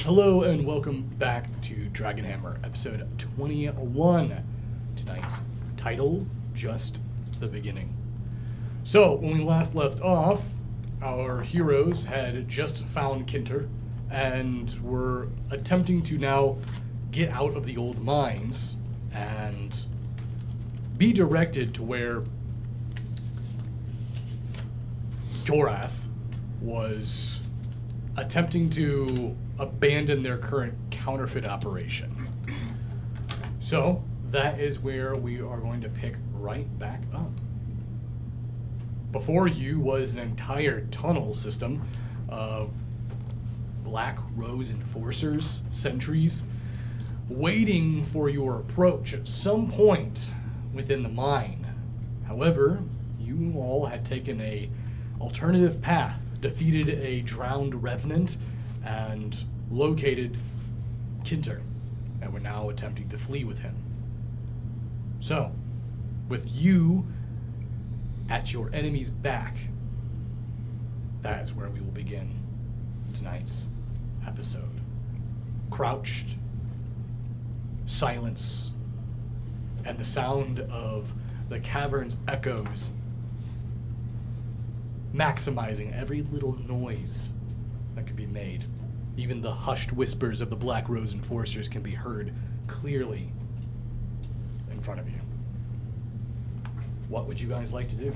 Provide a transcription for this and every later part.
Hello and welcome back to Dragonhammer, episode 21. Tonight's title, Just the Beginning. So, when we last left off, our heroes had just found Kinter and were attempting to now get out of the old mines and be directed to where Dorath was attempting to abandon their current counterfeit operation. So, that is where we are going to pick right back up. Before you was an entire tunnel system of Black Rose enforcers, sentries, waiting for your approach at some point within the mine. However, you all had taken a alternative path, defeated a drowned revenant, and located Kinter, and were now attempting to flee with him. So, with you at your enemy's back, that is where we will begin tonight's episode. Crouched, silence, and the sound of the cavern's echoes maximizing every little noise that could be made. Even the hushed whispers of the Black Rose enforcers can be heard clearly in front of you. What would you guys like to do?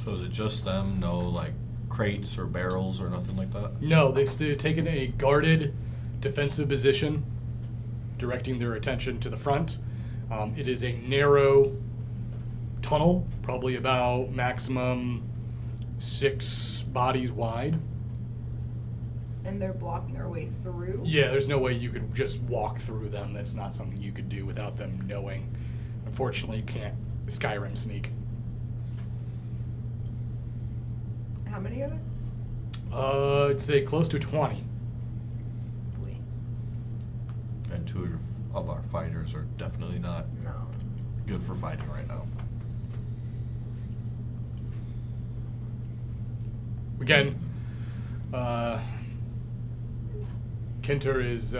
So is it just them? No, like, crates or barrels or nothing like that? No, they've taken a guarded defensive position, directing their attention to the front. It is a narrow tunnel, probably about maximum 6 bodies wide. And they're blocking our way through? Yeah, there's no way you could just walk through them. That's not something you could do without them knowing. Unfortunately, you can't Skyrim sneak. How many are there? I'd say close to 20. Wait. And 2 of our fighters are definitely not No. good for fighting right now. Again, Kinter is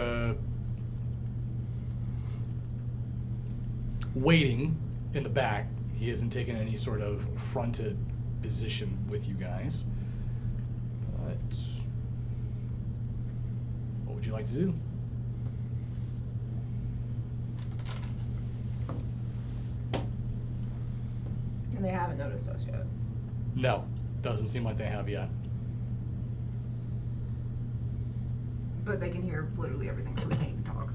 waiting in the back. He hasn't taken any sort of fronted position with you guys. But what would you like to do? And they haven't noticed us yet. No, doesn't seem like they have yet. But they can hear literally everything, so we can't even talk.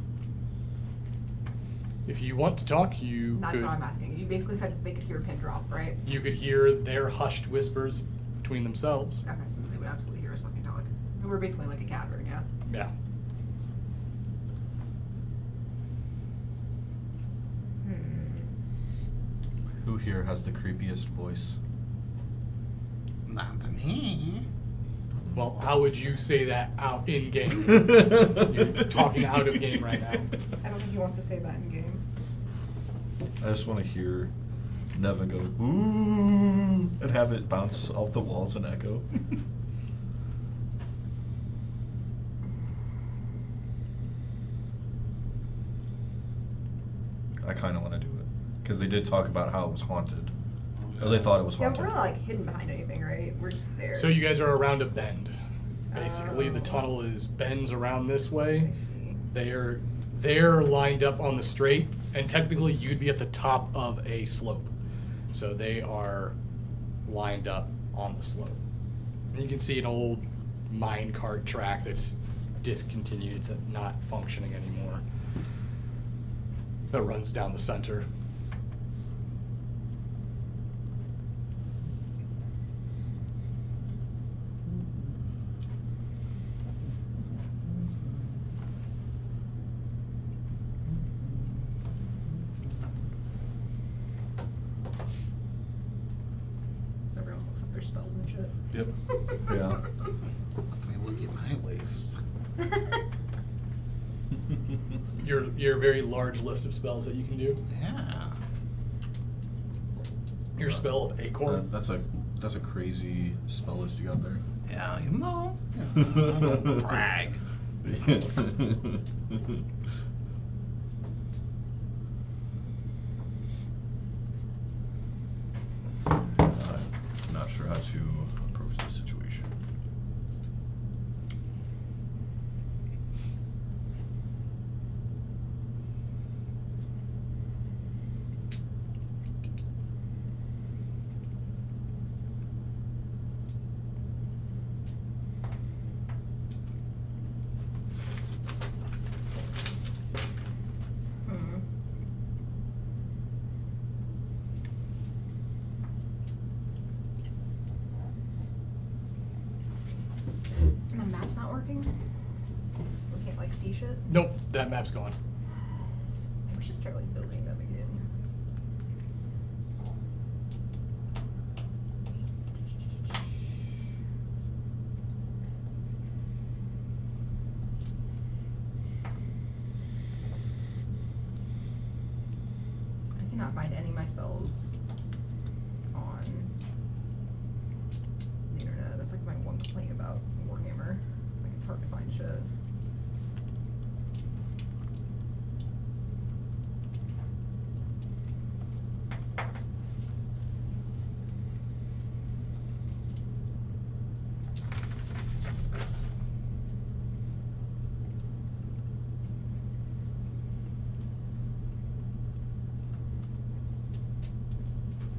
If you want to talk, you That's could. what I'm asking. You basically said they could hear a pin drop, right? You could hear their hushed whispers between themselves. Okay, so they would absolutely hear us fucking talk. And we're basically like a cavern, yeah? Yeah. Who here has the creepiest voice? Not to me. Well, how would you say that out in game? You're talking out of game right now. I don't think he wants to say that in game. I just want to hear Nevin go, ooh, and have it bounce off the walls and echo. I kind of want to do it. Because they did talk about how it was haunted. Or they thought it was Yeah, haunted. we're not like hidden behind anything, right? We're just there. So you guys are around a bend. Basically, the Oh. tunnel bends around this way. I see. They're lined up on the straight, and technically you'd be at the top of a slope. So they are lined up on the slope. And you can see an old mine cart track that's discontinued. It's not functioning anymore. That runs down the center. So everyone looks up their spells and shit. Yep. Yeah. Let me look at my list. Your very large list of spells that you can do. Yeah. Your spell of Acorn. That's a crazy spell list you got there. Yeah, you know. I don't brag. I'm not sure how to approach this situation. The map's not working? We can't, like, see shit? Nope, that map's gone. We should start, like, building them again. I cannot find any of my spells on the internet. That's like my one complaint about Warhammer. It's like it's hard to find shit.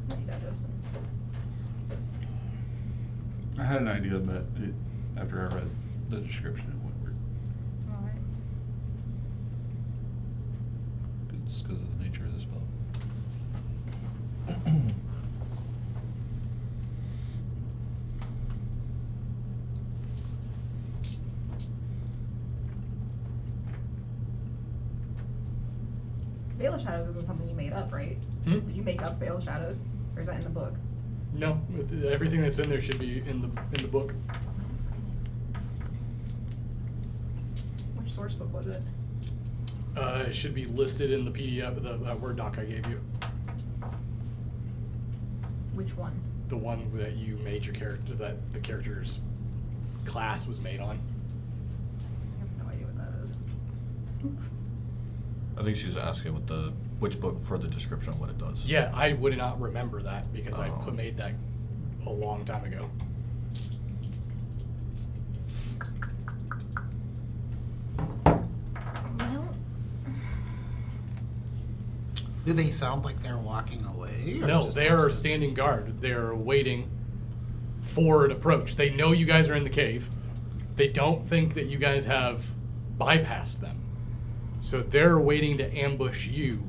What do you got, Justin? I had an idea, but after I read the description, it went weird. Alright. It's because of the nature of the spell. Veil of Shadows isn't something you made up, right? Hmm? Did you make up Veil of Shadows? Or is that in the book? No, everything that's in there should be in the book. Which source book was it? It should be listed in the PDF, that Word doc I gave you. Which one? The one that you made your character, that the character's class was made on. I have no idea what that is. I think she's asking which book for the description of what it does. Yeah, I would not remember that because I Oh. made that a long time ago. Well, Do they sound like they're walking away? Or No, just they are punching? standing guard. They're waiting for an approach. They know you guys are in the cave. They don't think that you guys have bypassed them. So they're waiting to ambush you.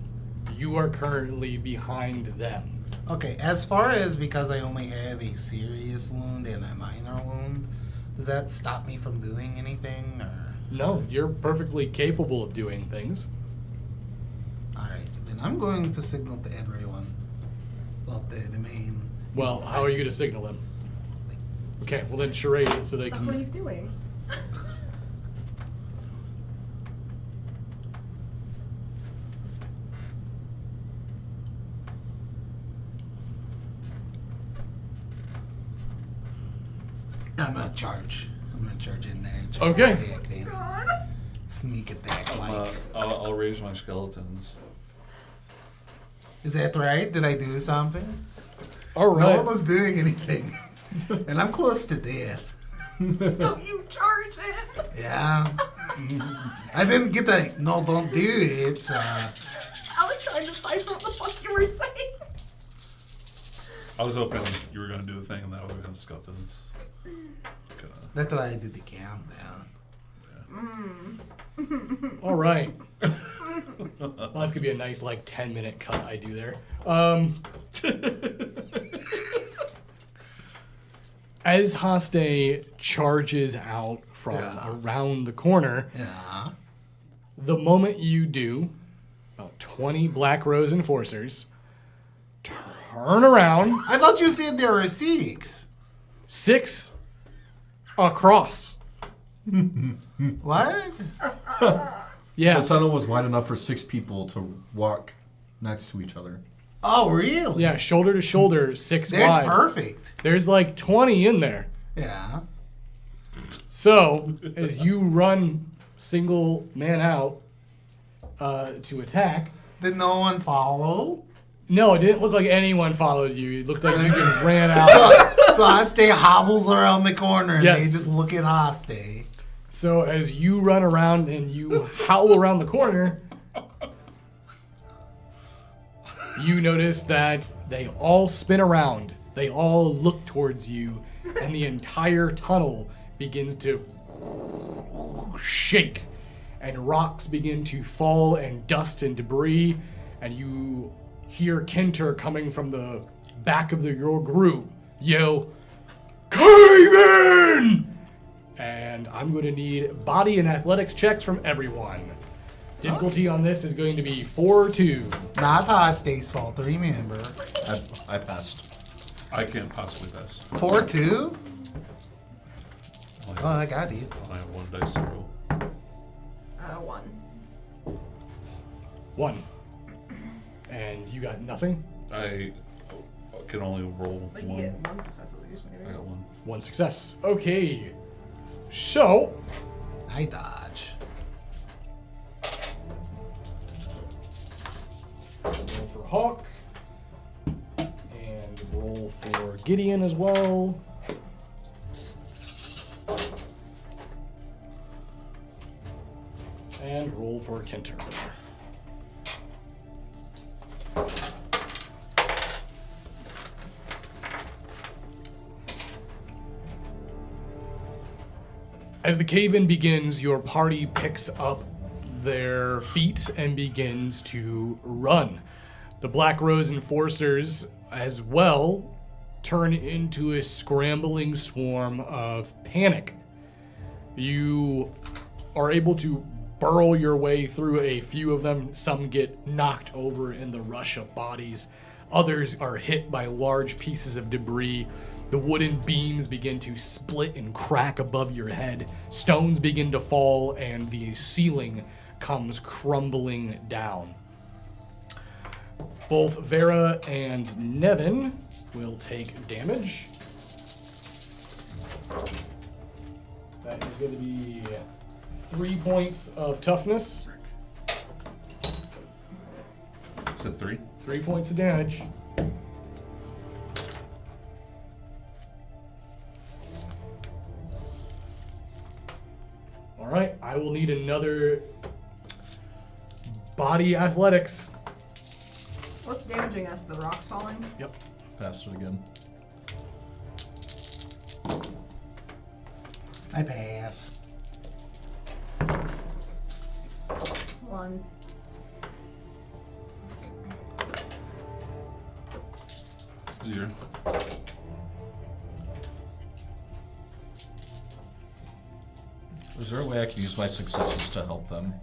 You are currently behind them. Okay, as far as because I only have a serious wound and a minor wound, does that stop me from doing anything? Or No, you're perfectly capable of doing things. all right, then I'm going to signal to everyone. Well, the main. Well, how are you going to signal them? Okay, well then charade it so they that's can... what he's doing. I'm gonna charge. I'm gonna charge in there. And try Okay. to attack them. God. Sneak attack like. I'll raise my skeletons. Is that right? Did I do something? All No right. one was doing anything, and I'm close to death. So you charge it. Yeah. I didn't get the no, don't do it. I was trying to decipher what the fuck you were saying. I was hoping you were going to do a thing and that would become skeletons. That's why I did the countdown. All right. Well, that's going to be a nice, 10-minute cut I do there. As Haste charges out from Yeah. around the corner, Yeah. the moment you do, about 20 Black Rose enforcers turn around, I thought you said there were 6. 6 across. What? Yeah. The tunnel was wide enough for 6 people to walk next to each other. Oh, really? Yeah, shoulder to shoulder, 6 That's wide. perfect. There's like 20 in there. Yeah. So, as you run single man out to attack, Did no one follow? no, it didn't look like anyone followed you. It looked like you just ran out. So Haste hobbles around the corner and Yes. they just look at Haste. So, as you run around and you howl around the corner, you notice that they all spin around. They all look towards you, and the entire tunnel begins to shake, and rocks begin to fall, and dust and debris, and you hear Kenter coming from the back of your group yell, "Cave in!" And I'm going to need body and athletics checks from everyone. Difficulty on this is going to be 4-2. Not Haste's fault, remember. I passed. I can't possibly pass. 4-2? I Oh, I got it. only have 1 dice to roll. 1. 1. And you got nothing? I can only roll But you 1. get 1 successful usually. I got 1. 1 success. Okay. So, I dodge. roll for Hawk. And roll for Gideon as well. And roll for Kenter. As the cave-in begins, your party picks up their feet and begins to run. The Black Rose enforcers, as well, turn into a scrambling swarm of panic. You are able to burrow your way through a few of them. Some get knocked over in the rush of bodies. Others are hit by large pieces of debris. The wooden beams begin to split and crack above your head. Stones begin to fall, and the ceiling comes crumbling down. Both Vera and Nevin will take damage. That is going to be 3 points of toughness. Said 3? 3 points of damage. All right, I will need another body athletics. What's damaging us? The rocks falling? Yep. Passed it again. I pass. 1. Zero. Is there a way I can use my successes to help them?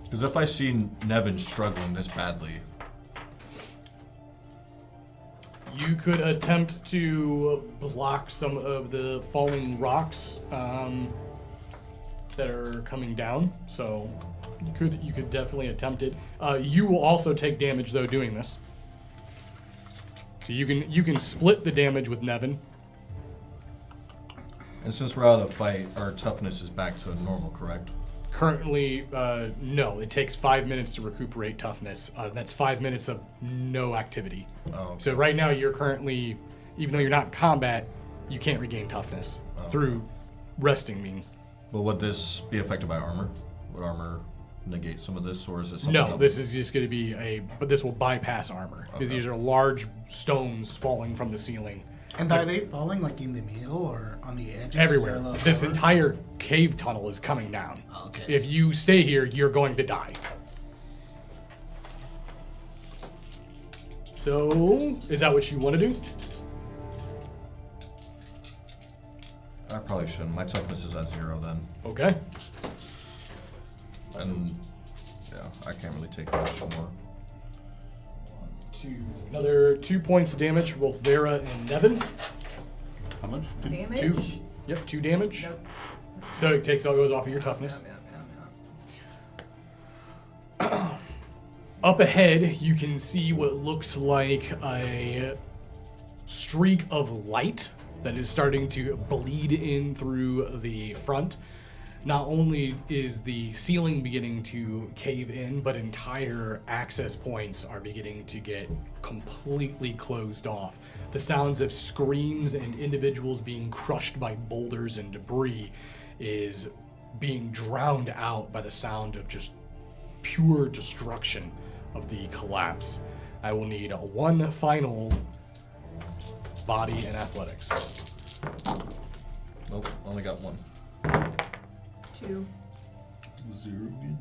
Because if I see Nevin struggling this badly, You could attempt to block some of the falling rocks that are coming down. So you could definitely attempt it. You will also take damage though doing this. So you can split the damage with Nevin. and since we're out of the fight, our toughness is back to normal, correct? Currently, no. It takes 5 minutes to recuperate toughness. That's 5 minutes of no activity. Oh, okay. So right now you're currently, even though you're not in combat, you can't regain toughness through resting means. But would this be affected by armor? Would armor negate some of this, or is this something No, else? this is just going to be but this will bypass armor because Okay. these are large stones falling from the ceiling And are they falling like in the middle or on the edges? everywhere. Or a little This cover? entire cave tunnel is coming down. Okay. If you stay here, you're going to die. So, is that what you want to do? I probably shouldn't. My toughness is at 0 then. Okay. And yeah, I can't really take much more. Another 2 points of damage for both Vera and Nevin. How much? Damage? 2. Yep, 2 damage. Nope. So it goes off of your toughness. Yep. Up ahead, you can see what looks like a streak of light that is starting to bleed in through the front. Not only is the ceiling beginning to cave in, but entire access points are beginning to get completely closed off. The sounds of screams and individuals being crushed by boulders and debris is being drowned out by the sound of just pure destruction of the collapse. I will need one final body and athletics. Nope, only got one. 2. 0 again.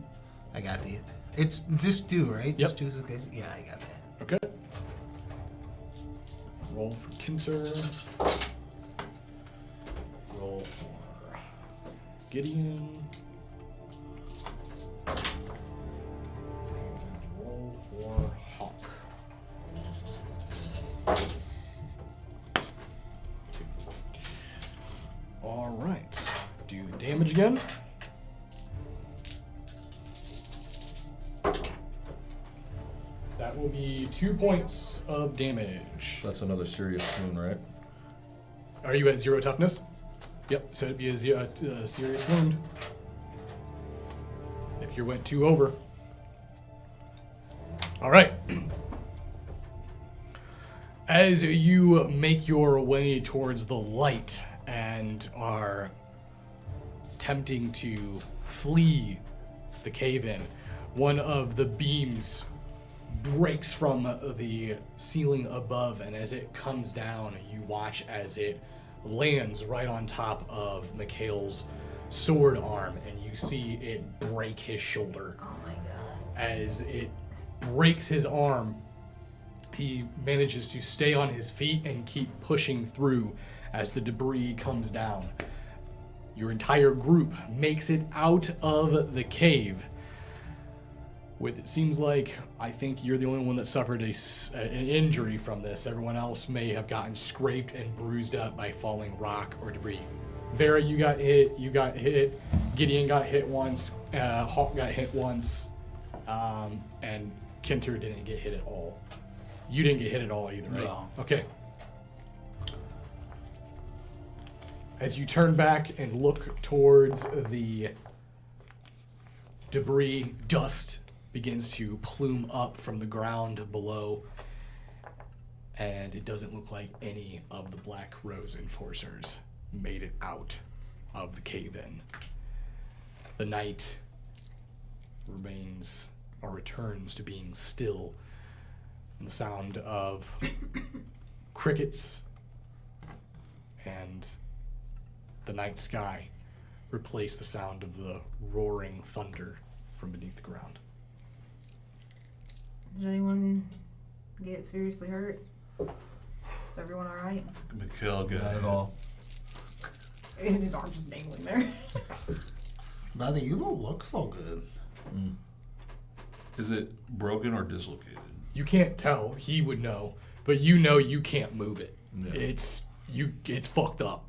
I got it. It's just 2, right? Yep. Just 2 is okay. Yeah, I got that. Okay. Roll for Kinter. Roll for Gideon. And roll for Hawk. 2. All right. Do the damage again. That will be 2 points of damage. That's another serious wound, right? Are you at 0 toughness? Yep, so it'd be a serious wound. If you went 2 over. All right. As you make your way towards the light and are attempting to flee the cave-in, one of the beams breaks from the ceiling above, and as it comes down, you watch as it lands right on top of Mikhail's sword arm, and you see it break his shoulder. Oh my god. As it breaks his arm, he manages to stay on his feet and keep pushing through as the debris comes down. Your entire group makes it out of the cave. With it seems like I think you're the only one that suffered an injury from this. Everyone else may have gotten scraped and bruised up by falling rock or debris. Vera, you got hit. Gideon got hit once. Hawk got hit once. And Kinter didn't get hit at all. You didn't get hit at all either, right? No. Okay. As you turn back and look towards the debris, dust begins to plume up from the ground below, and it doesn't look like any of the Black Rose enforcers made it out of the cave-in. The night remains or returns to being still, and the sound of crickets and the night sky replace the sound of the roaring thunder from beneath the ground. Did anyone get seriously hurt? Is everyone alright? Mikhail got Not hit. at all. And his arm's just dangling there. Buddy, you don't look so good. Mm. Is it broken or dislocated? You can't tell. He would know, but you know you can't move it. Yeah. It's fucked up.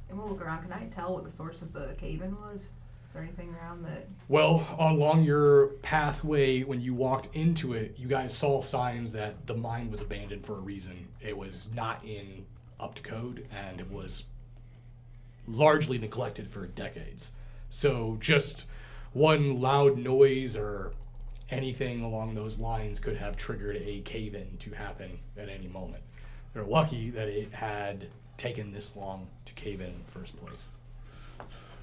And we'll look around. Can I tell what the source of the cave-in was? Is there anything around that? Well, along your pathway, when you walked into it, you guys saw signs that the mine was abandoned for a reason. It was not up to code, and it was largely neglected for decades. So just one loud noise or anything along those lines could have triggered a cave-in to happen at any moment. They're lucky that it had taken this long to cave in the first place.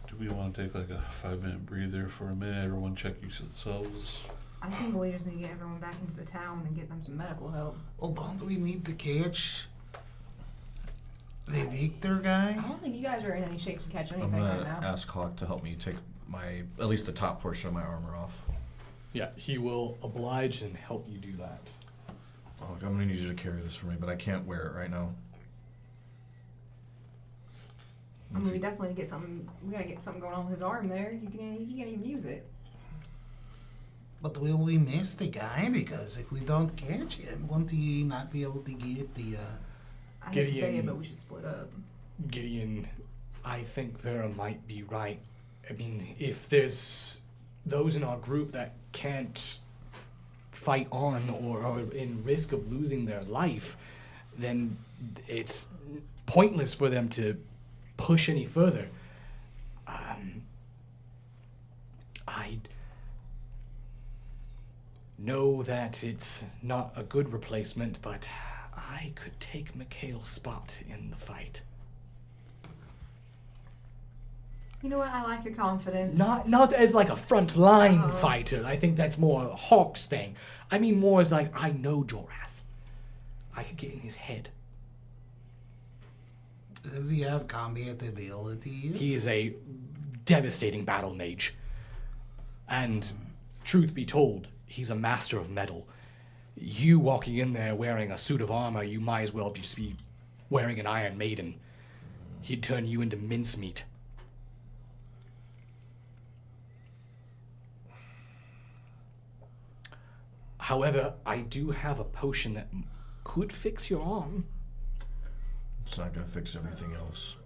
Do we want to take like a 5-minute breather for a minute? Everyone check yourselves. I think we just need to get everyone back into the town and get them some medical help. Well, don't we need to catch the Victor I guy? don't think you guys are in any shape to catch I'm anything right gonna now. ask Hawk to help me take at least the top portion of my armor off. Yeah, he will oblige and help you do that. Oh, I'm gonna need you to carry this for me, but I can't wear it right now. I mean, we definitely get something. We gotta get something going on with his arm there. He can't even use it. But will we miss the guy? Because if we don't catch him, won't he not be able to get the... I hate to say Gideon- it, but we should split up. Gideon, I think Vera might be right. I mean, if there's those in our group that can't fight on or are in risk of losing their life, then it's pointless for them to push any further. I know that it's not a good replacement, but I could take Mikhail's spot in the fight. You know what? I like your confidence. Not as like a front-line Oh. fighter. I think that's more Hawk's thing. I mean more as like, I know Jorath. I could get in his head. Does he have combat abilities? He is a devastating battle mage. And truth be told, he's a master of metal. You walking in there wearing a suit of armor, you might as well just be wearing an Iron Maiden. He'd turn you into mincemeat. However, I do have a potion that could fix your arm, It's not gonna fix everything else.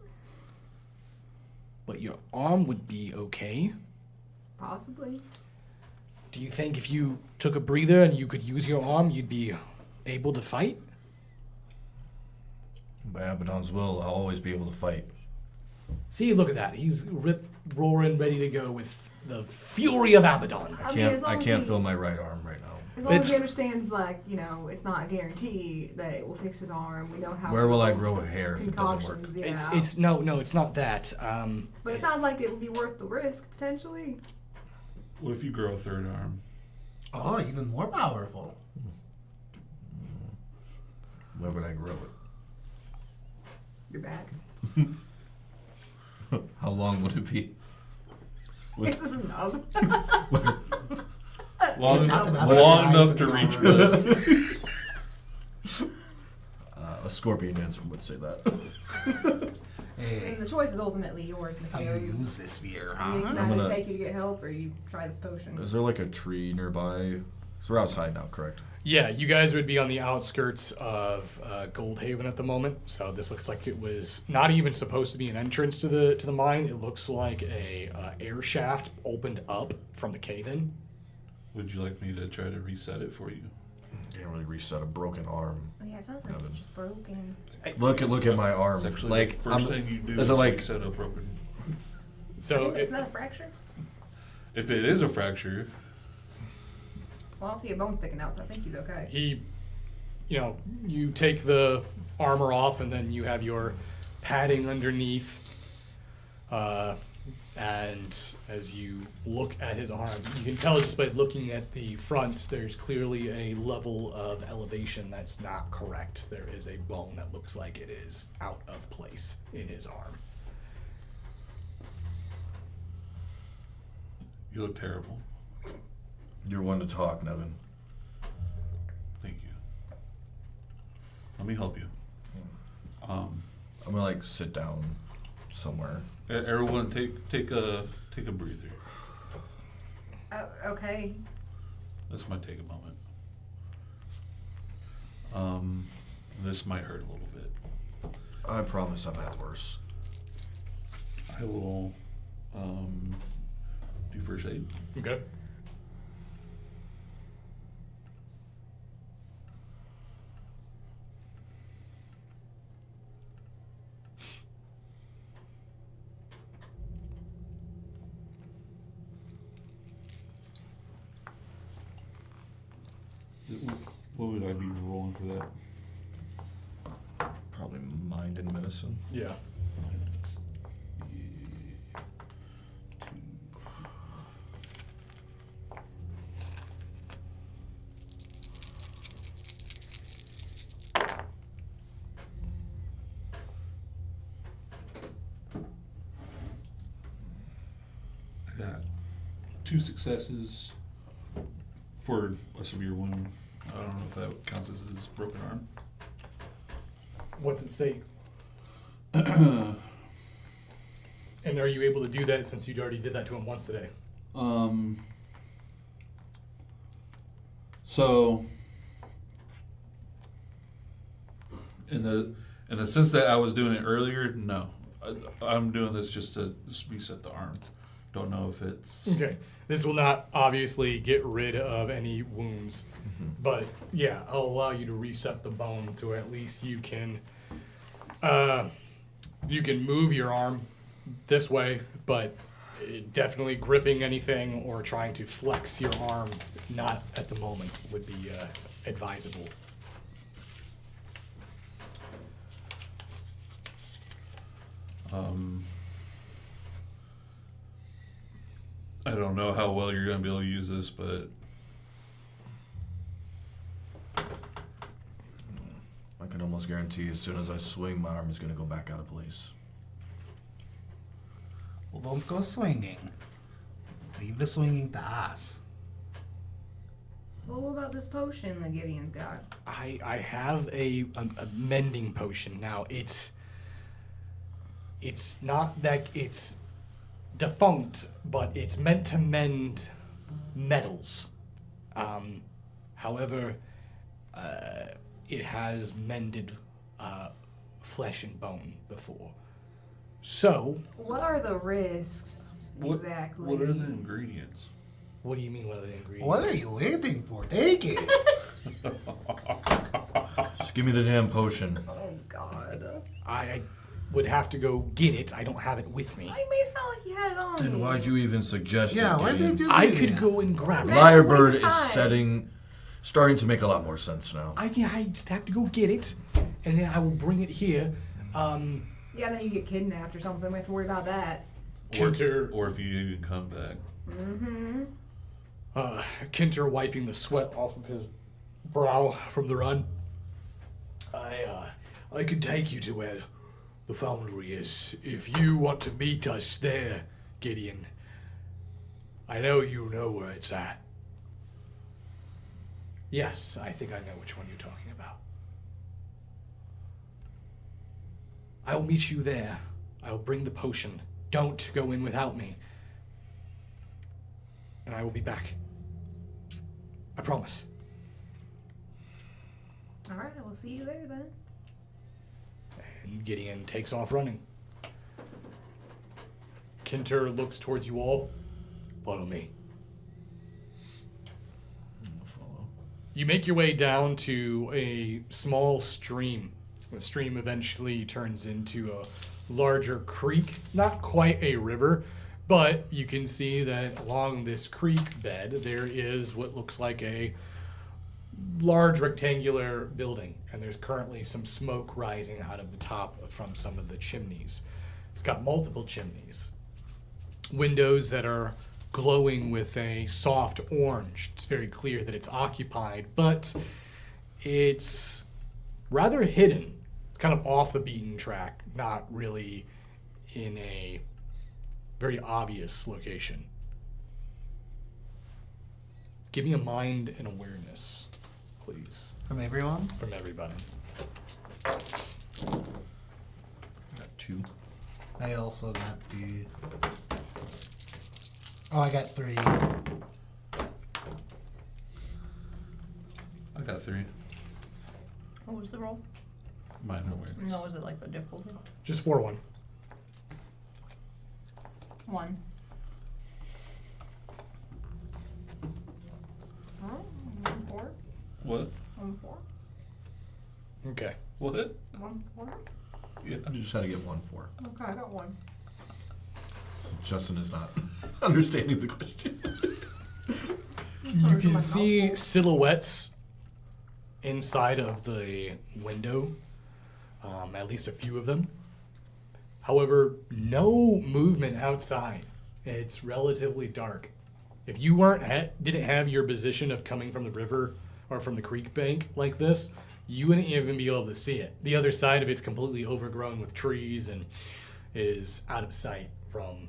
but your arm would be okay. Possibly. Do you think if you took a breather and you could use your arm, you'd be able to fight? By Abaddon's will, I'll always be able to fight. See, look at that. He's rip-roaring, ready to go with the fury of Abaddon. I mean, as long I as can't he- feel my right arm right now. As long as he It's- understands, like, you know, it's not a guarantee that it will fix his arm. We know how. Where will I people- grow a hair if it doesn't work? concoctions, Yeah. It's no, it's not that. But it sounds like it would be worth the risk potentially. What if you grow a third arm? Oh, even more powerful. Where would I grow it? Your back. How long would it be? With- This is a nub. Long, It's not about long the enough size to of reach the good. A scorpion dancer would say that. Hey, And the choice is ultimately yours, how Mateo. you use this spear, You huh? can I'm either gonna- take you to get help or you try this potion. Is there like a tree nearby? So we're outside now, correct? Yeah, you guys would be on the outskirts of Goldhaven at the moment. So this looks like it was not even supposed to be an entrance to the mine. It looks like a air shaft opened up from the cave in. Would you like me to try to reset it for you? Can't really reset a broken arm. Oh, yeah, it sounds like Nothing. it's just broken. Look at my arm. It's actually Like, the 1st thing you do is it like reset a broken. So It's not a fracture? If it is a fracture, Well, I don't see a bone sticking out, so I think he's okay. you take the armor off and then you have your padding underneath. And as you look at his arm, you can tell just by looking at the front, there's clearly a level of elevation that's not correct. There is a bone that looks like it is out of place in his arm. you look terrible. you're one to talk, Nevin. Thank you. Let me help you. I'm gonna like sit down somewhere. Everyone, take a breather. Okay. This might take a moment. This might hurt a little bit. I promise I've had worse. I will do first aid. Okay. What would I be rolling for that? Probably mind and medicine. Yeah. I got 2 successes for a severe wound. I don't know if that counts as this broken arm. What's at stake? And are you able to do that since you already did that to him once today? So in the sense that I was doing it earlier, no. I'm doing this just to reset the arm. Don't know if it's... Okay. This will not obviously get rid of any wounds. But yeah, I'll allow you to reset the bone so at least you can move your arm this way, but definitely gripping anything or trying to flex your arm not at the moment would be advisable. I don't know how well you're going to be able to use this, but I can almost guarantee as soon as I swing, my arm is going to go back out of place. Well, don't go swinging. Leave the swinging to us. Well, what about this potion that Gideon's got? I have a mending potion now. It's not that it's defunct, but it's meant to mend metals. However, it has mended flesh and bone before. So, What are the risks exactly? what are the ingredients? what do you mean? What are the ingredients? What are you waiting for? Take it. Just give me the damn potion. Oh God! I would have to go get it. I don't have it with me. I may sound like you had it on. Then you. why'd you even suggest Yeah, it, why Gideon? did you do I that? could go and grab it. That's a waste Lyrebird of is time. starting to make a lot more sense now. I just have to go get it, and then I will bring it here. Yeah, then you get kidnapped or something. We have to worry about that. Kinter, Or if you even come back. Mm-hmm. Kinter wiping the sweat off of his brow from the run. I could take you to where the foundry is if you want to meet us there, Gideon. I know you know where it's at. Yes, I think I know which one you're talking about. I will meet you there. I will bring the potion. Don't go in without me. And I will be back. I promise. All right, I will see you there then. And Gideon takes off running. Kinter looks towards you all. Follow me. I'll follow. You make your way down to a small stream. The stream eventually turns into a larger creek. Not quite a river, but you can see that along this creek bed there is what looks like a large rectangular building, and there's currently some smoke rising out of the top from some of the chimneys. It's got multiple chimneys. Windows that are glowing with a soft orange. It's very clear that it's occupied, but it's rather hidden. It's kind of off the beaten track, not really in a very obvious location. Give me a mind and awareness, please, From everyone? from everybody. Got 2. I also got 2. Oh, I got 3. I got 3. What was the roll? Mine awareness. No, was it like the difficulty? Just 4-1. 1. Oh, 1 4. What? 1 4. Okay. What? 1 4. Yeah. You just had to get 1 4. Okay, I got 1. Justin is not understanding the question. You can see silhouettes inside of the window, at least a few of them. However, no movement outside. It's relatively dark. If you didn't have your position of coming from the river or from the creek bank like this, you wouldn't even be able to see it. The other side of it's completely overgrown with trees and is out of sight from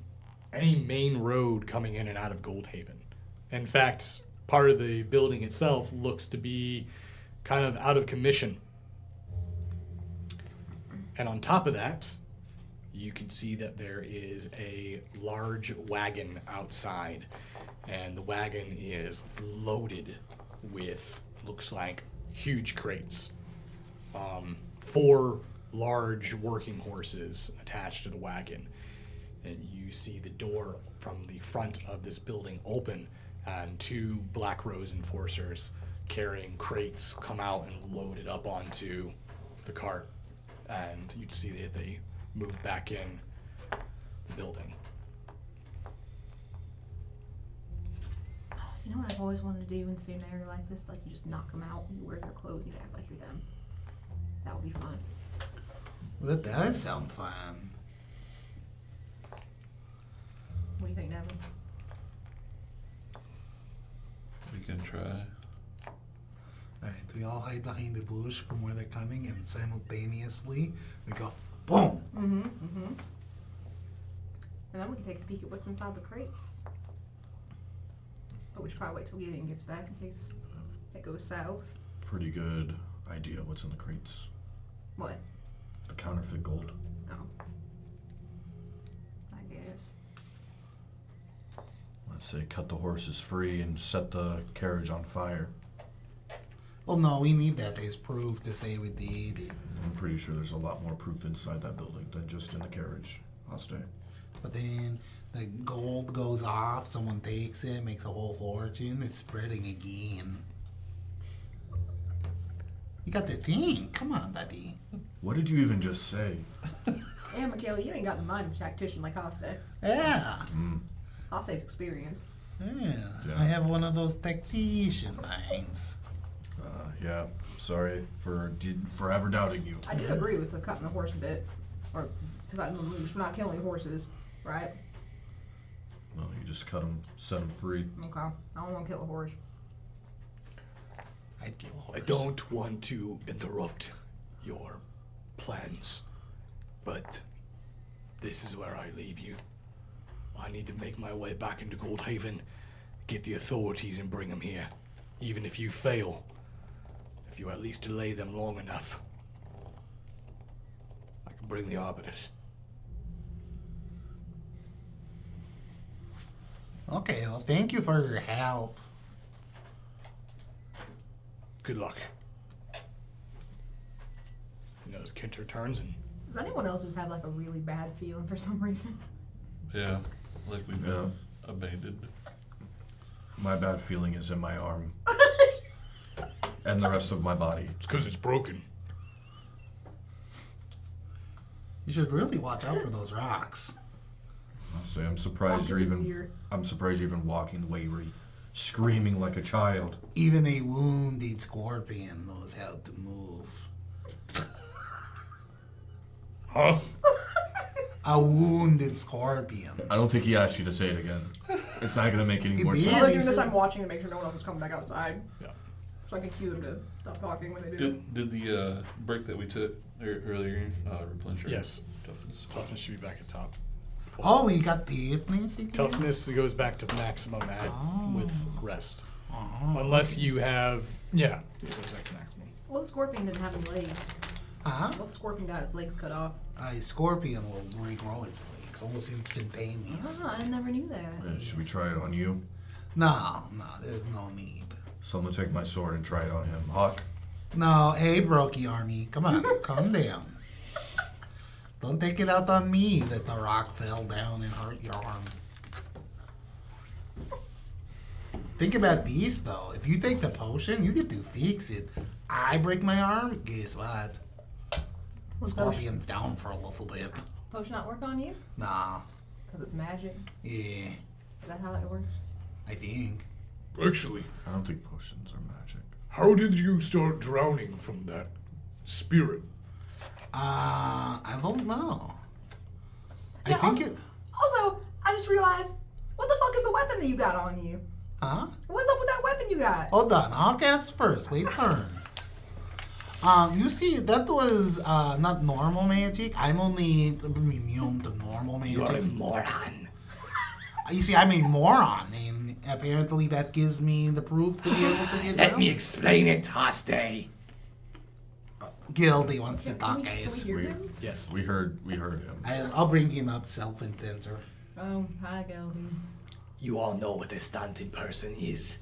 any main road coming in and out of Goldhaven. In fact, part of the building itself looks to be kind of out of commission. And on top of that, you can see that there is a large wagon outside, and the wagon is loaded with, looks like, huge crates. 4 large working horses attached to the wagon. and you see the door from the front of this building open, and 2 Black Rose enforcers carrying crates come out and load it up onto the cart, and you see that they move back in the building. You know what I've always wanted to do in a scenario like this? Like, you just knock them out, you wear their clothes, you act like you're them. That would be fun. Well, that does sound fun. What do you think, Devin? We can try. Alright, we all hide behind the bush from where they're coming, and simultaneously we go boom. And then we can take a peek at what's inside the crates. But we should probably wait till Gideon gets back in case it goes south. Pretty good idea what's in the crates. What? The counterfeit gold. Oh. I guess. Let's say cut the horses free and set the carriage on fire. Well, no, we need that as proof to say we did. I'm pretty sure there's a lot more proof inside that building than just in the carriage. I'll stay. But then the gold goes off, someone takes it, makes a whole fortune, it's spreading again. You got to think. Come on, buddy. What did you even just say? Yeah, Michaela, you ain't got the mind of a tactician like Hoste. Yeah. Hoste's experienced. Yeah. Yeah. I have one of those tactician minds. Yeah. Sorry for ever doubting you. I do agree with the cutting the horse bit. Or to cutting them loose. We're not killing horses, right? No, you just cut them, set them free. Okay. I don't want to kill a horse. I'd kill a horse. I don't want to interrupt your plans, but this is where I leave you. I need to make my way back into Goldhaven, get the authorities and bring them here. Even if you fail, if you at least delay them long enough, I can bring the Arbiters. Okay, well, thank you for your help. Good luck. You know, as Kinter turns and Does anyone else just have like a really bad feeling for some reason? Yeah, like we've been abandoned. My bad feeling is in my arm. And the rest of my body. it's because it's broken. You should really watch out for those rocks. I'll say I'm surprised you're even walking the way you're screaming like a child. Even a wounded scorpion knows how to move. Huh? A wounded scorpion. I don't think he asked you to say it again. It's not gonna make any It more did. sense. While they're doing this, I'm watching to make sure no one else is coming back outside. Yeah. So I can cue them to stop talking when they do. Did the break that we took earlier replenish our Yes. toughness? Toughness should be back at top. Oh, we got toughness again? Toughness goes back to maximum at with rest. Oh. Unless you have, yeah, it goes back to maximum. Well, the scorpion didn't have any legs. Huh? Well, the scorpion got its legs cut off. A scorpion will regrow its legs almost instantaneous. Oh, I never knew that. Yeah, should we try it on you? No, there's no need. Someone take my sword and try it on him. Hawk. No, hey, Brokey Army, come on, calm down. Don't take it out on me that the rock fell down and hurt your arm. Think about these, though. If you take the potion, you get to fix it. I break my arm, guess what? Scorpion's down for a little bit. Potion not work on you? Nah, Because it's magic. yeah, Is that how that works? I think. Actually, I don't think potions are magic. how did you start drowning from that spirit? I don't know. Yeah, I think it. Also, I just realized, what the fuck is the weapon that you got on you? Huh? What's up with that weapon you got? Hold on, I'll guess first. Wait, turn. You see, that was not normal magic. I'm only immune to normal You are a magic. moron. You see, I'm a moron, and apparently that gives me the proof to be able to get Let down. me explain it, Hoste. Gildy wants to Can talk, we- can we guys. hear We- him? Yes. We heard him. I'll bring him up, self-intenser. Oh, hi, Geldy. You all know what a stunted person is.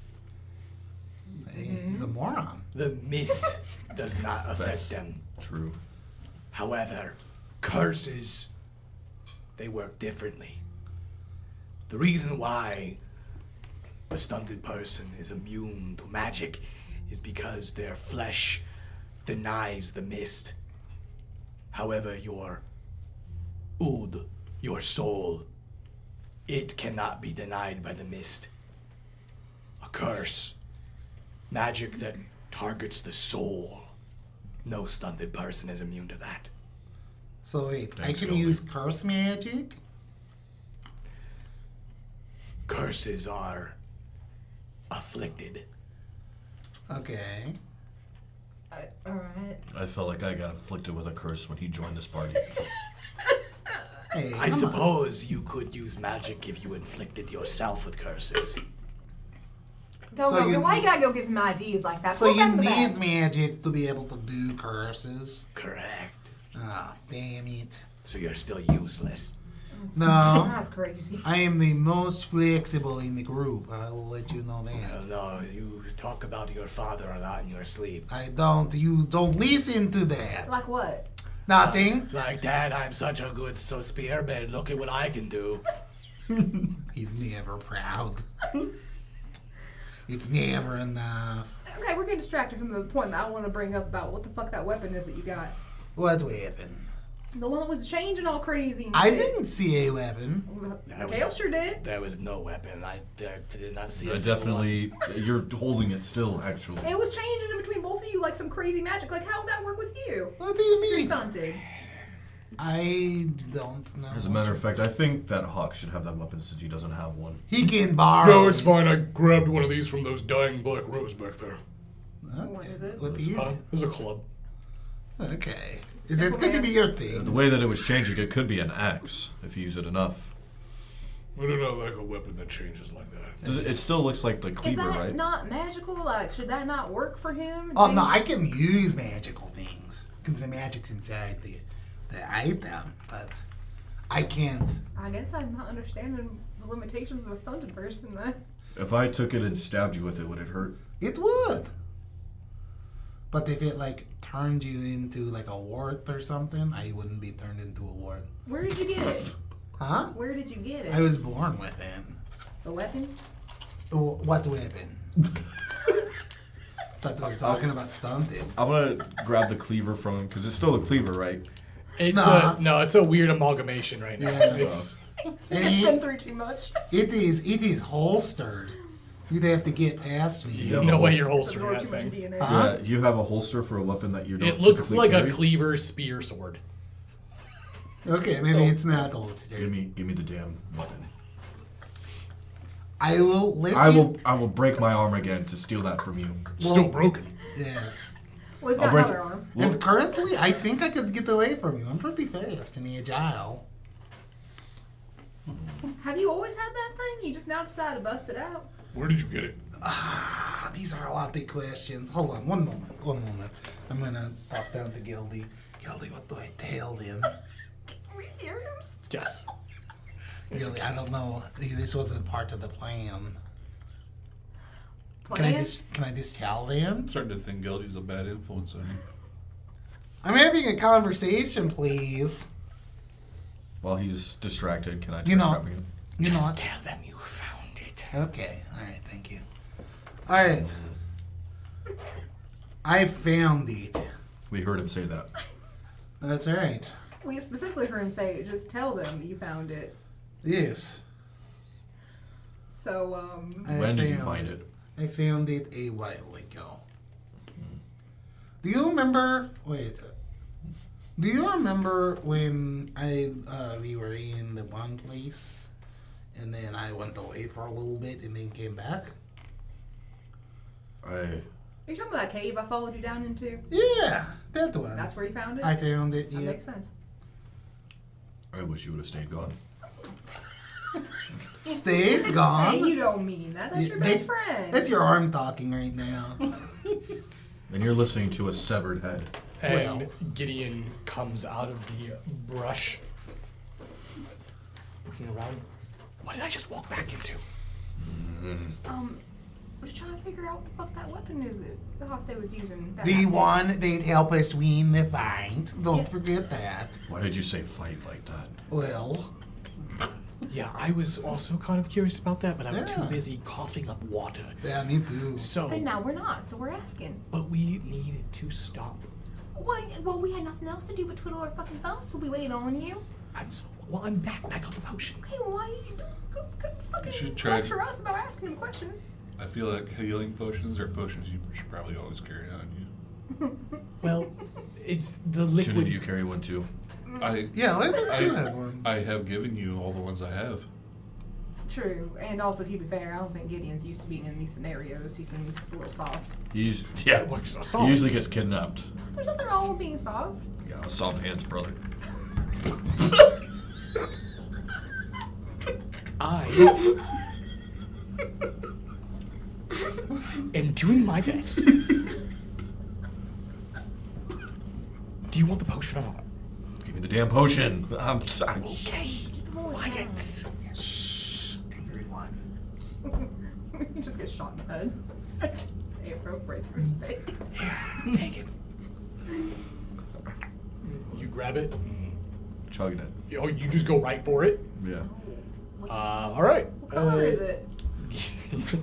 He's a moron. The mist does not affect That's them. true. However, curses, they work differently. The reason why a stunted person is immune to magic is because their flesh denies the mist. However, your ood, your soul, it cannot be denied by the mist. A curse, magic that targets the soul. No stunted person is immune to that. So wait, Thanks, I can Goldie. use curse magic? Curses are afflicted. Okay. Alright. I felt like I got afflicted with a curse when he joined this party. Hey, I come on. suppose you could use magic if you inflicted yourself with curses. Don't So go. you Why you need- gotta go give him ideas like that? So Put you that in the need bag. magic to be able to do curses? Correct. Ah, damn it. So you're still useless. No. That's crazy. I am the most flexible in the group. I will let you know that. No, you talk about your father a lot in your sleep. I don't. You don't listen to that. Like what? Nothing. Like, Dad, I'm such a good spearman. Look at what I can do. He's never proud. It's never enough. Okay, we're getting distracted from the point that I want to bring up about what the fuck that weapon is that you got. What weapon? The one that was changing all crazy. And I shit. didn't see a weapon. That Kale was- sure did. There was no weapon. I did not see I a single definitely, you're holding it still, actually. It was changing in between both of you like some crazy magic. Like, how would that work with you? What do you You're mean? stunted. I don't know. As a matter of fact, I think that Hawk should have that weapon since he doesn't have one. He can borrow. fine. I grabbed one of these from those dying black rose back there. Okay. What is it? What is it? It's a club. Okay. Is it going to be your The thing? way that it was changing, it could be an axe if you use it enough. I do not like a weapon that changes like that. It still looks like the Is cleaver, that right? not magical? Like, should that not work for him? Oh no, I can use magical things because the magic's inside the item, but I can't. I guess I'm not understanding the limitations of a stunted person then. If I took it and stabbed you with it, would it hurt? It would. But if it like turned you into like a wart or something, I wouldn't be turned into a wart. Where did you get it? Huh? Where did you get it? I was born with it. The weapon? What weapon? But we're talking about stunted. I'm gonna grab the cleaver from him because it's still a cleaver, right? It's a weird amalgamation right now. Yeah. It's And It's been through too much. it is holstered. You'd have to get past me. you know way you're holstering Absorb that too much thing. DNA. Huh? Yeah, you have a holster for a weapon that you don't It looks typically like carry? a cleaver spear sword. Okay, maybe it's not holstered. Give me the damn weapon. I will let I you. will break my arm again to steal that from you. Still broken. Yes. Well, he's I'll got break another it. arm. And currently, I think I could get away from you. I'm pretty fast and agile. Have you always had that thing? You just now decided to bust it out? Where did you get it? These are a lot of questions. Hold on, one moment. I'm gonna talk down to Gildy. Gildy, what do I tell them? Can we hear him? Yes. Gildy, I don't know. This wasn't part of the plan. Can I just tell them? I'm starting to think Geldy's a bad influence on you. I'm having a conversation, please. While he's distracted, can I try You know- grabbing him? You know Just what? tell them you found it. Okay, alright, thank you. Alright. I found it. We heard him say that. That's alright. We specifically heard him say, just tell them you found it. Yes. So, I When did you found find it? I found it a while ago. Do you remember? Wait. Do you remember when we were in the one place, and then I went away for a little bit and then came back? are you talking about that cave I followed you down into? Yeah, that one. That's where you found it? I found it. That Yeah. makes sense. I wish you would have stayed gone. Stayed Hey, gone. you don't mean that. That's your Yeah, best friend. That's your arm talking right now. And you're listening to a severed head. And Well. Gideon comes out of the brush, looking around. What did I just walk back into? We're just trying to figure out what the fuck that weapon is that the hostage was using. back The then. one that helped us win the fight. Don't Yeah. forget that. Why did you say fight like that? Well, Yeah, I was also kind of curious about that, but I was too Yeah. busy coughing up water. Yeah, me too. So, And now we're not, so we're asking. but we need to stop. Well, we had nothing else to do but twiddle our fucking thumbs, so we waited on you. I'm back. I got the potion. Okay, well, why you don't fucking should try- lecture us about asking him questions? I feel like healing potions are potions you should probably always carry on you. Well, it's the liquid. Shouldn't you carry one too? Yeah, I think you have one. I have given you all the ones I have. True, and also to be fair, I don't think Gideon's used to being in these scenarios. He seems a little soft. He Soft. usually gets kidnapped. There's nothing wrong with being soft. Yeah, soft hands, brother. I am doing my best. Do you want the potion or not? Give me the damn potion. I'm sorry. Okay, quiet. Shh, everyone. He just gets shot in the head. It broke right through his face. Here, take it. You grab it. Chugging it. Oh, you just go right for it. Yeah. All right. What color is it?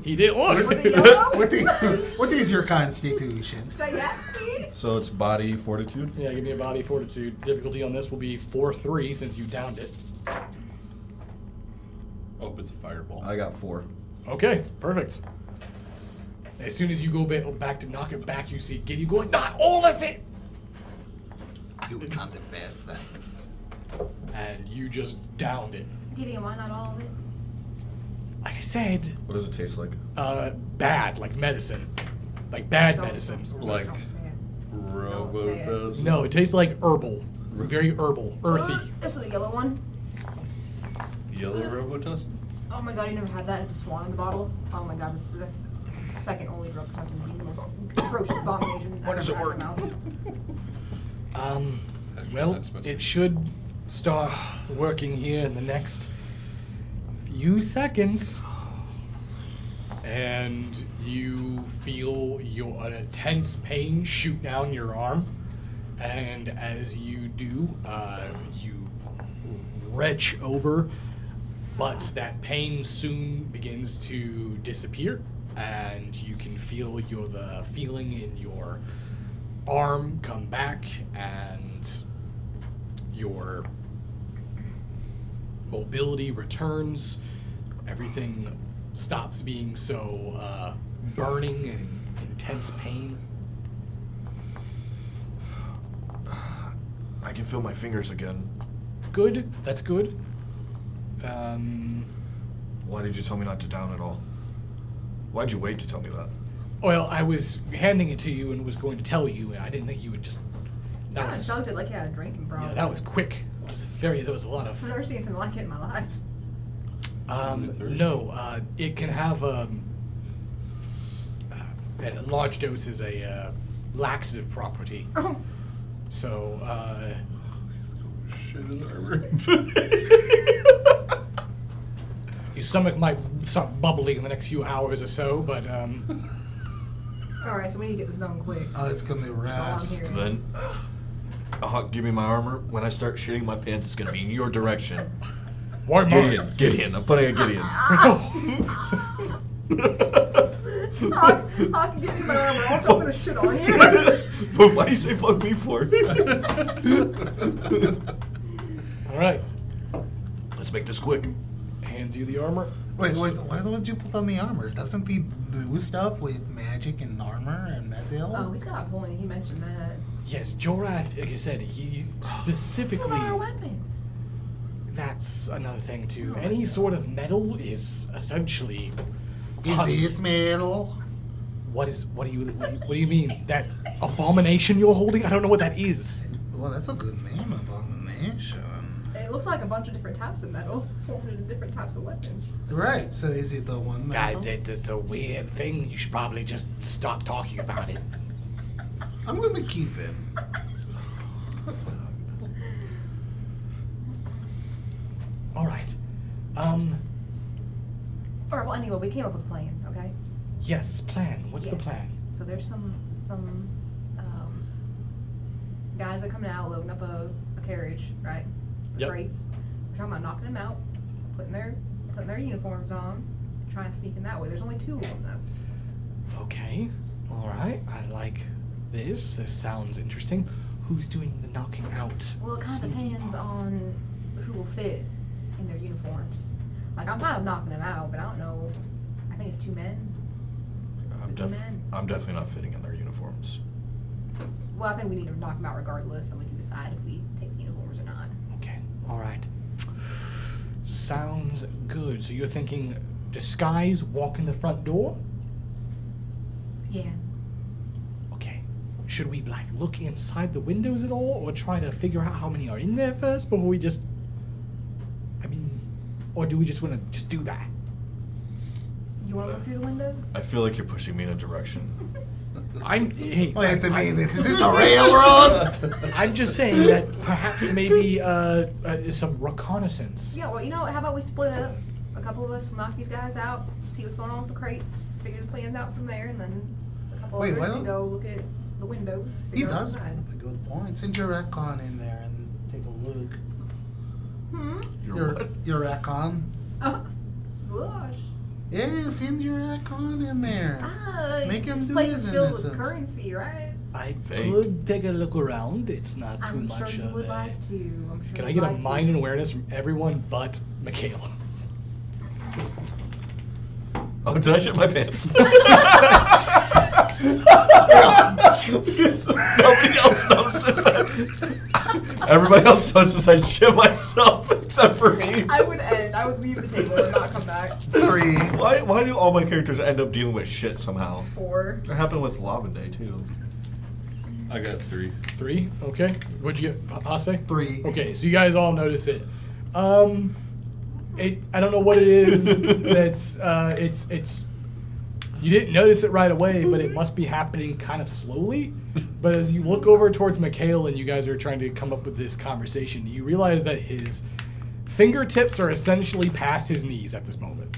He didn't look. Was it yellow? What is your constitution? Is that Yaxby? So it's body fortitude. Yeah, give me a body fortitude. Difficulty on this will be 4-3 since you downed it. Oh, it's a fireball. I got 4. Okay, perfect. As soon as you go back to knock it back, you see Gideon going, not all of it! It was not the best. And you just downed it. Gideon, why not all of it? Like I said, What does it taste like? bad, like medicine. Like bad Don't- medicine. Like- Don't say it. Robo say it. does. No, it tastes like herbal. Very herbal. Earthy. This is the yellow one. Yellow Robotus? Oh my god, you never had that at the Swan in the bottle? Oh my god, that's the second only drug cousin to be the most atrocious abomination. Why does it work? Well, it should start working here in the next few seconds. And you feel an intense pain shoot down your arm. And as you do, you retch over, but that pain soon begins to disappear. And you can feel the feeling in your arm come back, and your mobility returns. Everything stops being so burning and intense pain. I can feel my fingers again. Good. That's good. Why did you tell me not to down at all? Why'd you wait to tell me that? Well, I was handing it to you and was going to tell you, and I didn't think you would just. I chugged it like you had a drinking problem. Yeah, that was quick. It was there was a lot of. I've never seen anything like it in my life. No, it can have at large doses a laxative property. Oh, So, Shit is armor. your stomach might start bubbling in the next few hours or so, but alright, so we need to get this done quick. Oh, it's gonna all I'm rest. hearing. Then, give me my armor. When I start shitting my pants, it's gonna be in your direction. why mine? Gideon. I'm putting a Gideon. I can give you my armor. Also, I'm gonna shit on you. But why do you say fuck me for? All right, Let's make this quick. hands you the armor. Wait, why would you put on the armor? Doesn't he do stuff with magic and armor and metal? Oh, he's got a point. He mentioned that. Yes, Jorath, like I said, he What's specifically. about our weapons? That's another thing too. Any sort of metal is essentially. Is this metal? What do you mean? That abomination you're holding? I don't know what that is. Well, that's a good name, abomination. It looks like a bunch of different types of metal formed into different types of weapons. Right, so is it the one metal? God, it's a weird thing. You should probably just stop talking about it. I'm gonna keep it. All right. Alright, well, anyway, we came up with a plan, okay? Yes, plan. What's the Yeah. plan? So there's some guys that come out loading up a carriage, right? The Yep. crates. We're talking about knocking them out, putting their uniforms on, try and sneak in that way. There's only 2 of them though. Okay. All right. I like this. This sounds interesting. Who's doing the knocking out? Well, it kind of Sneaking. depends on who will fit in their uniforms. Like, I'm kind of knocking them out, but I don't know. I think it's 2 men. I'm definitely not fitting in their uniforms. Well, I think we need to knock them out regardless, then we can decide if we take the uniforms or not. Okay. All right. Sounds good. So you're thinking disguise, walk in the front door? Yeah. Okay. Should we like look inside the windows at all, or try to figure out how many are in there first before we just? I mean, or do we just want to just do that? You want to look through the window? I feel like you're pushing me in a direction. Hey, Wait a minute, is this a railroad? I'm just saying that perhaps maybe some reconnaissance. Yeah, well, you know what? How about we split up? A couple of us will knock these guys out, see what's going on with the crates, figure the plans out from there, and then a couple Wait, of us well- can go look at the windows. He figure out does inside. make a good point. Send your recon in there and take a look. You're what? Your recon? Oh, gosh. Yeah, send your recon in there. Make him this do place his is filled innocence. with currency, right? I Fake. could take a look around. It's not too I'm much sure you of would a. like to. I'm sure Can I you'd get a like to. mind and awareness from everyone but Mikhail? Oh, did I shit my pants? Nobody else notices that. Everybody else notices I shit myself except for me. I would leave the table and not come back. 3. Why do all my characters end up dealing with shit somehow? 4. That happened with Lavende too. I got 3. 3? Okay. What'd you get, Hase? 3. Okay, so you guys all notice it. I don't know what it is that's, it's, you didn't notice it right away, but it must be happening kind of slowly. But as you look over towards Mikhail and you guys are trying to come up with this conversation, you realize that his fingertips are essentially past his knees at this moment.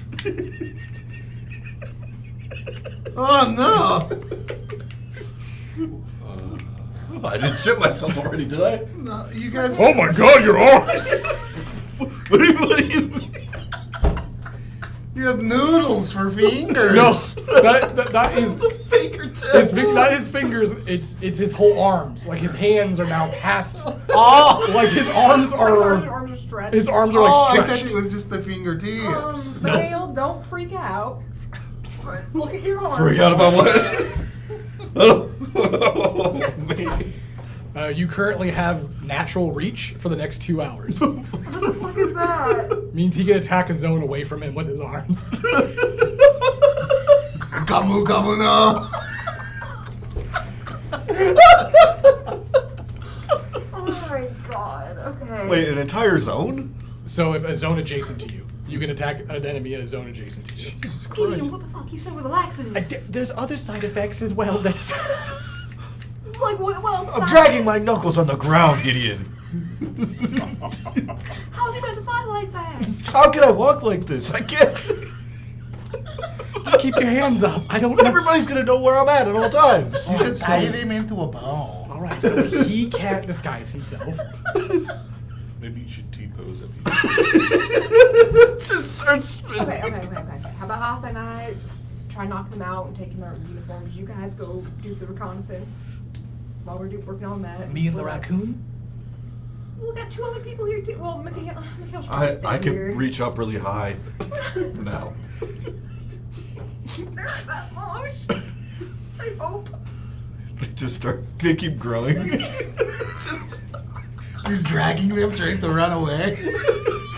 Oh I didn't shit myself already, did I? no! No, you guys. Oh my god, your arms! What do you mean? You have noodles for fingers. No, that is the fingertips. not his fingers. It's his whole arms. Like his hands are now past. Oh! Like his arms are. Arms are stretched. His arms are Oh, like I stretched. thought it was just the fingertips. No. Mikhail, don't freak out. Look at your arms. Freak out about what? Oh, man. You currently have natural reach for the next 2 hours. What the fuck is that? Means he can attack a zone away from him with his arms. Gamu gamu no. Oh my god. Okay. Wait, an entire zone? So if a zone adjacent to you, you can attack an enemy in a zone adjacent to you. Jesus Gideon, Christ. what the fuck? You said it was a laxative. There's other side effects as well. That's. Like, what else? I'm dragging my knuckles on the ground, Gideon. How's he meant to fight like that? How can I walk like this? I can't. Just keep your hands up. I don't know. Everybody's gonna know where I'm at all times. You should tie them into a ball. All right, so he can't disguise himself. Maybe you should T-pose up Just start spinning. Okay. How about Haas and I try knocking them out and taking their uniforms? You guys go do the reconnaissance while we're working on that. Me and the Split up. raccoon? We got 2 other people here too. Well, Mikhail's I probably could here. reach up really high now. They're not that long. I hope. They keep growing. Just dragging them, trying to run away.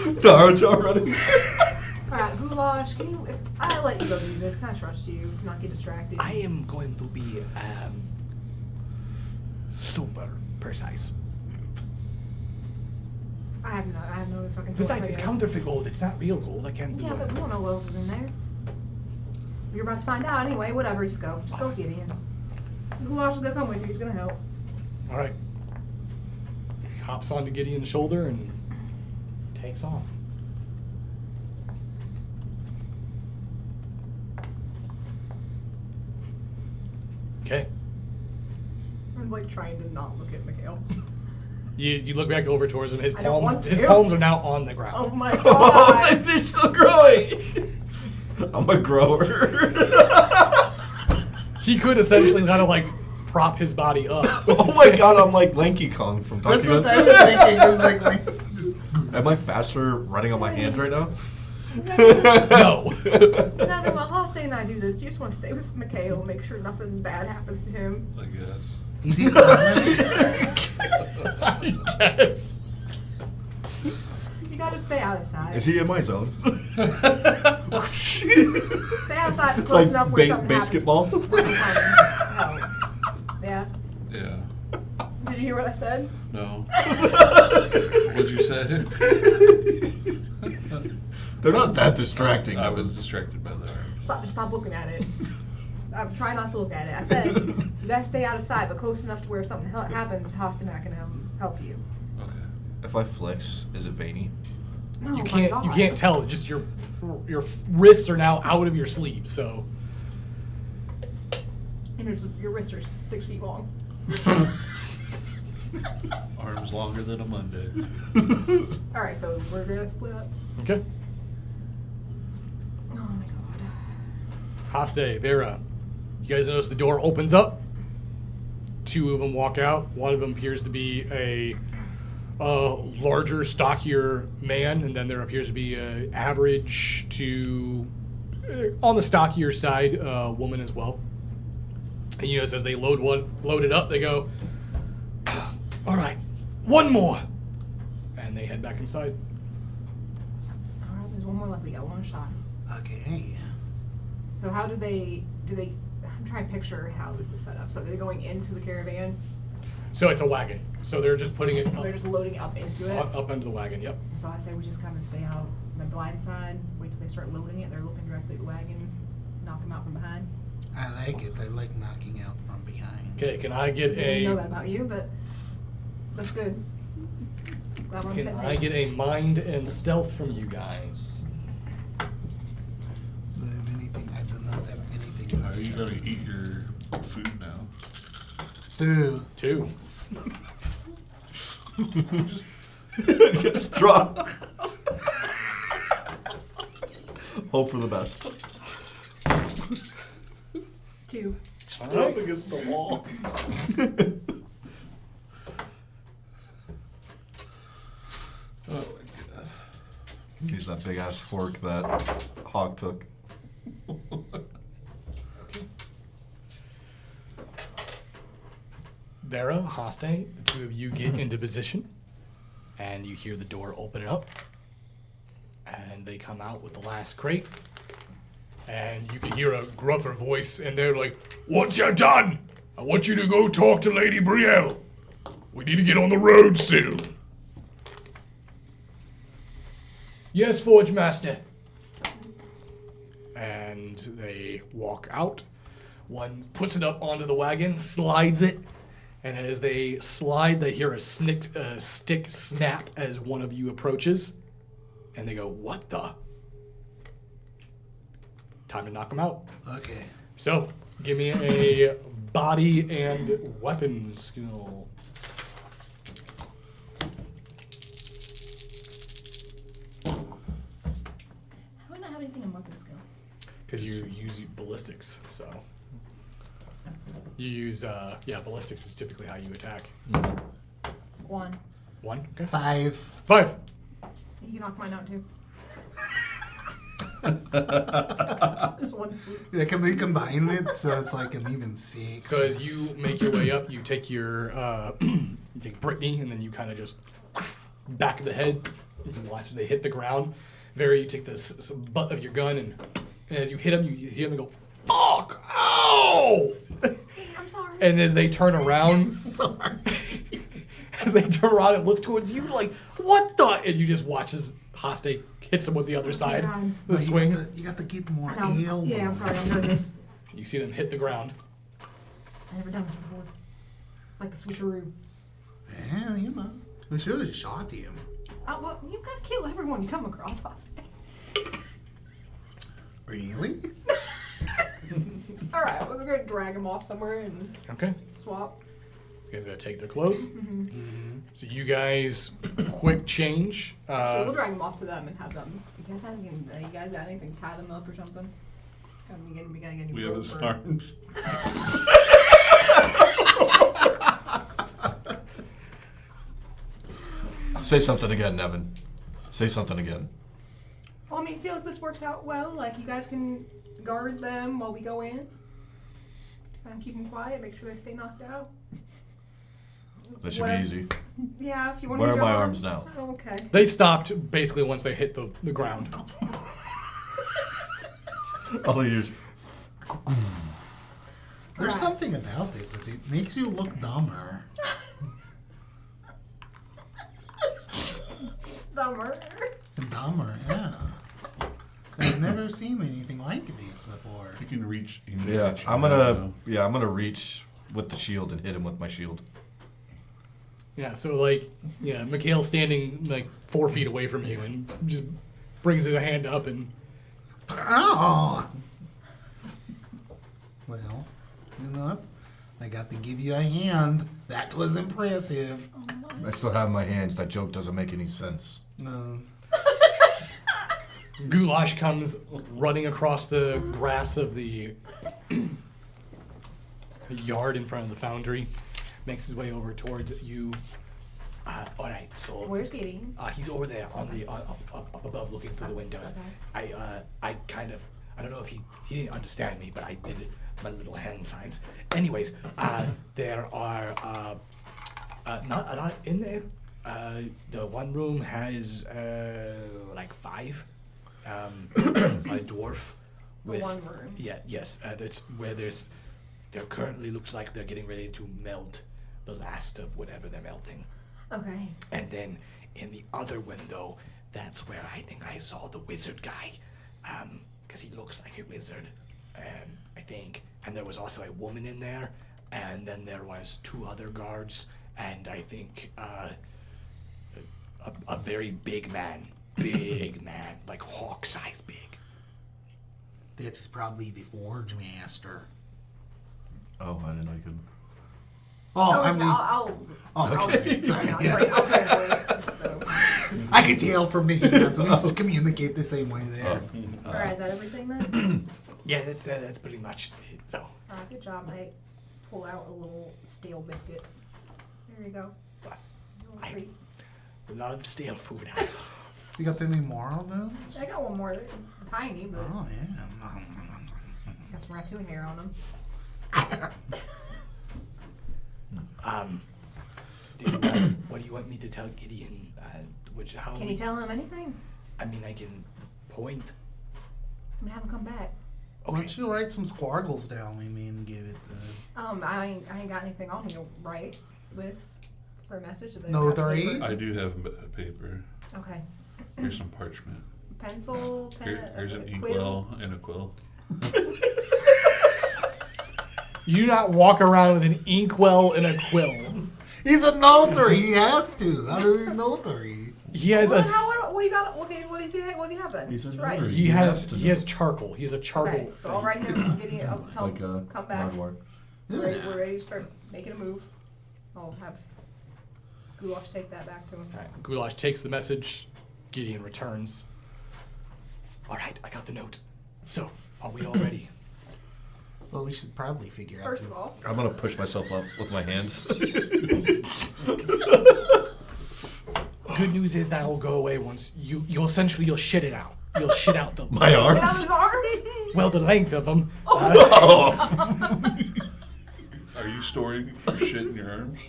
Naruto running. Alright, Goulash, can you, if I let you go do this, can I trust you to not get distracted? I am going to be super precise. I have no fucking Besides, it's idea. counterfeit gold. It's not real gold. I can't do Yeah, but it. we don't know what else is in there. You're about to find out anyway. Whatever, just go. Just go with Gideon. Goulash is gonna come with you. He's gonna help. All right. He hops onto Gideon's shoulder and takes off. Okay. I'm like trying to not look at Mikhail. You look back over towards him. His I don't want palms to. his palms are now on the Oh ground. my Oh, god. they're still growing. I'm a grower. He could essentially kind of like prop his body up. Oh my god, I'm like Lanky Kong from That's Donkey what I was thinking. Was like just, Am I faster running on my hands right now? No. Nevin, while Hoste and I do this, do you just want to stay with Mikhail, make sure nothing bad happens to him? I guess. is he permanent? I guess. You gotta stay out of sight. Is he in my zone? Stay outside It's close like enough where something basketball. happens. Where you find him. Oh. Yeah. Yeah. Did you hear what I said? No. What'd you say? They're not that distracting. I Evan. was distracted by that. Stop looking at it. I'm trying not to look at it. I said you gotta stay out of sight, but close enough to where if something happens, Hoste and I can help you. Okay. If I flex, is it veiny? Oh You my can't. God. You can't tell. Just your wrists are now out of your sleeves. So And your wrists are 6 feet long. Arms longer than a Monday. All right, so we're gonna split up. okay. Oh my god. Haste, Vera, you guys notice the door opens up. Two of them walk out. One of them appears to be a larger, stockier man, and then there appears to be a average to on the stockier side woman as well. And you notice as they load it up, they go, "All right, one more," and they head back inside. All right, there's one more left. We got one shot. Okay. So how do they? I'm trying to picture how this is set up. So they're going into the caravan. So it's a wagon. So they're just putting it So they're just loading up into it. up into the wagon. Yep. So I say we just kind of stay out the blind side, wait till they start loading it. They're looking directly at the wagon, knock them out from behind. I like it. I like knocking out from behind. Okay. Can I get Didn't know that a? about you, but that's good. Glad we're on the Can same I page. get a mind and stealth from you guys? Do I have anything? I do not have anything. How are you gonna eat your food now? Two. 2. Just drop. Hope for the best. 2. Up against the wall. Oh my god. Use that big ass fork that Hawk took. Vera, Haste, the two of you get into position, and you hear the door open up, and they come out with the last crate, and you can hear a gruffer voice, and they're like, "What's you done? I want you to go talk to Lady Brielle. We need to get on the road soon." "Yes, Forge Master." And they walk out. One puts it up onto the wagon, slides it, and as they slide, they hear a stick snap as one of you approaches, and they go, "What the?" Time to knock them out. Okay. So, give me a body and weapon skill. How do I not have anything in weapon skill? Because you use ballistics, so. You use, ballistics is typically how you attack. 1. 1, okay. 5. 5. You can knock mine out too. Just one sweep. Yeah, can we combine it so it's like an even 6? So as you make your way up, you take your, you take Brittany, and then you kind of just back of the head. You can watch as they hit the ground. Very, you take this butt of your gun, and as you hit them, you hear them go, "Fuck! Ow!" I'm sorry. And as they turn around, Sorry. as they turn around and look towards you, like, "What the?" And you just watch as Haste hits them with the other side, God. the swing. You got to get more No. elbow. Yeah, I'm sorry. I'm nervous. You see them hit the ground. I've never done this before. Like the switcheroo. Yeah, you know. We should have shot him. Well, you gotta kill everyone you come across, Hoste. Really? Alright, well, we're gonna drag him off somewhere and Okay. swap. You guys gotta take their clothes. Mm-hmm. So you guys, quick change. So we'll drag them off to them and have them. You guys got anything? Tie them up or something? We gotta get any We have rope his or- arms. Say something again, Nevin. Say something again. Well, I mean, I feel like this works out well. Like, you guys can guard them while we go in. And keep them quiet, make sure they stay knocked out. That should Whatever. be easy. Yeah, if you want Where to use are your my arms now? Oh, okay. They stopped basically once they hit the ground. All he hears. There's Right. something about it that it makes you look dumber. Dumber. Dumber, yeah. I've never seen anything like this before. You can reach. You can Yeah, reach I'm now. gonna reach with the shield and hit him with my shield. Yeah, so like, yeah, Mikhail's standing like 4 feet away from you and just brings his hand up and Oh! Well, enough. I got to give you a hand. That was impressive. I still have my hands. That joke doesn't make any sense. No. Goulash comes running across the grass of the yard in front of the foundry, makes his way over towards you. All right, so Where's Gideon? he's over there on the up above, looking through the windows. Okay. I don't know if he didn't understand me, but I did my little hand signs. Anyways, there are not a lot in there. The one room has like 5. A dwarf with one room. Yeah, yes. That's where there currently looks like they're getting ready to melt the last of whatever they're melting. Okay. And then in the other window, that's where I think I saw the wizard guy, because he looks like a wizard, I think. And there was also a woman in there, and then there was 2 other guards, and I think a very big man, like hawk-sized big. That's probably the Forge Master. Oh, I didn't know you could. Oh, I mean, I'll okay. Sorry. I'll Yeah. translate. So, I can tell from the hands. We just communicate the same way there. alright, is that everything then? Yeah, that's pretty much it. So, Alright, good job, mate. Pull out a little stale biscuit. There you go. but A little I treat. love stale food. You got any more of those? I got one more. They're tiny, but Oh, yeah. got some raccoon hair on them. What do you want me to tell Gideon? How? Can you tell him anything? I mean, I can point. I'm gonna have him come back. Why Okay. don't you write some squargles down? I mean, give it the... I ain't got anything on me to write with for a message. Is there No, a there paper? ain't. I do have paper. Okay. Here's some parchment. Pencil, pen, Here's an a inkwell and a quill. You do not walk around with an inkwell and a quill. He's a notary. He has to. How do we notary? He has Well, a. then what do you got? Okay, what does he have then? He's a right. notary. He has to he know. has charcoal. He has a charcoal. Okay, so I'll write him. Gideon, I'll tell Like him come back. Nardwar. We're ready to start making a move. I'll have Goulash take that back to him. All right, Goulash takes the message. Gideon returns. All right, I got the note. So, are we all ready? Well, we should probably figure out... First of all, I'm gonna push myself up with my hands. Good news is that will go away once you'll shit it out. You'll shit out the My get out arms. his arms. well the length of them. Are you storing your shit in your arms?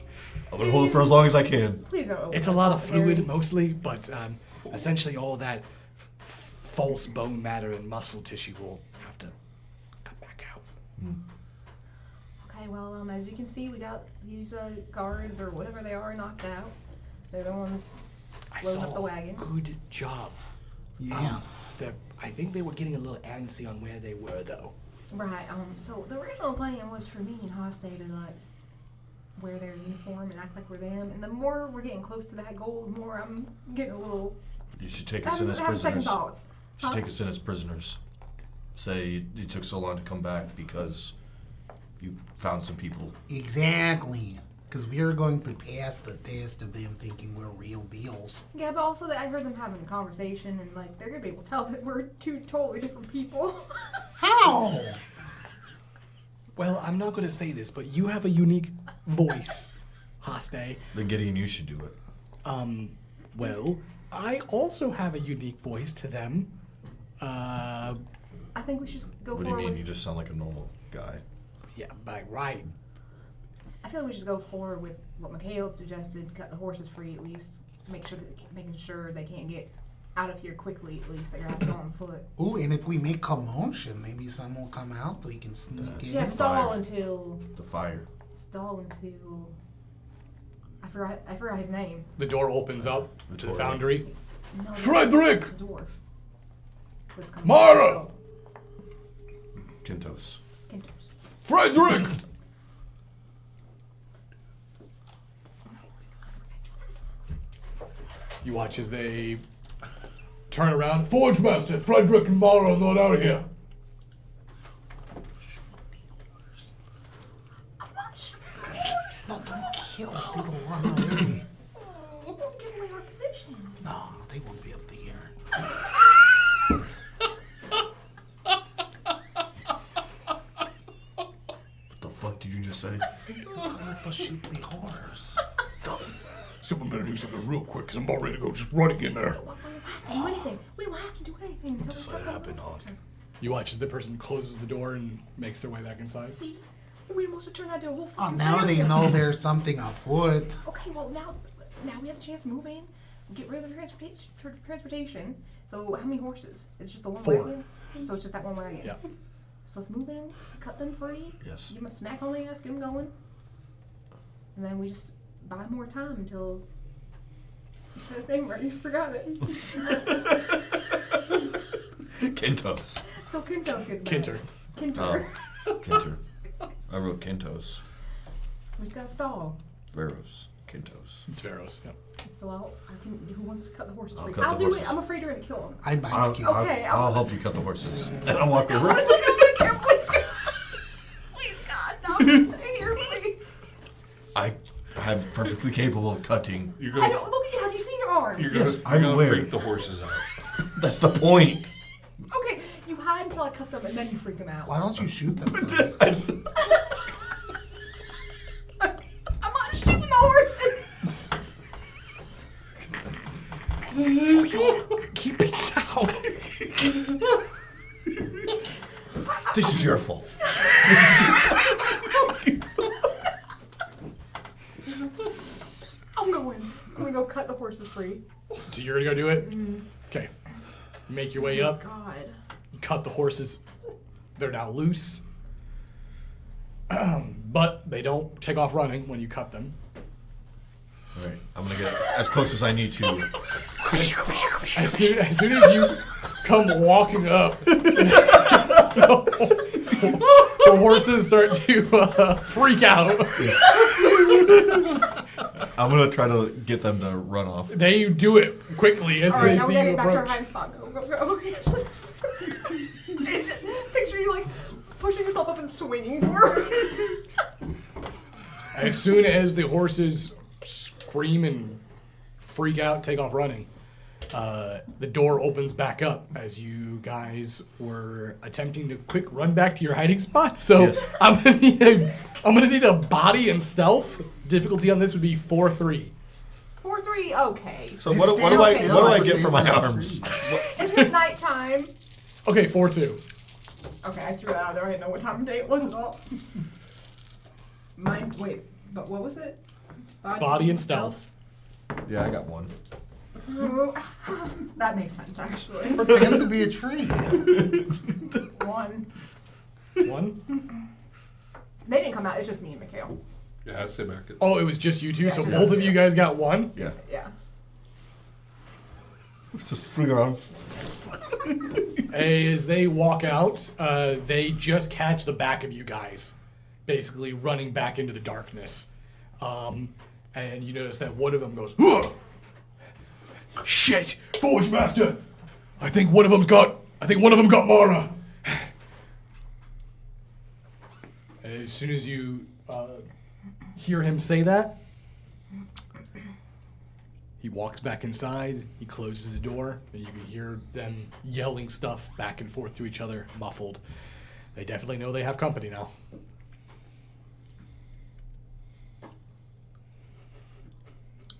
I'm gonna hold it for as long as I can. Please don't. Open It's a that lot of up, fluid Harry. mostly, but essentially all that false bone matter and muscle tissue will have to come back out. Okay, well, as you can see, we got these guards or whatever they are knocked out. They're the ones I loading saw. up the wagon. Good job. Yeah. I think they were getting a little antsy on where they were, though. Right. So the original plan was for me and Hoste to like wear their uniform and act like we're them. And the more we're getting close to that goal, the more I'm getting a little You should take us in as having second prisoners. thoughts. You should take us in as prisoners. Say you took so long to come back because you found some people. Exactly. Because we are going to pass the test of them thinking we're real deals. Yeah, but also that I heard them having a conversation, and like they're gonna be able to tell that we're two totally different people. How? Well, I'm not going to say this, but you have a unique voice, Haste. Then Gideon, you should do it. Well, I also have a unique voice to them. I think we should just go What do you forward mean? with. You just sound like a normal guy. Yeah, right. I feel like we should go forward with what Mikhail suggested. Cut the horses free at least. Making sure they can't get out of here quickly. At least they're gonna have to go on foot. Ooh, and if we make commotion, maybe some will come out. We can sneak in. Yeah, stall Fire. until. The fire. I forgot his name. The door opens up to the Vittorio. foundry. No, Frederick! the dwarf. Let's come Mara! Oh, Kintos. Kentos. Frederick! You watch as they turn around. Forge Master, Frederick and Mara are not out here. I'm not sure. No, don't kill. They will run away. Don't give away our position. No, they won't be able to hear. What the fuck did you just say? Let's shoot the horse. Someone better do something real quick, because I'm about ready to go just running in there. We don't have to do anything. We don't have to do anything until Just we let it start happen, going. Hawk. You watch as the person closes the door and makes their way back inside. See, we must have turned that into a whole Oh, fucking now they scenario. know there's something afoot. Okay, well now we have the chance to move in, get rid of the transportation. So how many horses? It's just the one 4. wagon. So it's just that one wagon. Yeah. So let's move in, cut them free. Yes. Give them a smack on the ass, get them going, and then we just buy more time until. You said his name right. You forgot it. Kintos. So Kintos gets back. Kinter. Kinter. Kinter. I wrote Kintos. We just gotta stall. Veros. Kintos. It's Veros, yeah. So who wants to cut the horses I'll free? cut the I'll do horses. it. I'm afraid you're gonna kill him. I might kill. Okay, I'll help you cut the horses. And I'll walk over. Honestly, I'm gonna kill. Please, God, no, just stay here, please. I'm perfectly capable of cutting. You're I gonna, don't look. Have you seen your arms? you're gonna, Yes, you're I'm gonna aware. freak the horses out. That's the point. Okay, you hide until I cut them, and then you freak them out. Why don't you shoot them? I just- I'm not shooting the horses. Keep it down. This is your fault. I'm gonna go cut the horses free. So you're gonna go do it? Okay. You make your way up. God. You cut the horses. They're now loose. But they don't take off running when you cut them. Alright, I'm gonna get as close as I need to. As soon as you come walking up, the horses start to freak out. I'm gonna try to get them to run off. They do it quickly as Alright, they now we see gotta you get back to our approach. hiding spot. Go. It's just- Picture you like pushing yourself up and swinging forward. As soon as the horses scream and freak out, take off running, the door opens back up as you guys were attempting to quick run back to your hiding spot. So Yes. I'm gonna need a body and stealth. Difficulty on this would be 4-3. 4-3. Okay. So Just what do stand I still what do I and get for my stay on the arms? tree. It's at nighttime. Okay, 4-2. Okay, I threw that out there. I didn't know what time of day it was at all. Wait, but what was it? Body and stealth. Yeah, I got one. That makes sense, actually. For them to be a tree. 1. 1. They didn't come out. It's just me and Mikhail. Yeah, I'd say back at. Oh, it was just you two. Yeah, So just both us of you two. guys got 1. Yeah. Yeah. Just swing around. As they walk out, they just catch the back of you guys, basically running back into the darkness. And you notice that one of them goes, "Ugh! Shit, Forge Master! I think one of them got Mara." And as soon as you hear him say that, he walks back inside, he closes the door, and you can hear them yelling stuff back and forth to each other, muffled. They definitely know they have company now.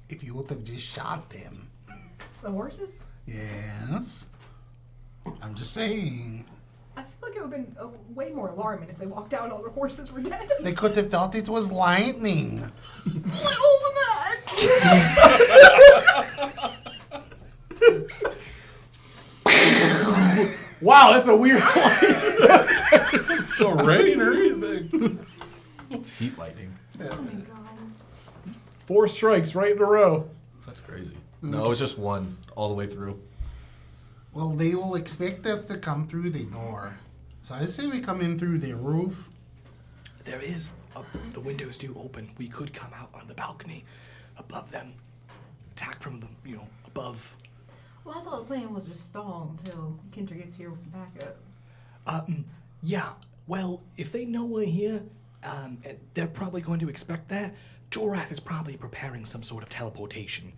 If you would have just shot them. The horses? Yes. I'm just saying. I feel like it would have been way more alarming if they walked out and all the horses were dead. They could have thought it was lightning. What holes in that? Wow, that's a weird line. It's no rain or anything. It's heat lightning. Oh my god. 4 strikes right in a row. That's crazy. No, it's just one all the way through. Well, they will expect us to come through the door. So I say we come in through the roof. There is, the windows do open. We could come out on the balcony above them. Attack from the, above. Well, I thought the plan was to stall until Kendra gets here with the backup. Yeah, well, if they know we're here, they're probably going to expect that. Jorath is probably preparing some sort of teleportation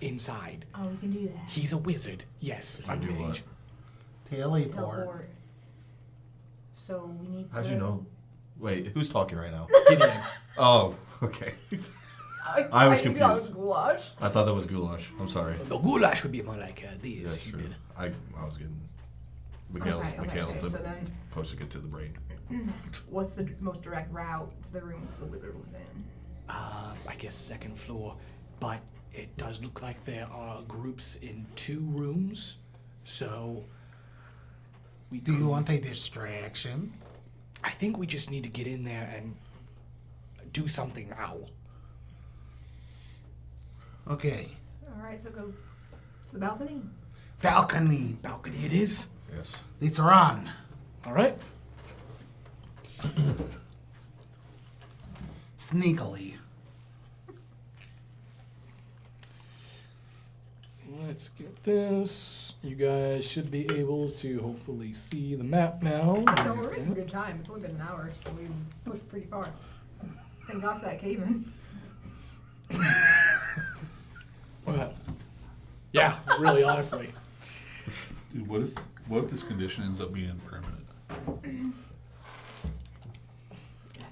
inside. Oh, we can do that. He's a wizard, yes. I do what? Teleport. Teleport. So we need to... How'd you know? Wait, who's talking right now? Gideon. Oh, okay. I was knew that was confused. goulash. I thought that was goulash. I'm sorry. The goulash would be more like this. That's true. Gideon. I was getting... Mikhail, Okay, the so then posting it to the brain. what's the most direct route to the room the wizard was in? I guess second floor, but it does look like there are groups in 2 rooms, so we Do you want a distraction? I think we just need to get in there and do something now. Okay. Alright, so go to the balcony. Balcony. Balcony it is. Yes. Let's run. All right. Sneakily. Let's get this. You guys should be able to hopefully see the map now. No, we're making good time. It's only been an hour, so we pushed pretty far. Thank God for that cave-in. Well, yeah, really, honestly. Dude, what if this condition ends up being permanent?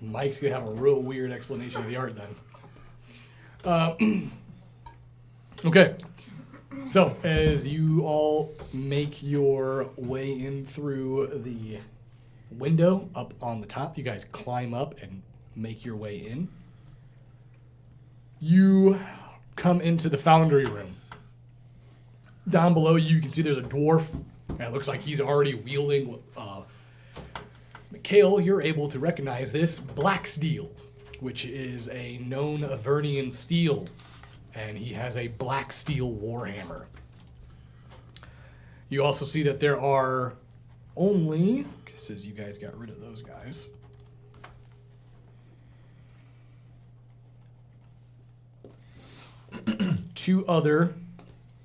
Mike's gonna have a real weird explanation of the art then. Okay, so as you all make your way in through the window up on the top, you guys climb up and make your way in. You come into the foundry room. Down below you can see there's a dwarf. And it looks like he's already wielding Mikhail, you're able to recognize this black steel, which is a known Avernian steel, and he has a black steel warhammer. You also see that there are only, since you guys got rid of those guys, two other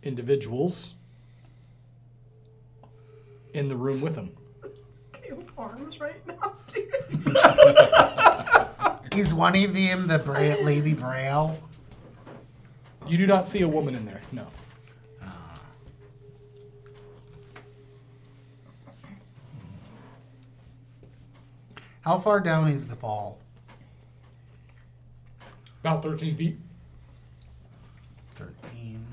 individuals in the room with him. Kale's arms right now, dude. Is one of them the Lady Braille? You do not see a woman in there, no. How far down is the fall? About 13 feet. 13.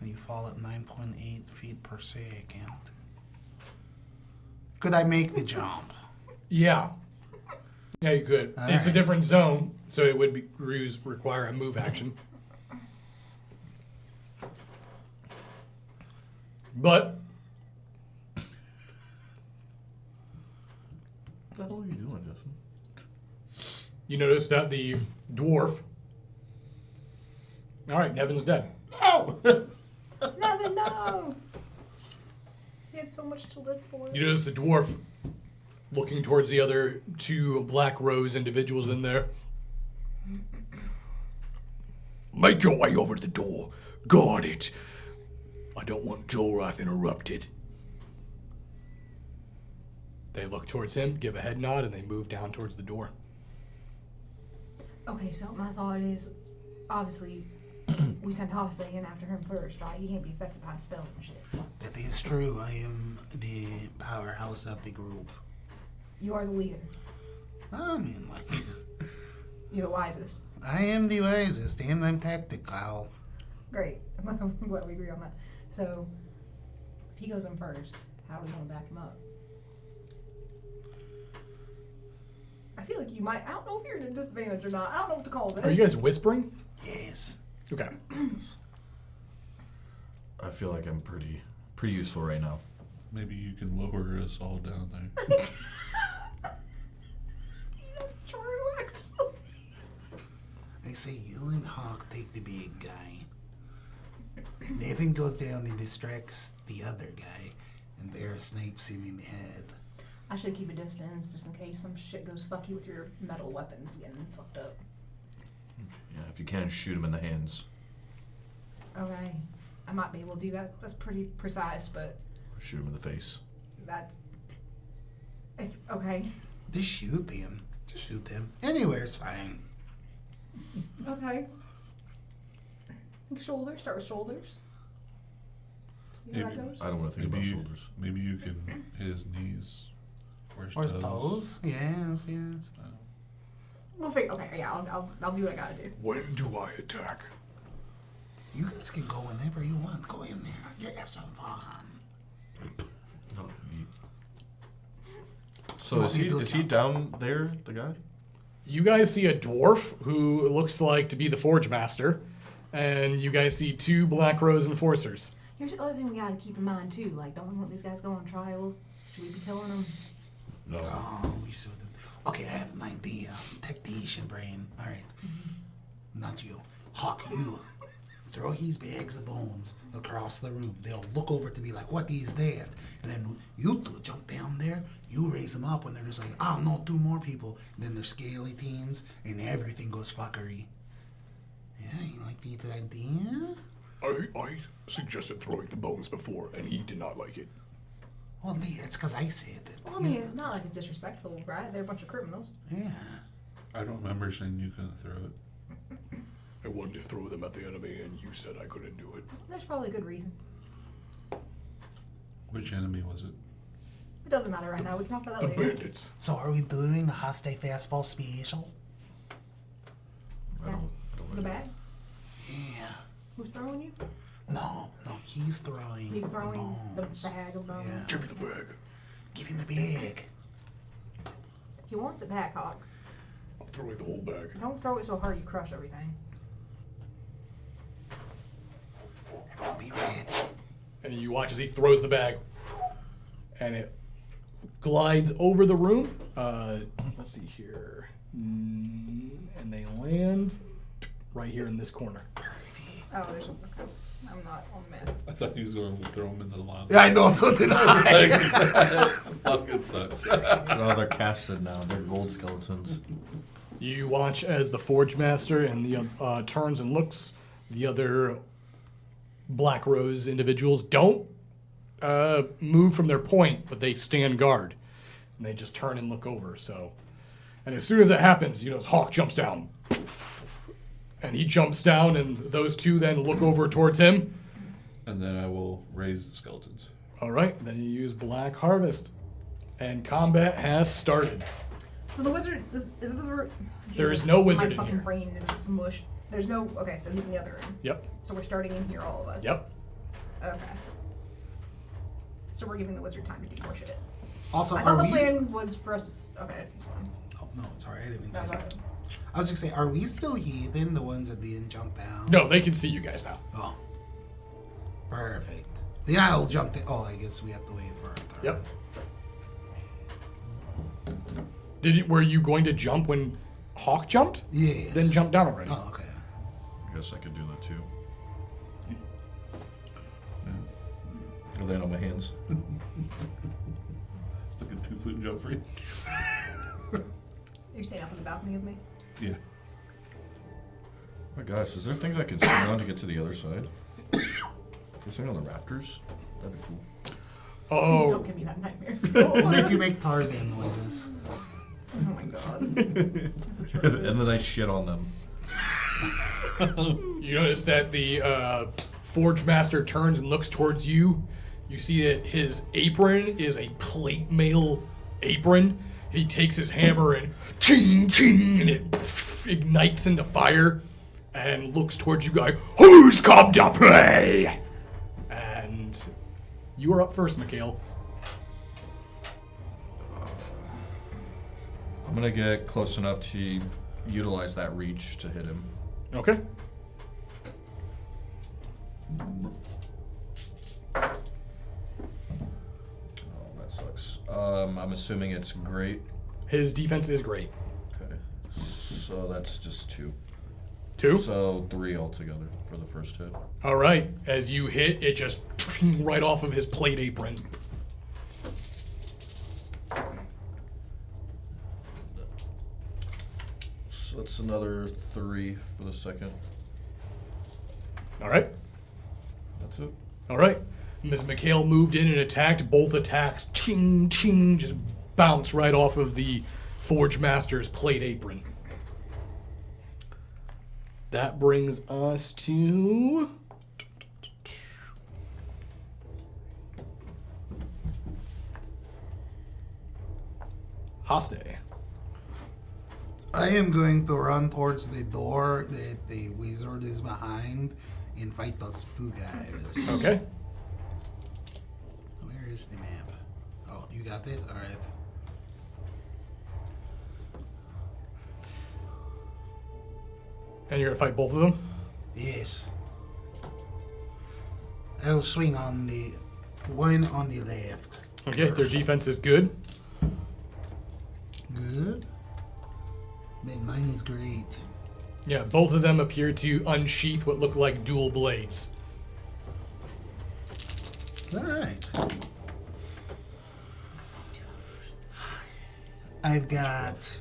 You fall at 9.8 feet per second. Could I make the jump? Yeah. Yeah, you could. All It's a right. different zone, so it would require a move action. But What the hell are you doing, Justin? you notice that the dwarf. All right, Nevin's dead. Oh! Nevin, no! He had so much to live for. You notice the dwarf looking towards the other 2 Black Rose individuals in there. Make your way over to the door. Guard it. I don't want Jorath interrupted. They look towards him, give a head nod, and they move down towards the door. Okay, so my thought is, obviously, we send Hostage in after him first, right? He can't be affected by spells and shit. That is true. I am the powerhouse of the group. You are the leader. I mean, like, You're the wisest. I am the wisest and I'm tactical. Great. I'm glad we agree on that. So, if he goes in first, how are we going to back him up? I feel like you might. I don't know if you're at a disadvantage or not. I don't know what to call this. Are you guys whispering? Yes. Okay. I feel like I'm pretty useful right now. Maybe you can lower us all down there. That's true, actually. I say you and Hawk take the big guy. Nathan goes down and distracts the other guy, and Bear snipes him in the head. I should keep a distance just in case some shit goes fucky with your metal weapons getting fucked up. Yeah, if you can, shoot him in the hands. Okay. I might be able to do that. That's pretty precise, but Shoot him in the face. that. Okay. Just shoot them. Just shoot them. Anywhere's fine. Okay. Shoulders. Start with shoulders. See how that Maybe. goes? I don't want to think Maybe about you, shoulders. maybe you can hit his knees. Or his toes. Yes, yes. We'll figure. Okay, yeah, I'll do what I gotta do. When do I attack? You guys can go whenever you want. Go in there. Have some fun. No, so is he down there, the guy? You guys see a dwarf who looks like to be the Forge Master, and you guys see 2 Black Rose enforcers. Here's the other thing we gotta keep in mind too. Like, don't we want these guys to go on trial? Should we be killing them? No. Oh, we shouldn't. Okay, I have an idea. Tactician brain. All right. Not you. Hawk, you. Throw his bags of bones across the room. They'll look over to be like, what is that? And then you two jump down there. You raise them up when they're just like, oh, no, 2 more people. And then they're scaly teens, and everything goes fuckery. Yeah, you like the idea? I suggested throwing the bones before, and he did not like it. Well, yeah, it's because I said it. Well, I mean, it's not like it's disrespectful, right? They're a bunch of criminals. Yeah. I don't remember saying you couldn't throw it. I wanted to throw them at the enemy, and you said I couldn't do it. There's probably a good reason. Which enemy was it? It doesn't matter right now. We can talk about The that later. bandits. So are we doing the hostile fastball special? I don't The know. bag? Yeah. Who's throwing you? No, he's throwing. He's throwing the bones. bag of bones. Yeah. Give me the bag. Give him the bag. He wants it back, Hawk. I'm throwing the whole bag. Don't throw it so hard you crush everything. Everyone be ready. And you watch as he throws the bag, and it glides over the room. Let's see here. And they land right here in this corner. Oh, there's a. Okay. I'm not on the map. I thought he was going to throw him into the line. Yeah, I know, so did I. Fucking sucks. No, they're casted now. They're gold skeletons. You watch as the Forge Master and the turns and looks. The other Black Rose individuals don't move from their point, but they stand guard, and they just turn and look over. So, and as soon as that happens, you know, Hawk jumps down, and he jumps down, and those 2 then look over towards him. And then I will raise the skeletons. All right, then you use Black Harvest, and combat has started. So the wizard is the. There is Jesus, no wizard my in fucking here. brain is mush. There's no. Okay, so he's in the other room. Yep. So we're starting in here, all of us. Yep. Okay. So we're giving the wizard time to do more shit. Also, I are thought the we? plan was for us to. Okay. Oh no, sorry, I didn't mean No, that. go ahead. I was just saying, are we still heathen? The ones that didn't jump down? No, they can see you guys now. Oh, perfect. The I'll jump. Oh, I guess we have to wait for our turn. Yep. Were you going to jump when Hawk jumped? Yes. Then jump down already. Oh, okay. I guess I could do that too. Yeah. I land on my hands. It's like a 2-foot jump for you. You're staying up on the balcony with me? Yeah. Oh my gosh, is there things I can swing on to get to the other side? Can I swing on the rafters? That'd be cool. Please Oh, don't give me that nightmare. What if you make Tarzan noises? Oh my god. and then I shit on them. You notice that the Forge Master turns and looks towards you. You see that his apron is a plate mail apron. He takes his hammer and ching ching, and it ignites into fire, and looks towards you guys. Who's come to play? And you are up first, Mikhail. I'm gonna get close enough to utilize that reach to hit him. Okay. Oh, that sucks. I'm assuming it's great. His defense is great. Okay. So that's just 2. 2. So 3 altogether for the first hit. All right. As you hit, it just right off of his plate apron. So that's another 3 for the second. All right. That's it. All right. Ms. Mikhail moved in and attacked. Both attacks, ching, ching, just bounce right off of the Forge Master's plate apron. That brings us to... Hoste. I am going to run towards the door that the wizard is behind and fight those 2 guys. Okay. Where is the map? Oh, you got it? Alright. And you're going to fight both of them? Yes. I'll swing on the one on the left. Okay, their defense is good. Good. Man, mine is great. Yeah, both of them appear to unsheath what look like dual blades. Alright. I've got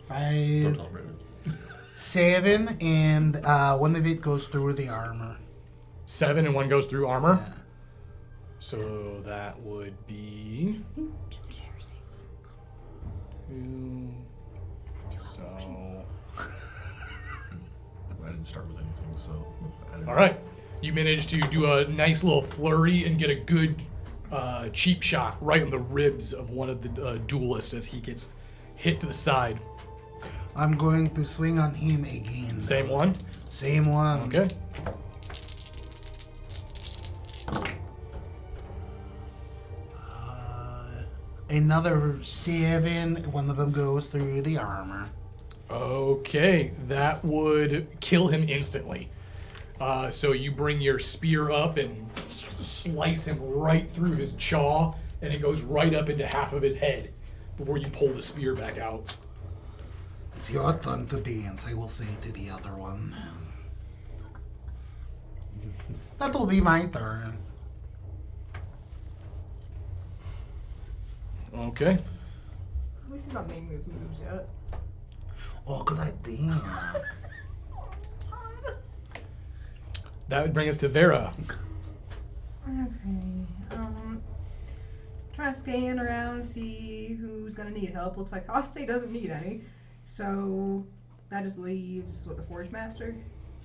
5, 7, and one of it goes through the armor. 7 and 1 goes through armor. Yeah. So that would be... 2. So... I didn't start with anything, so. I didn't All right. You managed to do a nice little flurry and get a good cheap shot right in the ribs of one of the duelists as he gets hit to the side. I'm going to swing on him again. Same one? Same one. Okay. Another 7. One of them goes through the armor. Okay, that would kill him instantly. So you bring your spear up and slice him right through his jaw, and it goes right up into half of his head before you pull the spear back out. It's your turn to dance, I will say to the other one. That'll be my turn. Okay. At least he's not making his moves yet. Oh, good idea. That would bring us to Vera. Okay. Trying to scan around to see who's gonna need help. Looks like Hoste doesn't need any. So that just leaves the Forge Master.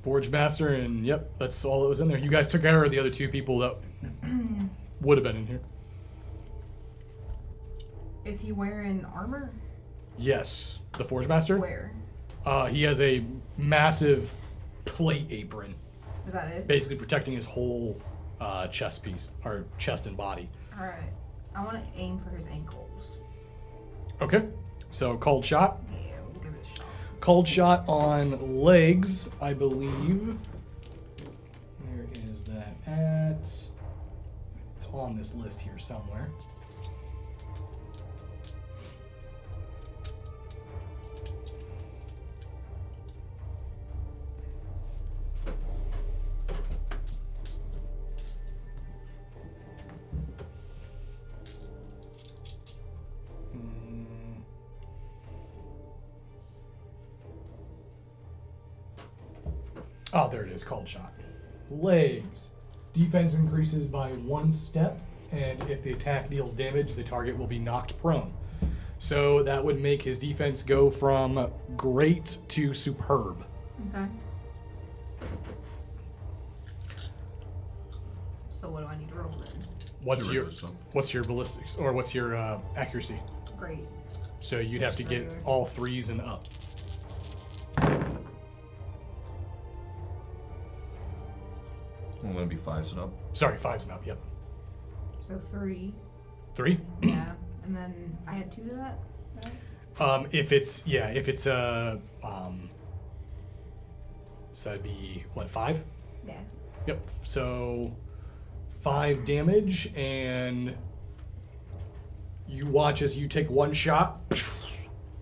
Forge Master, and yep, that's all that was in there. You guys took care of the other 2 people that would have been in here. Is he wearing armor? Yes, the Forge Master. Where? He has a massive plate apron, Is that it? basically protecting his whole chest piece, or chest and body. Alright. I want to aim for his ankles. Okay, so cold shot. Yeah, we'll give it a shot. Cold shot on legs, I believe. Where is that at? It's on this list here somewhere. Oh, there it is, cold shot. Legs. Defense increases by 1 step, and if the attack deals damage, the target will be knocked prone. So that would make his defense go from great to superb. Okay. So what do I need to roll then? What's your ballistics or what's your accuracy? Great. So you'd have to get Regular. all 3s and up. I'm gonna be 5s and up. Sorry, 5s and up. Yep. So 3. 3. Yeah. And then I had 2 to that, right? If it's so that'd be what, 5? Yeah. Yep. So 5 damage, and you watch as you take one shot,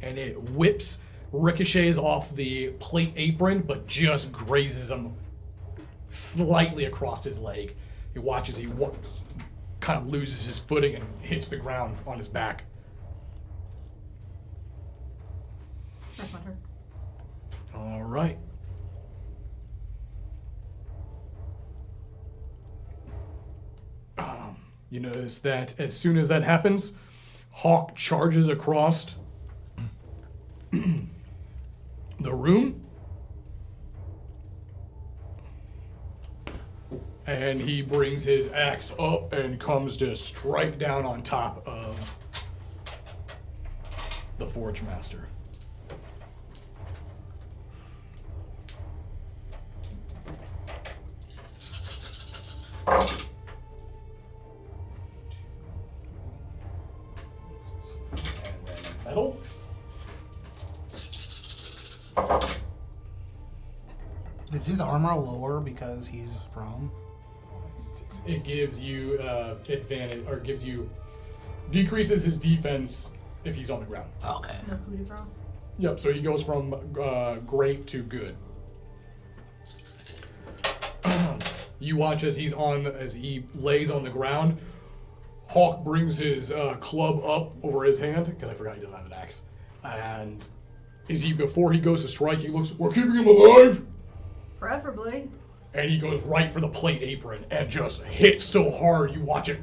and it whips, ricochets off the plate apron, but just grazes him slightly across his leg. He watches, he kind of loses his footing and hits the ground on his back. That's my turn. All right. You notice that as soon as that happens, Hawk charges across the room, and he brings his axe up and comes to strike down on top of the Forge Master. Metal. Is his armor lower because he's prone? It gives you advantage, or decreases his defense if he's on the ground. Okay. No coup de grace. Yep, so he goes from great to good. You watch as he lays on the ground. Hawk brings his club up over his hand, because I forgot he doesn't have an axe. And before he goes to strike, he looks, we're keeping him alive! Preferably. And he goes right for the plate apron and just hits so hard, you watch it.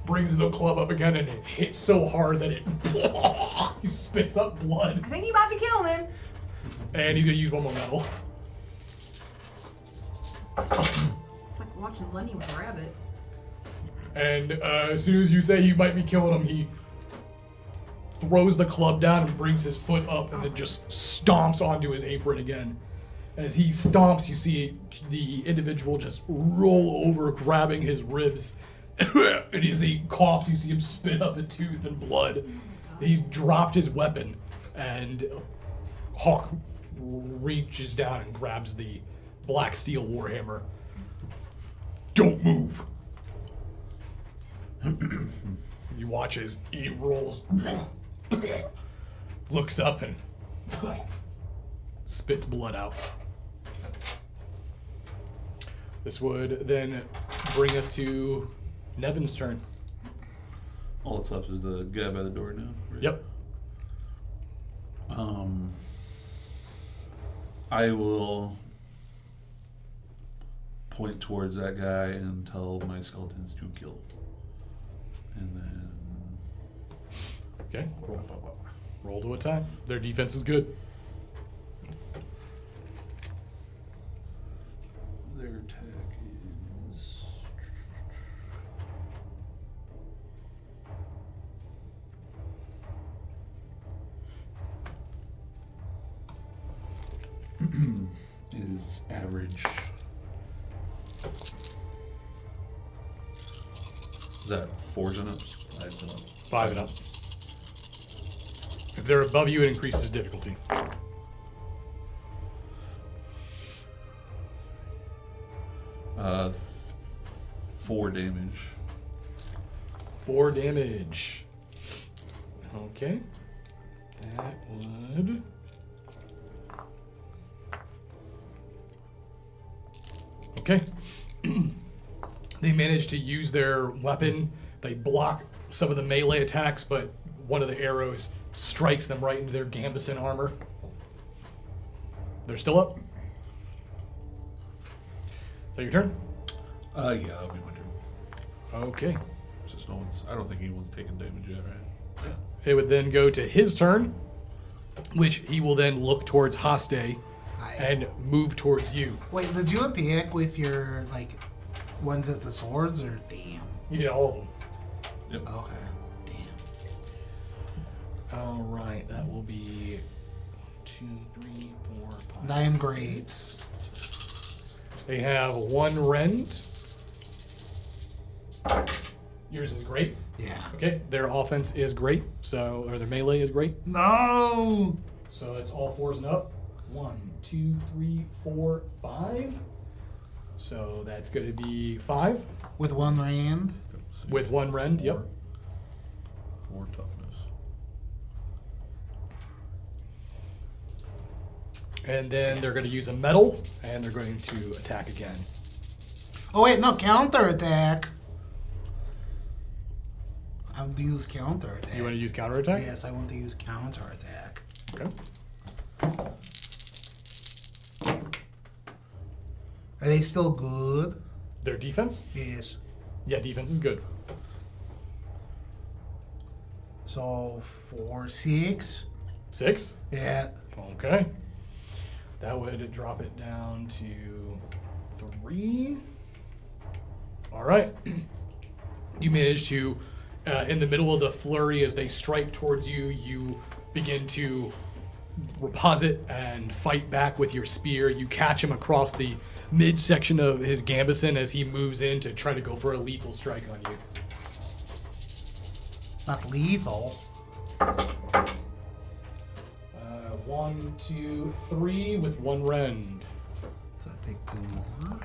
Brings the club up again and it hits so hard that it he spits up blood. I think you might be killing him. And he's gonna use one more metal. It's like watching Lenny with a rabbit. And as soon as you say he might be killing him, he throws the club down and brings his foot up and then just stomps onto his apron again. As he stomps, you see the individual just roll over, grabbing his ribs. And as he coughs, you see him spit up a tooth and blood. He's dropped his weapon, and Hawk reaches down and grabs the black steel warhammer. Don't move. You watch as he rolls, looks up, and spits blood out. This would then bring us to Nevin's turn. All that's left is the guy by the door now. Right? Yep. I will point towards that guy and tell my skeletons to kill. And then Okay. Roll to attack. Their defense is good. their attack is is average. Is that 4s and up? 5 and up. If they're above you, it increases difficulty. Uh, 4 damage. 4 damage. Okay. That would... Okay. They manage to use their weapon. They block some of the melee attacks, but one of the arrows strikes them right into their gambeson armor. They're still up. Is that your turn? Yeah, that'll be my turn. Okay. Since no one's, I don't think anyone's taken damage yet, right? It would then go to his turn, which he will then look towards Haste and move towards you. Wait, did you attack with your, like, ones at the swords, or damn? You did all of them. Yep. Okay, damn. All right, that will be 2, 3, 4, 5. 9 grades. They have 1 rend. Yours is great. Yeah. Okay, their offense is great, so or their melee is great. No! So it's all 4s and up. 1, 2, 3, 4, 5. So that's going to be 5 With 1 rand. with 1 rend. Yep. 4 toughness. And then they're going to use a metal, and they're going to attack again. Oh wait, no, counterattack. I would use counterattack. You want to use counterattack? Yes, I want to use counterattack. Okay. Are they still good? Their defense? Yes. Yeah, defense is good. So 4, 6. 6? Yeah. Okay. That would drop it down to 3. All right. You manage to, in the middle of the flurry, as they strike towards you, you begin to reposit and fight back with your spear. You catch him across the midsection of his gambeson as he moves in to try to go for a lethal strike on you. Not lethal. 1, 2, 3 with 1 rend. So I take 2 more.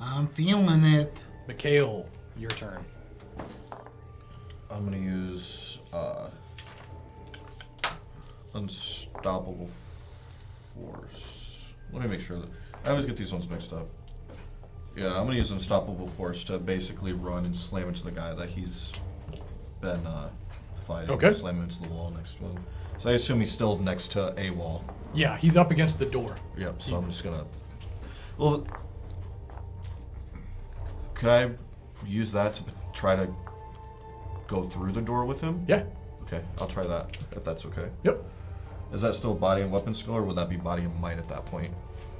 I'm feeling it. Mikhail, your turn. I'm gonna use unstoppable force. Let me make sure that I always get these ones mixed up. Yeah, I'm gonna use unstoppable force to basically run and slam into the guy that he's been fighting. Okay. Slam him into the wall next to him. So I assume he's still next to a wall. Yeah, he's up against the door. Yep. So I'm just gonna. Well, could I use that to try to go through the door with him? Yeah. Okay, I'll try that, if that's okay. Yep. Is that still body and weapon skill, or would that be body and might at that point?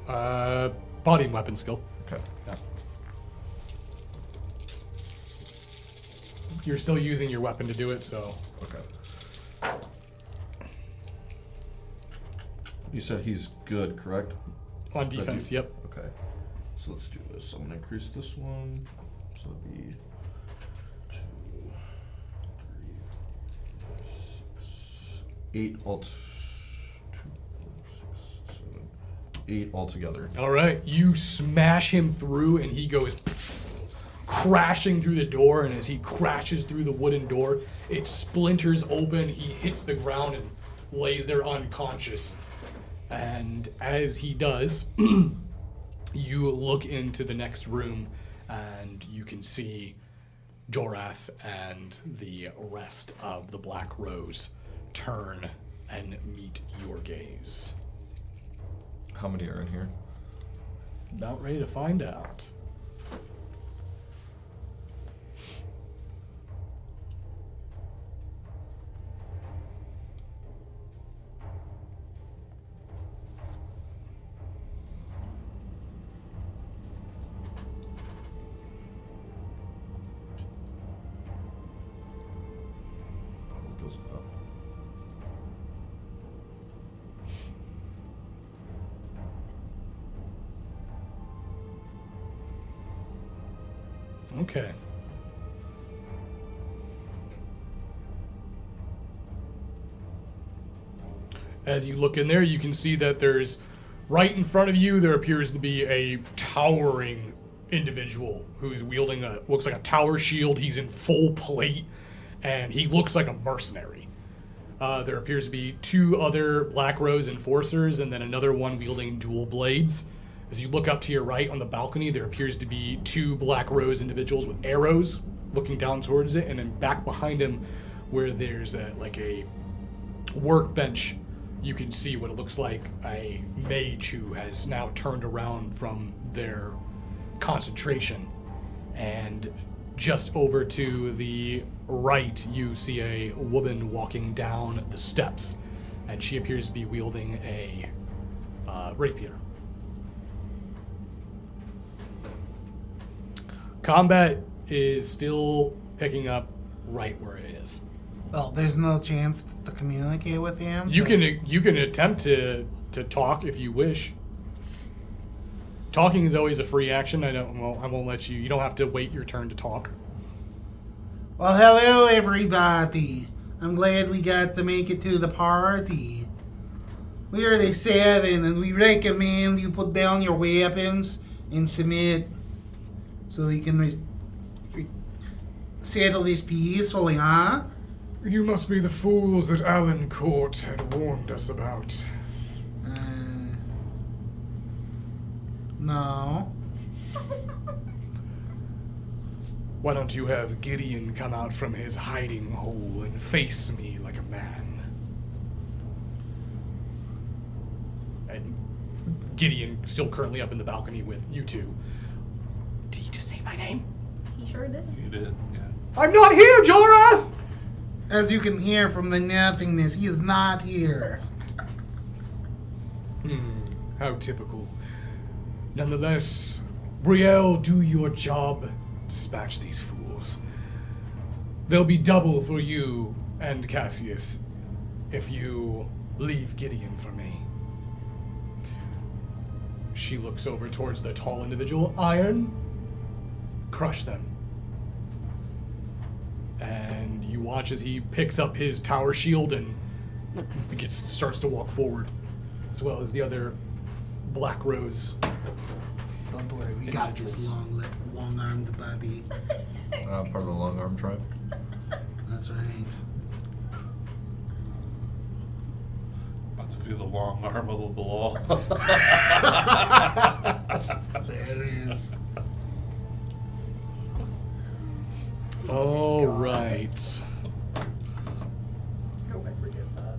Body and weapon skill. Okay. Yeah. You're still using your weapon to do it, so. Okay. You said he's good, correct? On defense, yep. Okay. So let's do this. I'm gonna increase this one. So it'll be 2, 3, 4, 5, 6, 8 alt. 2, 4, 6, 7, 8 altogether. All right, you smash him through, and he goes crashing through the door. And as he crashes through the wooden door, it splinters open. He hits the ground and lays there unconscious. And as he does, you look into the next room, and you can see Jorath and the rest of the Black Rose turn and meet your gaze. How many are in here? About ready to find out. Oh, it goes up. Okay. As you look in there, you can see that there's right in front of you, there appears to be a towering individual who's wielding looks like a tower shield. He's in full plate, and he looks like a mercenary. There appears to be 2 other Black Rose enforcers, and then another one wielding dual blades. As you look up to your right on the balcony, there appears to be 2 Black Rose individuals with arrows looking down towards it, and then back behind him, where there's a workbench, you can see what it looks like a mage who has now turned around from their concentration. And just over to the right, you see a woman walking down the steps, and she appears to be wielding a rapier. Combat is still picking up right where it is. Well, there's no chance to communicate with him. You can attempt to talk if you wish. Talking is always a free action. I won't let you. You don't have to wait your turn to talk. Well, hello everybody. I'm glad we got to make it to the party. We are the 7, and we recommend you put down your weapons and submit, so we can settle this peacefully, huh? You must be the fools that Alan Court had warned us about. No. Why don't you have Gideon come out from his hiding hole and face me like a man? And Gideon, still currently up in the balcony with you two. Did he just say my name? He sure did. You did, yeah. I'm not here, Jorath! As you can hear from the nothingness, he is not here. How typical. Nonetheless, Brielle, do your job. Dispatch these fools. There'll be double for you and Cassius if you leave Gideon for me. She looks over towards the tall individual. Iron, crush them. And you watch as he picks up his tower shield and starts to walk forward, as well as the other Black Rose. Don't worry, we got this long-armed buddy. Part of the long arm tribe. That's right. About to feel the long arm of the law. There it is. All right. How would I forget that?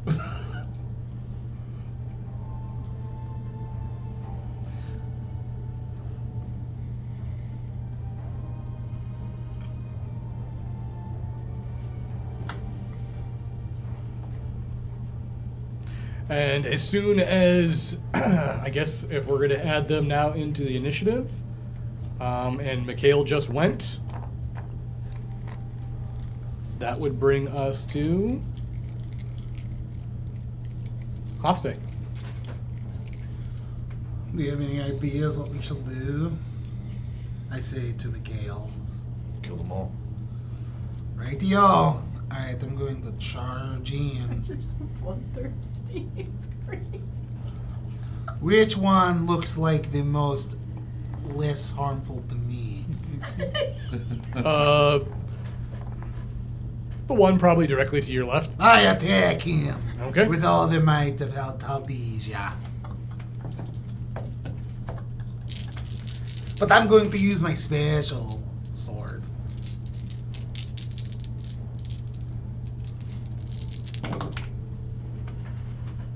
And as soon as, I guess if we're going to add them now into the initiative, and Mikhail just went, that would bring us to Hoste. Do you have any ideas what we shall do? I say to Mikhail. Kill them all. Rightio. Alright, I'm going to charge in. You're so bloodthirsty. It's crazy. Which one looks like the most less harmful to me? The one probably directly to your left. I attack him. Okay. With all the might of Altaldisia. But I'm going to use my special sword.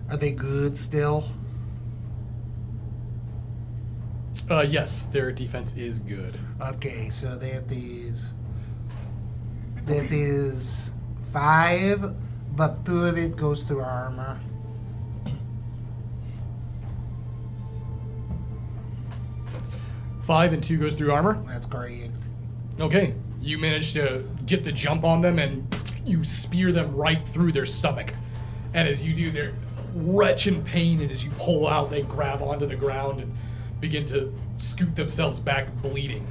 Are they good still? Yes, their defense is good. Okay, so that is 5, but 2 of it goes through armor. Five and 2 goes through armor. That's correct. Okay, you manage to get the jump on them and you spear them right through their stomach. And as you do, they're retch in pain, and as you pull out, they grab onto the ground and begin to scoot themselves back, bleeding.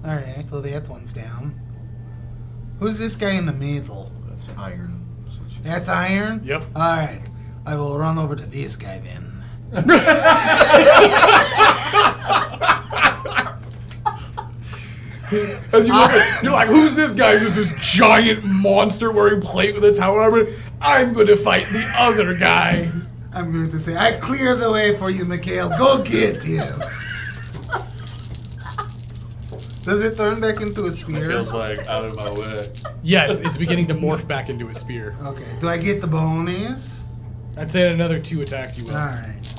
Alright, so that one's down. Who's this guy in the middle? That's iron. That's Iron? Yep. Alright, I will run over to this guy then. As you look at, you're like, who's this guy? Is this giant monster wearing plate with a tower armor? I'm going to fight the other guy. I'm going to say, I clear the way for you, Mikhail. Go get him. Does it turn back into a spear? Feels like out of my way. Yes, it's beginning to morph back into a spear. Okay, do I get the bonus? I'd say another 2 attacks you will. Alright.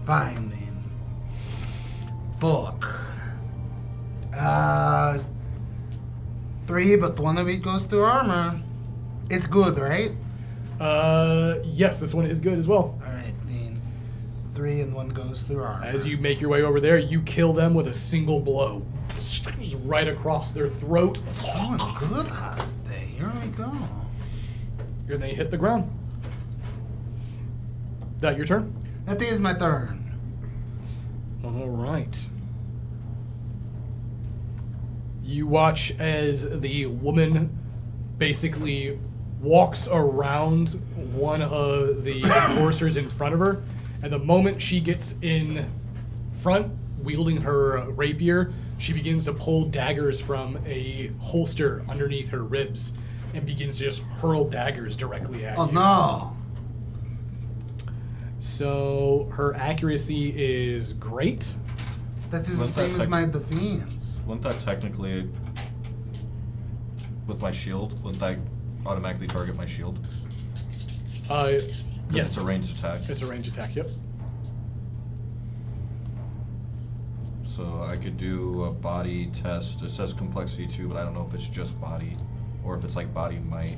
Fine then. book. 3, but one of it goes through armor. It's good, right? Yes, this one is good as well. Alright, then 3 and 1 goes through armor. As you make your way over there, you kill them with a single blow. Just right across their throat. Oh, good, Haste. Here we go. And they hit the ground. That your turn? That is my turn. All right. You watch as the woman basically walks around one of the enforcers in front of her, and the moment she gets in front, wielding her rapier, she begins to pull daggers from a holster underneath her ribs and begins to just hurl daggers directly at Oh you. no. So her accuracy is great. That is the What's that same as my defense. Wouldn't that technically, with my shield, wouldn't that automatically target my shield? 'Cause Yes. It's a ranged attack. It's a range attack, yep. So I could do a body test. It says complexity 2, but I don't know if it's just body or if it's like body might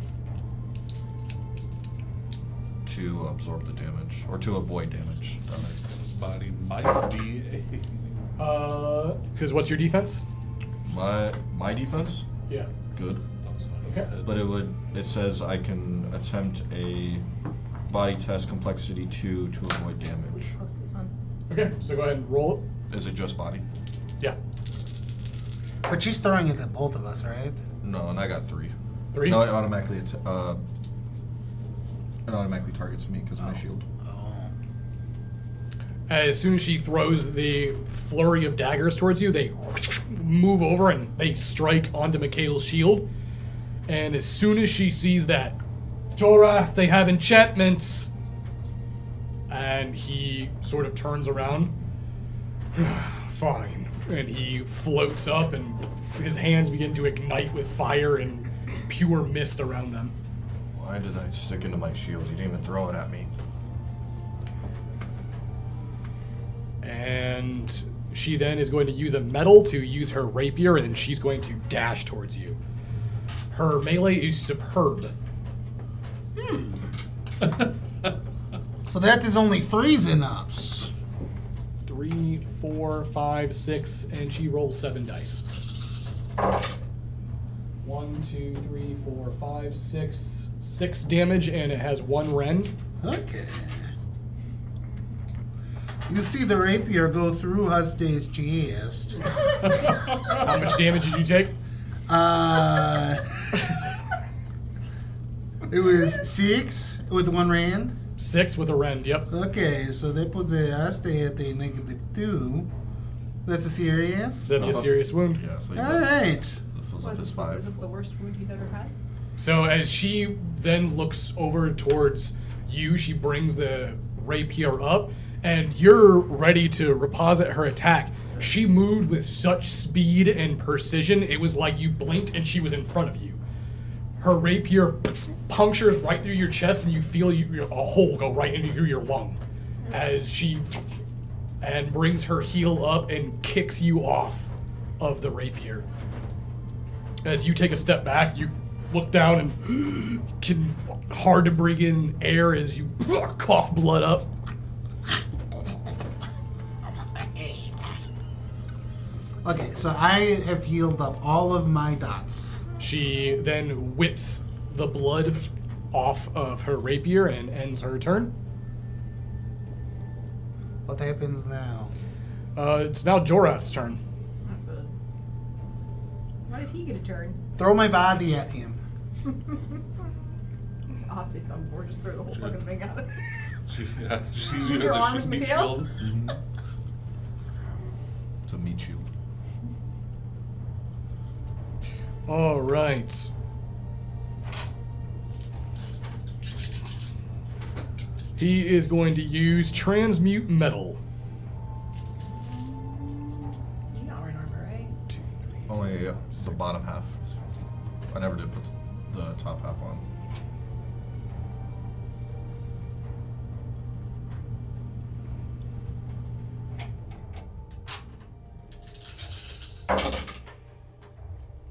to absorb the damage or to avoid damage done. Body might be a. Because what's your defense? My defense, Yeah. good. That's fine. Okay. But it says I can attempt a body test complexity 2 to avoid damage. Close to the sun. Okay, so go ahead and roll it. Is it just body? Yeah. But she's throwing it at both of us, right? No, and I got 3. 3? No, it automatically targets me because of my shield. Oh. As soon as she throws the flurry of daggers towards you, they move over and they strike onto Mikhail's shield. And as soon as she sees that, Jorath, they have enchantments. And he sort of turns around. Fine. And he floats up and his hands begin to ignite with fire and pure mist around them. Why did I stick into my shield? He didn't even throw it at me. And she then is going to use a metal to use her rapier, and she's going to dash towards you. Her melee is superb. So that is only freezing ups. 3, 4, 5, 6, and she rolls 7 dice. 1, 2, 3, 4, 5, 6. 6 damage, and it has 1 rend. Okay. You see the rapier go through Haste's chest. How much damage did you take? It was 6 with 1 rand. 6 with a rend, yep. Okay, so that puts the Haste at the -2. That's a serious. That'd be a serious wound. Yeah, so he All does. right. It fills up Was his this 5. the worst wound he's ever had? So as she then looks over towards you, she brings the rapier up, and you're ready to reposit her attack. She moved with such speed and precision, it was like you blinked and she was in front of you. Her rapier punctures right through your chest, and you feel a hole go right into your lung as she and brings her heel up and kicks you off of the rapier. As you take a step back, you look down and can hard to bring in air as you cough blood up. Okay, so I have healed up all of my dots. She then whips the blood off of her rapier and ends her turn. What happens now? It's now Jorath's turn. Not good. Why does he get a turn? Throw my body at him. Hostage on board, just throw the whole Sure. fucking thing at it. Just Use use it your as a arms, meat Mikhail? shield. It's a meat shield. All right. He is going to use transmute metal. You're not wearing armor, right? Only the bottom half. I never did put the top half on.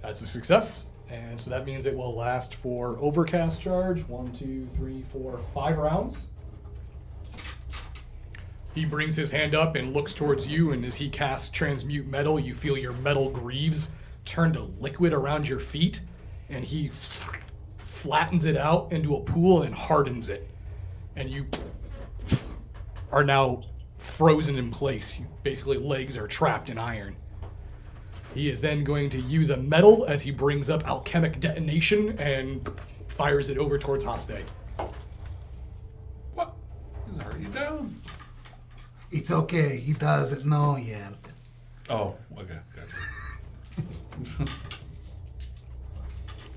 That's a success. And so that means it will last for overcast charge 1, 2, 3, 4, 5 rounds. He brings his hand up and looks towards you, and as he casts Transmute Metal, you feel your metal greaves turn to liquid around your feet, and he flattens it out into a pool and hardens it. And you are now frozen in place. Basically, legs are trapped in iron. He is then going to use a metal as he brings up Alchemic Detonation and fires it over towards Haste. What? Are you down? It's okay. He doesn't know yet. Oh, okay. Gotcha.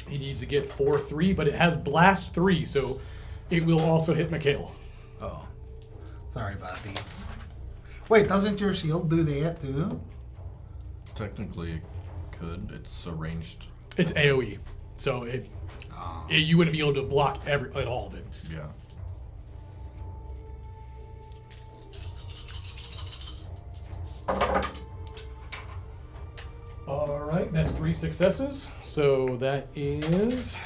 He needs to get 4-3, but it has Blast 3, so it will also hit Mikhail. Oh. Sorry, buddy. Wait, doesn't your shield do that too? Technically, it could. It's a ranged. It's AoE, so you wouldn't be able to block all of it. Yeah. All right, that's 3 successes. So that is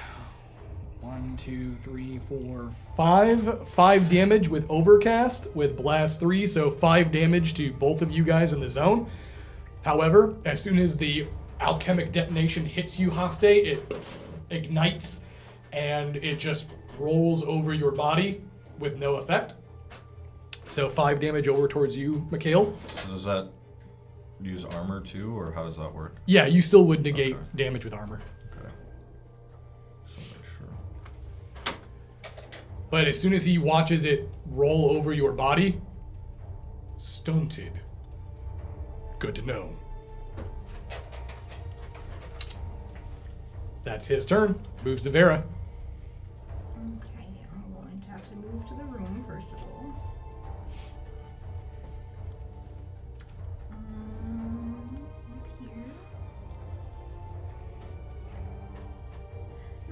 1, 2, 3, 4, 5. 5 damage with Overcast with Blast 3, so 5 damage to both of you guys in the zone. However, as soon as the Alchemic Detonation hits you, Haste, it ignites and it just rolls over your body with no effect. So 5 damage over towards you, Mikhail. So does that use armor too, or how does that work? Yeah, you still would negate Okay. damage with armor. Okay. So make sure. But as soon as he watches it roll over your body, stunted. Good to know. That's his turn. Moves to Vera. Okay, I'm going to have to move to the room first of all. Up here.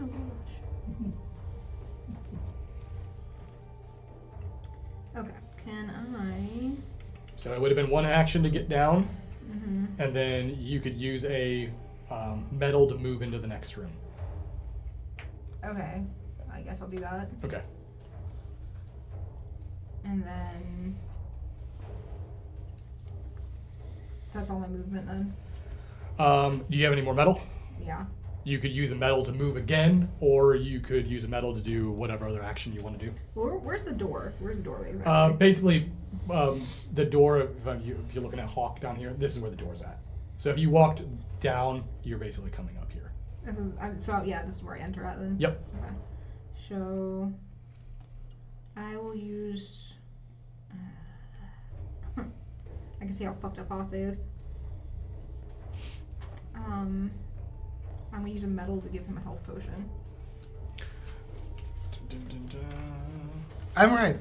Oh gosh. Okay, can I? So it would have been 1 action to get down, Mm-hmm. and then you could use a metal to move into the next room. Okay, I guess I'll do that. Okay. And then. So that's all my movement then? Do you have any more metal? Yeah. You could use a metal to move again, or you could use a metal to do whatever other action you want to do. Well, where's the door? Where's the doorway exactly? Basically, the door, if you're looking at Hawk down here, this is where the door's at. So if you walked down, you're basically coming up here. This is where I enter at then? Yep. Okay. So, I will use... I can see how fucked up Hoste is. I'm gonna use a metal to give him a health potion. I'm right.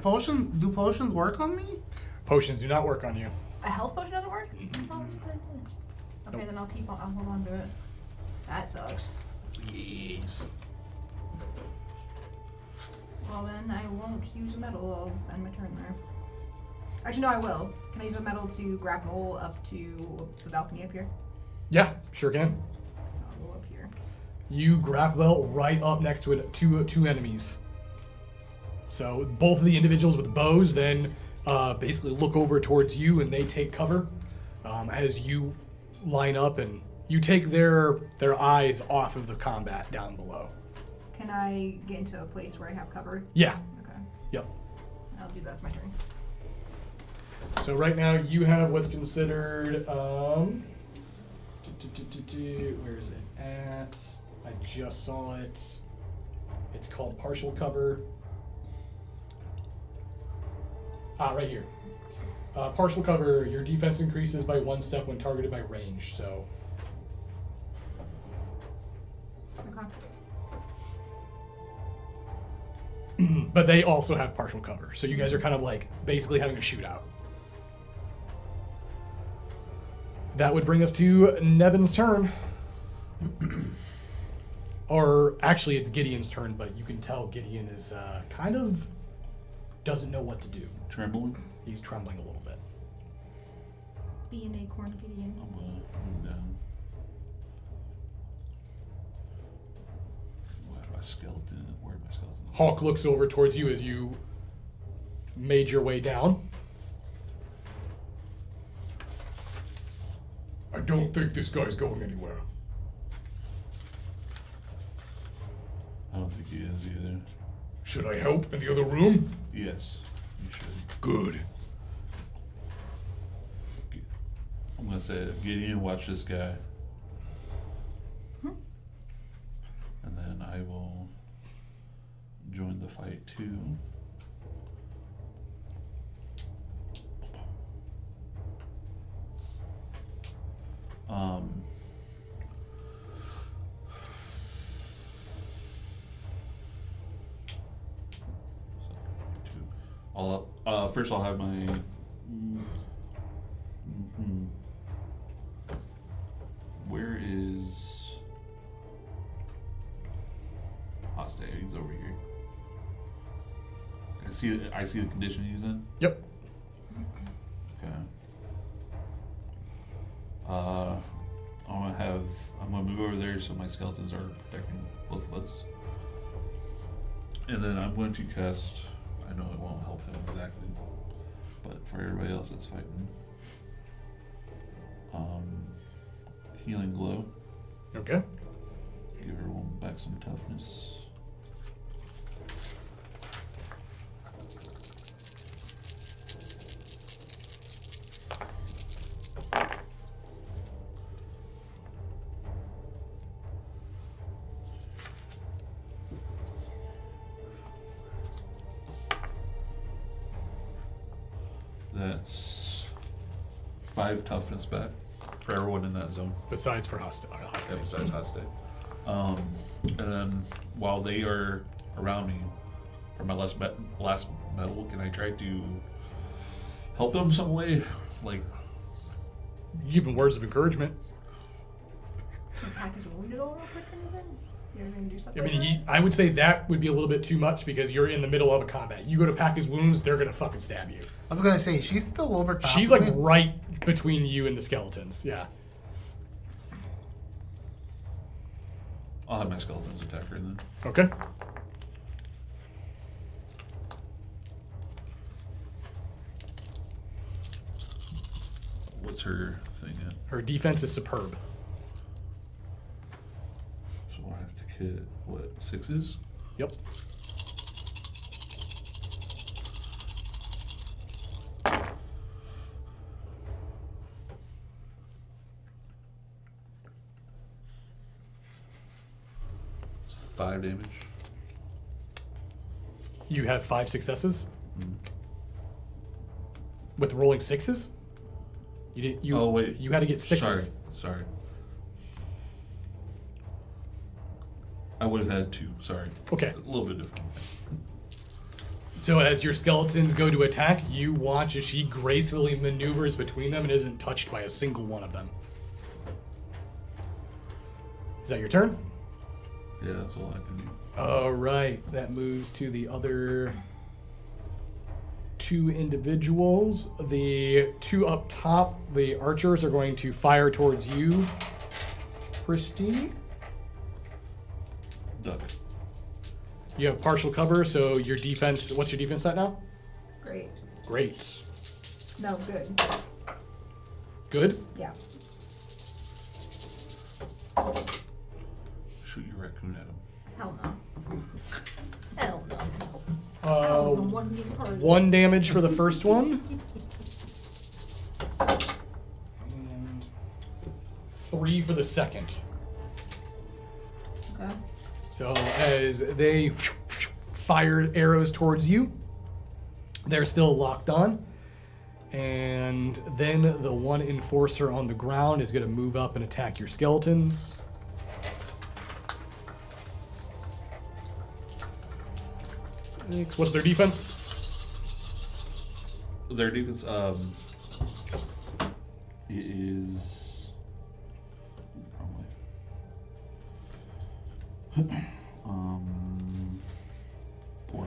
Do potions work on me? Potions do not work on you. A health potion doesn't work? Okay, Nope. then I'll hold on to it. That sucks. Yes. Well then, I won't use a metal. I'll end my turn there. Actually, no, I will. Can I use a metal to grapple up to the balcony up here? Yeah, sure can. I'll go up here. You grapple right up next to two enemies. So both of the individuals with bows then basically look over towards you, and they take cover as you line up, and you take their eyes off of the combat down below. Can I get into a place where I have cover? Yeah. Okay. Yep. I'll do that. That's my turn. So right now you have what's considered where is it at? I just saw it. It's called partial cover. Right here. Partial cover, your defense increases by 1 step when targeted by range, so. Okay. But they also have partial cover, so you guys are kind of like basically having a shootout. That would bring us to Nevin's turn. Or actually, it's Gideon's turn, but you can tell Gideon is kind of doesn't know what to do. Trembling? He's trembling a little bit. Be an acorn, Gideon. I'm gonna move down. skeleton. Where's my skeleton? Hawk looks over towards you as you made your way down. I don't think this guy's going anywhere. I don't think he is either. Should I help in the other room? Yes, you should. Good. I'm gonna say, Gideon, watch this guy. And then I will join the fight too. First I'll have my. Where is Hostile? He's over here. I see the condition he's in. Yep. Okay. I'm gonna move over there so my skeletons are protecting both of us. And then I'm going to cast, I know it won't help him exactly, but for everybody else that's fighting, Healing Glow. Okay. Give everyone back some toughness. That's 5 toughness back for everyone in that zone. Besides for hostile. Yeah, besides Hostile. And then while they are around me, for my last medal, can I try to help them some way? Like, Give him words of encouragement. Can you pack his wounded all real quick or anything? You ever gonna do I something mean, like that? I would say that would be a little bit too much because you're in the middle of a combat. You go to pack his wounds, they're gonna fucking stab you. I was gonna say she's still over top. She's of like me. right between you and the skeletons. Yeah. I'll have my skeletons attack her then. Okay. What's her thing at? Her defense is superb. So I have to hit, what, 6s? Yep. It's 5 damage. You have 5 successes Mm. with rolling 6s. You didn't. You. Oh, wait. You had to get 6s. Sorry. I would have had 2, sorry. Okay. A little bit different. So as your skeletons go to attack, you watch as she gracefully maneuvers between them and isn't touched by a single one of them. Is that your turn? Yeah, that's all I can do. All right, that moves to the other 2 individuals. The 2 up top, the archers, are going to fire towards you, Christy. Duck. You have partial cover, so your defense. What's your defense at now? Great. Great. No, good. Good. Yeah. Shoot your raccoon at him. Hell no. Hell no. I Uh, don't even want to be part of this. 1 damage for the first one. And 3 for the second. Okay. So as they fire arrows towards you, they're still locked on. And then the one enforcer on the ground is going to move up and attack your skeletons. What's their defense? Their defense, it is. Probably. 4.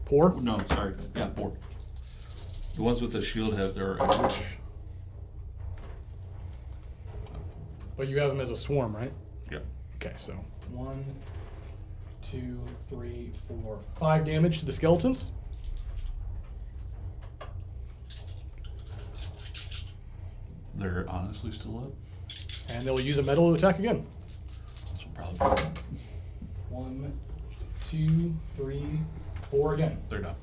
Poor. No, sorry. Yeah, 4. The ones with the shield have their average. But you have them as a swarm, right? Yeah. Okay, so 1, 2, 3, 4, 5 damage to the skeletons. They're honestly still up. And they'll use a metal to attack again. This will probably. 1, 2, 3, 4 again. They're done.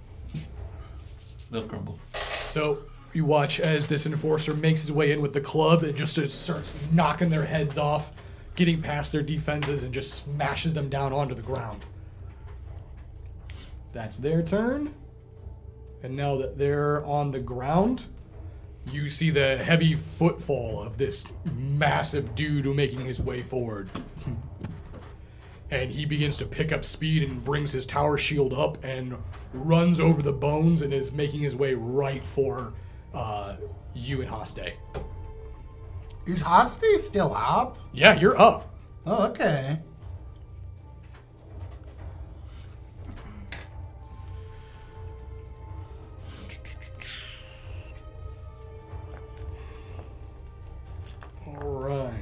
They'll crumble. So you watch as this enforcer makes his way in with the club and just starts knocking their heads off, getting past their defenses and just smashes them down onto the ground. That's their turn. And now that they're on the ground, you see the heavy footfall of this massive dude making his way forward. And he begins to pick up speed and brings his tower shield up and runs over the bones and is making his way right for you and Haste. Is Haste still up? Yeah, you're up. Oh, okay. All right.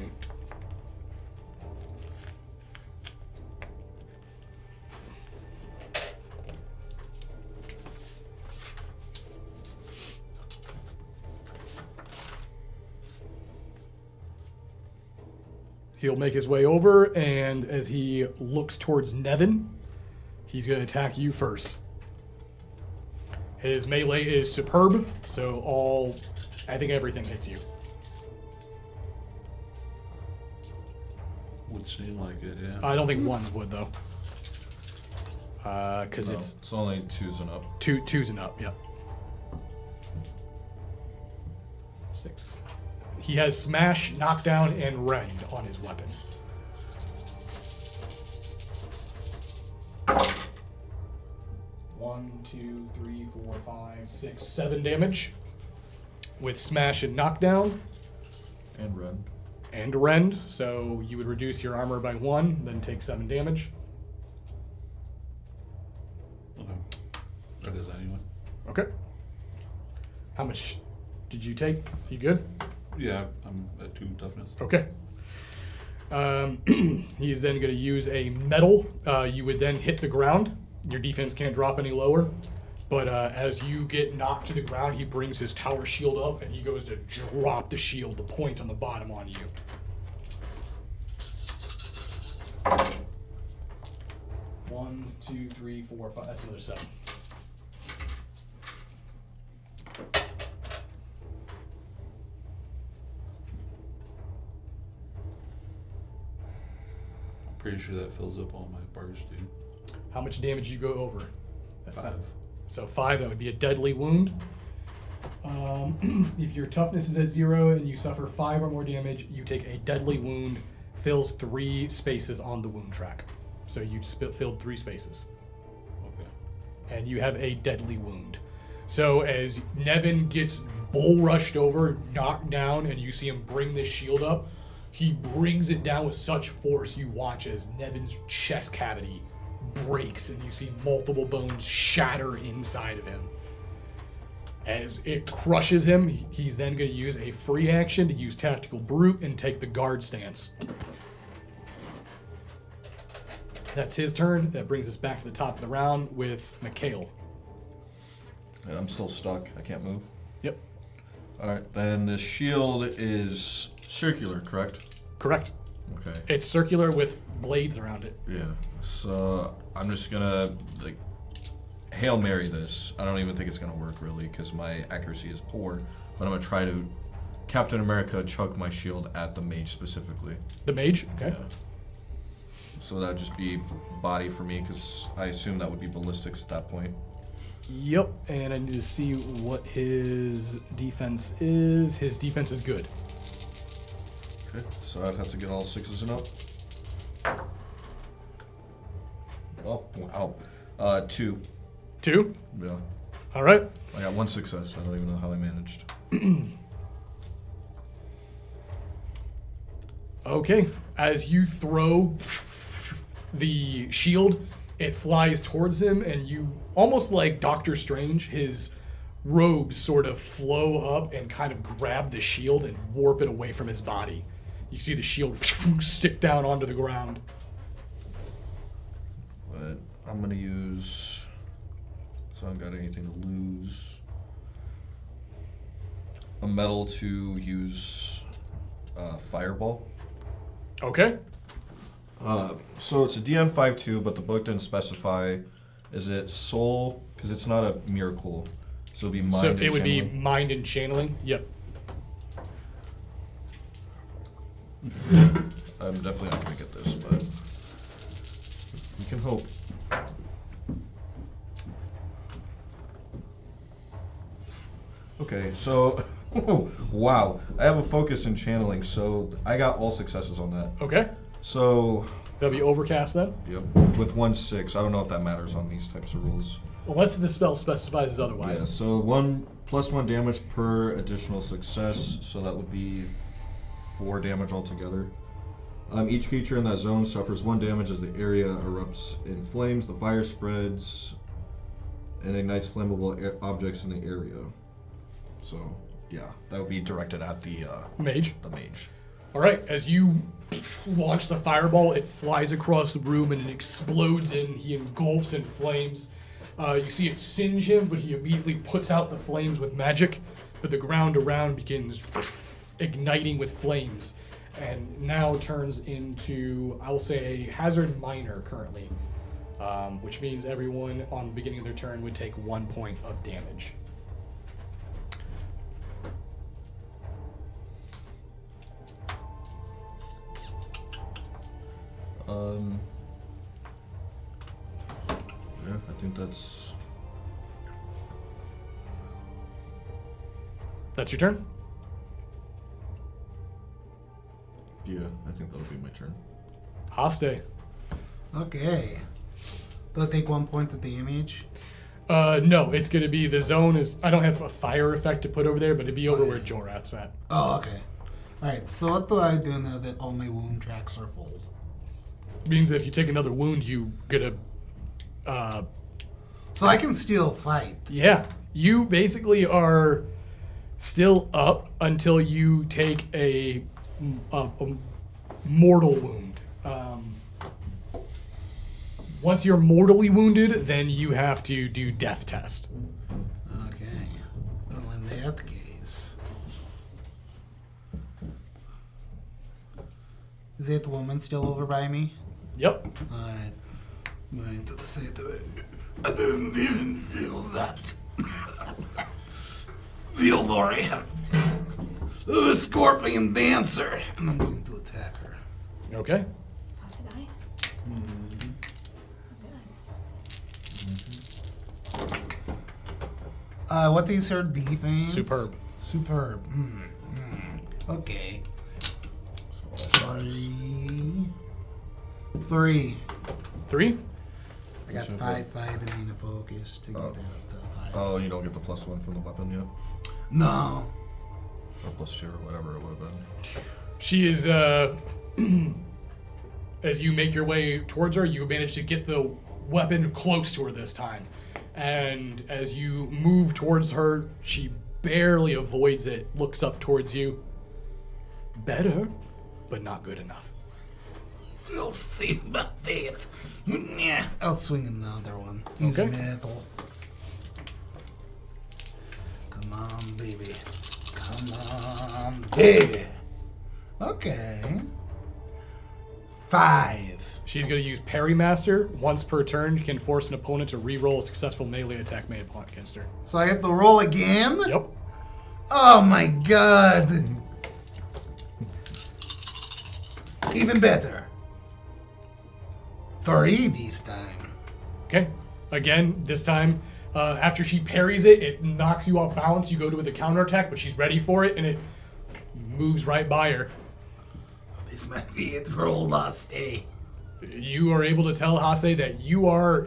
He'll make his way over, and as he looks towards Nevin, he's going to attack you first. His melee is superb, so I think everything hits you. Would seem like it, yeah. I don't think ones would, though. Because No, it's it's only 2s and up. twos and up, yep. 6. He has smash, knockdown, and rend on his weapon. One, 2, 3, 4, 5, 6, 7 damage with smash and knockdown And run. and rend. So you would reduce your armor by 1, then take 7 damage. Okay. That is anyway. Okay. How much did you take? You good? Yeah, I'm at 2 toughness. Okay. He's then going to use a metal. You would then hit the ground. Your defense can't drop any lower. But as you get knocked to the ground, he brings his tower shield up and he goes to drop the shield, the point on the bottom on you. One, 2, 3, 4, 5. That's another 7. Pretty sure that fills up all my bars, dude. How much damage you go over? That's 5. So 5, that would be a deadly wound. If your toughness is at 0 and you suffer 5 or more damage, you take a deadly wound, fills 3 spaces on the wound track. So you filled 3 spaces. Okay. And you have a deadly wound. So as Nevin gets bull rushed over, knocked down, and you see him bring this shield up, he brings it down with such force. You watch as Nevin's chest cavity breaks and you see multiple bones shatter inside of him. As it crushes him, he's then going to use a free action to use Tactical Brute and take the guard stance. That's his turn. That brings us back to the top of the round with Mikhail. And I'm still stuck. I can't move. Yep. Alright, then the shield is circular, correct? Correct. Okay. It's circular with blades around it. Yeah. So I'm just gonna like Hail Mary this. I don't even think it's gonna work really because my accuracy is poor. But I'm gonna try to Captain America chug my shield at the mage specifically. The mage? Okay. Yeah. So that'd just be body for me because I assume that would be ballistics at that point. Yep. And I need to see what his defense is. His defense is good. Okay. So I'd have to get all 6s and up. Oh, wow. 2. 2? Yeah. All right. I got 1 success. I don't even know how I managed. Okay. As you throw the shield, it flies towards him, and you, almost like Doctor Strange, his robes sort of flow up and kind of grab the shield and warp it away from his body. You see the shield stick down onto the ground. but I'm gonna use. So I haven't got anything to lose. A metal to use fireball. Okay. So it's a DN 5/2, but the book didn't specify. Is it soul? Because it's not a miracle. So it'd be mind. So and it would be channeling. mind and channeling. Yep. I'm definitely not gonna get this, but we can hope. Okay, so wow, I have a focus in channeling, so I got all successes on that. Okay. So That'll be overcast then. yep, with 1/6. I don't know if that matters on these types of rules. Unless the spell specifies Yeah, otherwise. so 1+1 damage per additional success, so that would be 4 damage altogether. Each creature in that zone suffers 1 damage as the area erupts in flames. The fire spreads and ignites flammable objects in the area. So yeah, that would be directed at the Mage. mage. All right. As you launch the fireball, it flies across the room and it explodes and he engulfs in flames. You see it singe him, but he immediately puts out the flames with magic. But the ground around begins igniting with flames, and now turns into, I will say, a hazard minor currently, which means everyone on the beginning of their turn would take 1 point of damage. Yeah, I think that's. That's your turn. Yeah, I think that'll be my turn. Haste. Okay. Do I take 1 point of damage? No, it's going to be the zone is. I don't have a fire effect to put over there, but it'd be over Okay. where Jorath's at. Oh, okay. Alright, so what do I do now that all my wound tracks are full? Means that if you take another wound, you get a. So I can still fight. Yeah, you basically are still up until you take a mortal wound. Once you're mortally wounded, then you have to do death test. Okay. Well, in that case. Is that woman still over by me? Yep. Alright. I'm going to say to it, I didn't even feel that. Feel Lori. The scorpion dancer. And I'm going to attack her. Okay. Saucy die? What is her defense? Superb. Superb. Okay. 3. 3. I got 5, 5, and need a focus to get Oh. that up to 5. Oh, you don't get the +1 from the weapon yet? No. Or +2 or whatever it would have been. She is, as you make your way towards her, you manage to get the weapon close to her this time. And as you move towards her, she barely avoids it, looks up towards you. Better, but not good enough. We'll see about that. Yeah, I'll swing another one. Use Okay. metal. Come on, baby. Come on, baby. Okay. 5. She's going to use Parry Master. Once per turn, you can force an opponent to re-roll a successful melee attack made against her. So I have to roll again? Yep. Oh my god. Even better. 3 this time. Okay. Again, this time, after she parries it, it knocks you off balance. You go to the counterattack, but she's ready for it, and it moves right by her. This might be it for old Asti. You are able to tell Hase that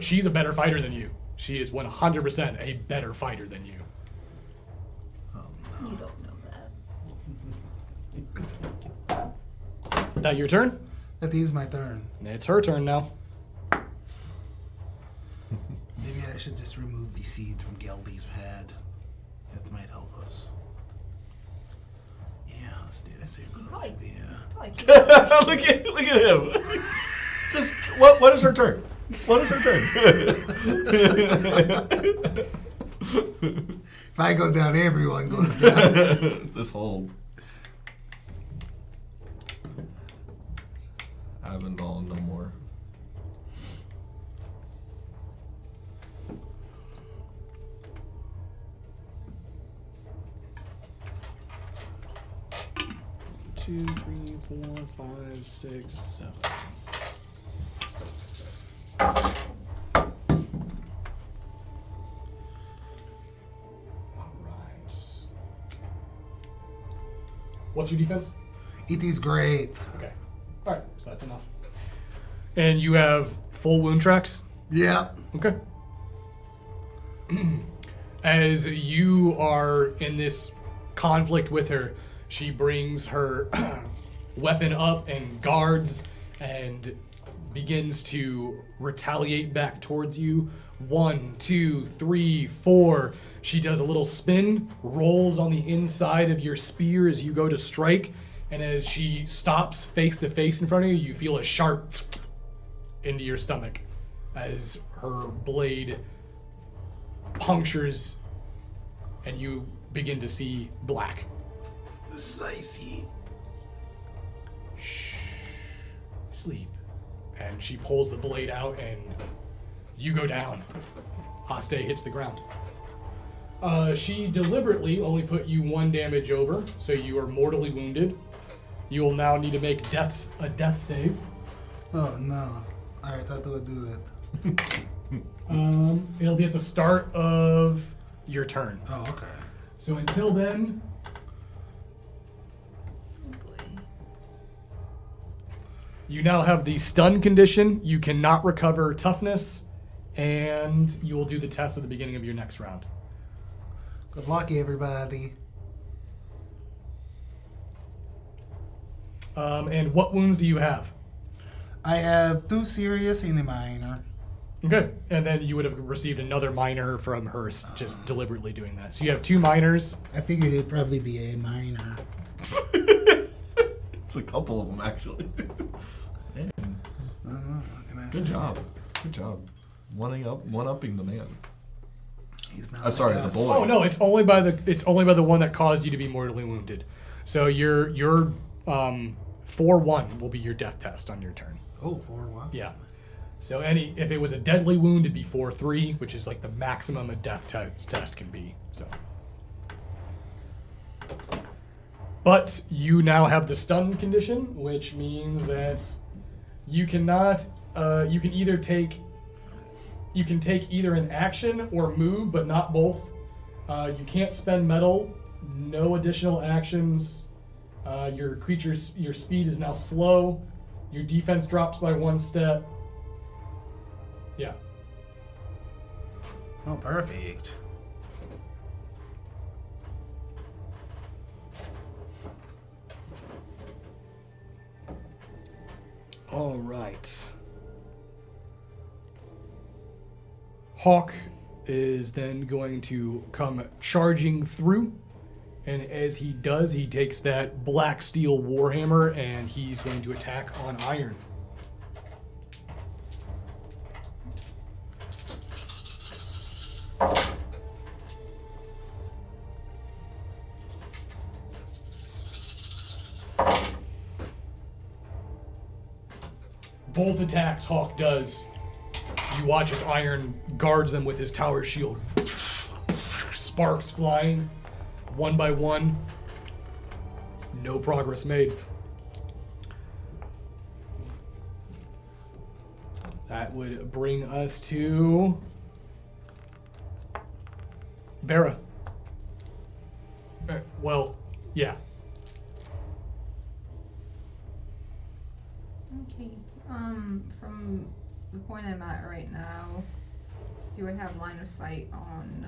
she's a better fighter than you. She is 100% a better fighter than you. You don't know that. That your turn? That is my turn. It's her turn now. Maybe I should just remove the seed from Gelby's head. That might help us. Yeah, that's a good idea. Probably look at him. Just what is her turn? What is her turn? If I go down, everyone goes down. This whole Anvil no more. Two, three, 4, 5, 6, 7. All right. What's your defense? It is great. Okay. All right, so that's enough. And you have full wound tracks? Yep. Okay. As you are in this conflict with her, she brings her weapon up and guards and begins to retaliate back towards you. 1, 2, 3, 4. She does a little spin, rolls on the inside of your spear as you go to strike, and as she stops face to face in front of you, you feel a sharp into your stomach as her blade punctures and you begin to see black. Spicy. Shh. Sleep. And she pulls the blade out and you go down. Haste hits the ground. She deliberately only put you 1 damage over, so you are mortally wounded. You will now need to make a death save. Oh no. Alright, I thought that would do it. It'll be at the start of your turn. Oh, okay. So until then, you now have the stun condition. You cannot recover toughness, and you will do the test at the beginning of your next round. Good luck, everybody. And what wounds do you have? I have 2 serious and a minor. Okay, and then you would have received another minor from her just deliberately doing that. So you have 2 minors. I figured it'd probably be a minor. It's a couple of them, actually. Man, What can I say? good job. Good job. One-upping the man. He's not Sorry, like the us. boy. Oh no, it's only by the one that caused you to be mortally wounded. So your 4-1 will be your death test on your turn. Oh, 4-1. Yeah. So if it was a deadly wound, it'd be 4-3, which is like the maximum a death test can be. So. But you now have the stun condition, which means that you cannot. You can take either an action or move, but not both. You can't spend metal. No additional actions. Your speed is now slow. Your defense drops by 1 step. Yeah. Oh, perfect. All right. Hawk is then going to come charging through, and as he does, he takes that black steel warhammer and he's going to attack on iron. Both attacks Hawk does. You watch as Iron guards them with his tower shield. Sparks flying, 1 by 1. No progress made. That would bring us to Vera. Well, yeah. Okay. From the point I'm at right now, do I have line of sight on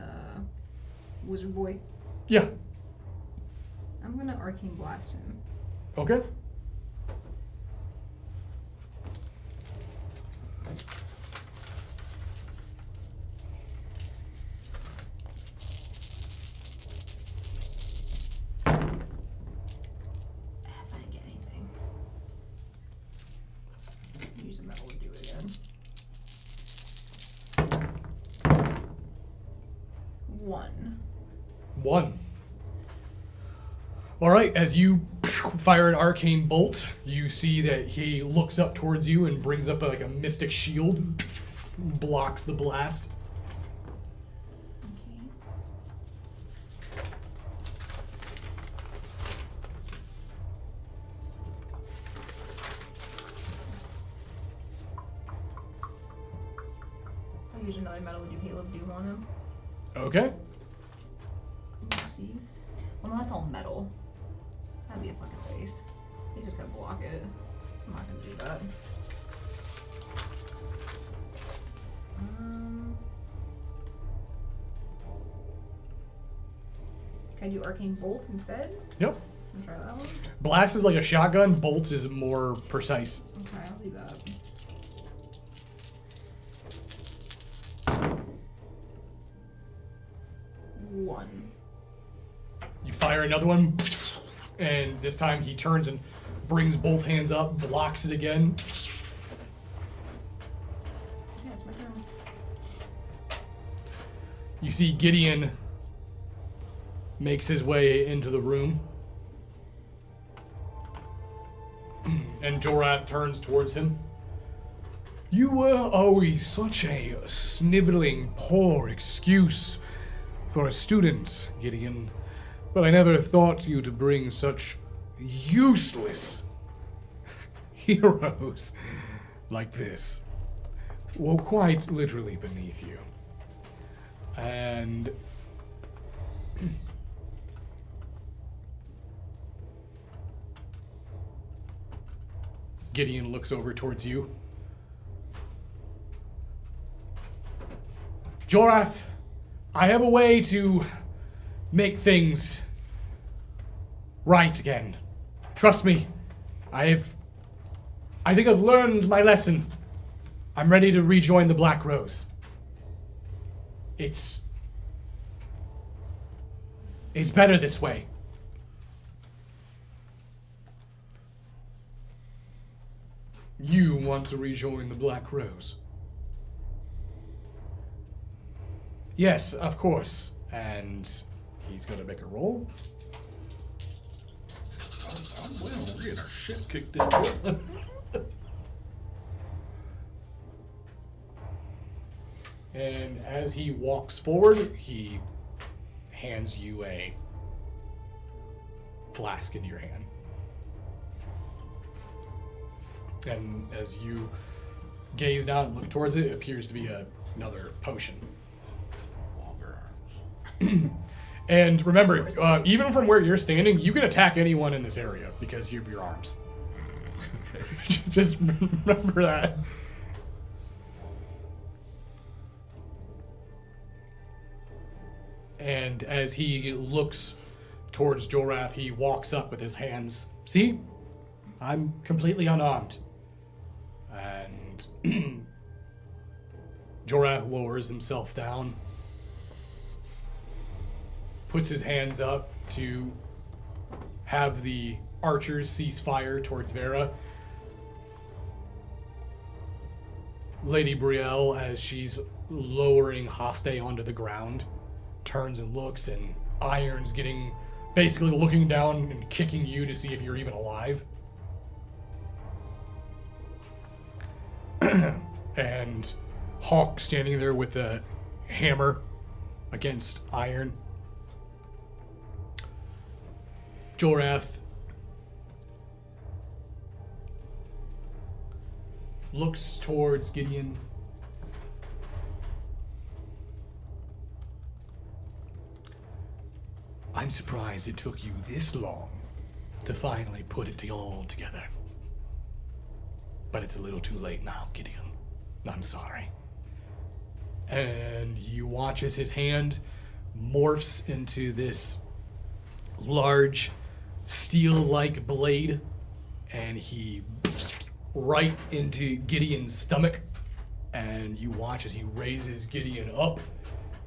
Wizard Boy? Yeah. I'm gonna Arcane Blast him. Okay. If I get anything. Use a metal to do it again. 1. 1. All right, as you fire an arcane bolt, you see that he looks up towards you and brings up like a mystic shield, blocks the blast. Okay. I'll use another metal to do Hail of Doom on him. Okay. See? Well, no, that's all metal. That'd be a fucking waste. He's just gonna block it. I'm not gonna do that. Can I do Arcane Bolt instead? Yep. I'll try that one. Blast is like a shotgun. Bolt is more precise. Okay, I'll do that. One. You fire another one, and this time he turns and brings both hands up, blocks it again. Yeah, it's my turn. You see Gideon makes his way into the room. And Jorath turns towards him. You were always such a sniveling, poor excuse for a student, Gideon. But I never thought you to bring such useless heroes like this. Well, quite literally beneath you. And Gideon looks over towards you. Jorath, I have a way to make things right again. Trust me, I think I've learned my lesson. I'm ready to rejoin the Black Rose. It's better this way. You want to rejoin the Black Rose? Yes, of course. And he's gonna make a roll. Well, we're getting our shit kicked in. And as he walks forward, he hands you a flask into your hand. And as you gaze down and look towards it, it appears to be another potion. Longer arms. And remember, even from where you're standing, you can attack anyone in this area because of your arms. Just remember that. And as he looks towards Jorath, he walks up with his hands. See? I'm completely unarmed. And Jorath lowers himself down, puts his hands up to have the archers cease fire towards Vera. Lady Brielle, as she's lowering Haste onto the ground, turns and looks, and Iron's basically looking down and kicking you to see if you're even alive. And Hawk standing there with a hammer against Iron. Jorath looks towards Gideon. I'm surprised it took you this long to finally put it all together. But it's a little too late now, Gideon. I'm sorry. And you watch as his hand morphs into this large steel-like blade, and he right into Gideon's stomach. And you watch as he raises Gideon up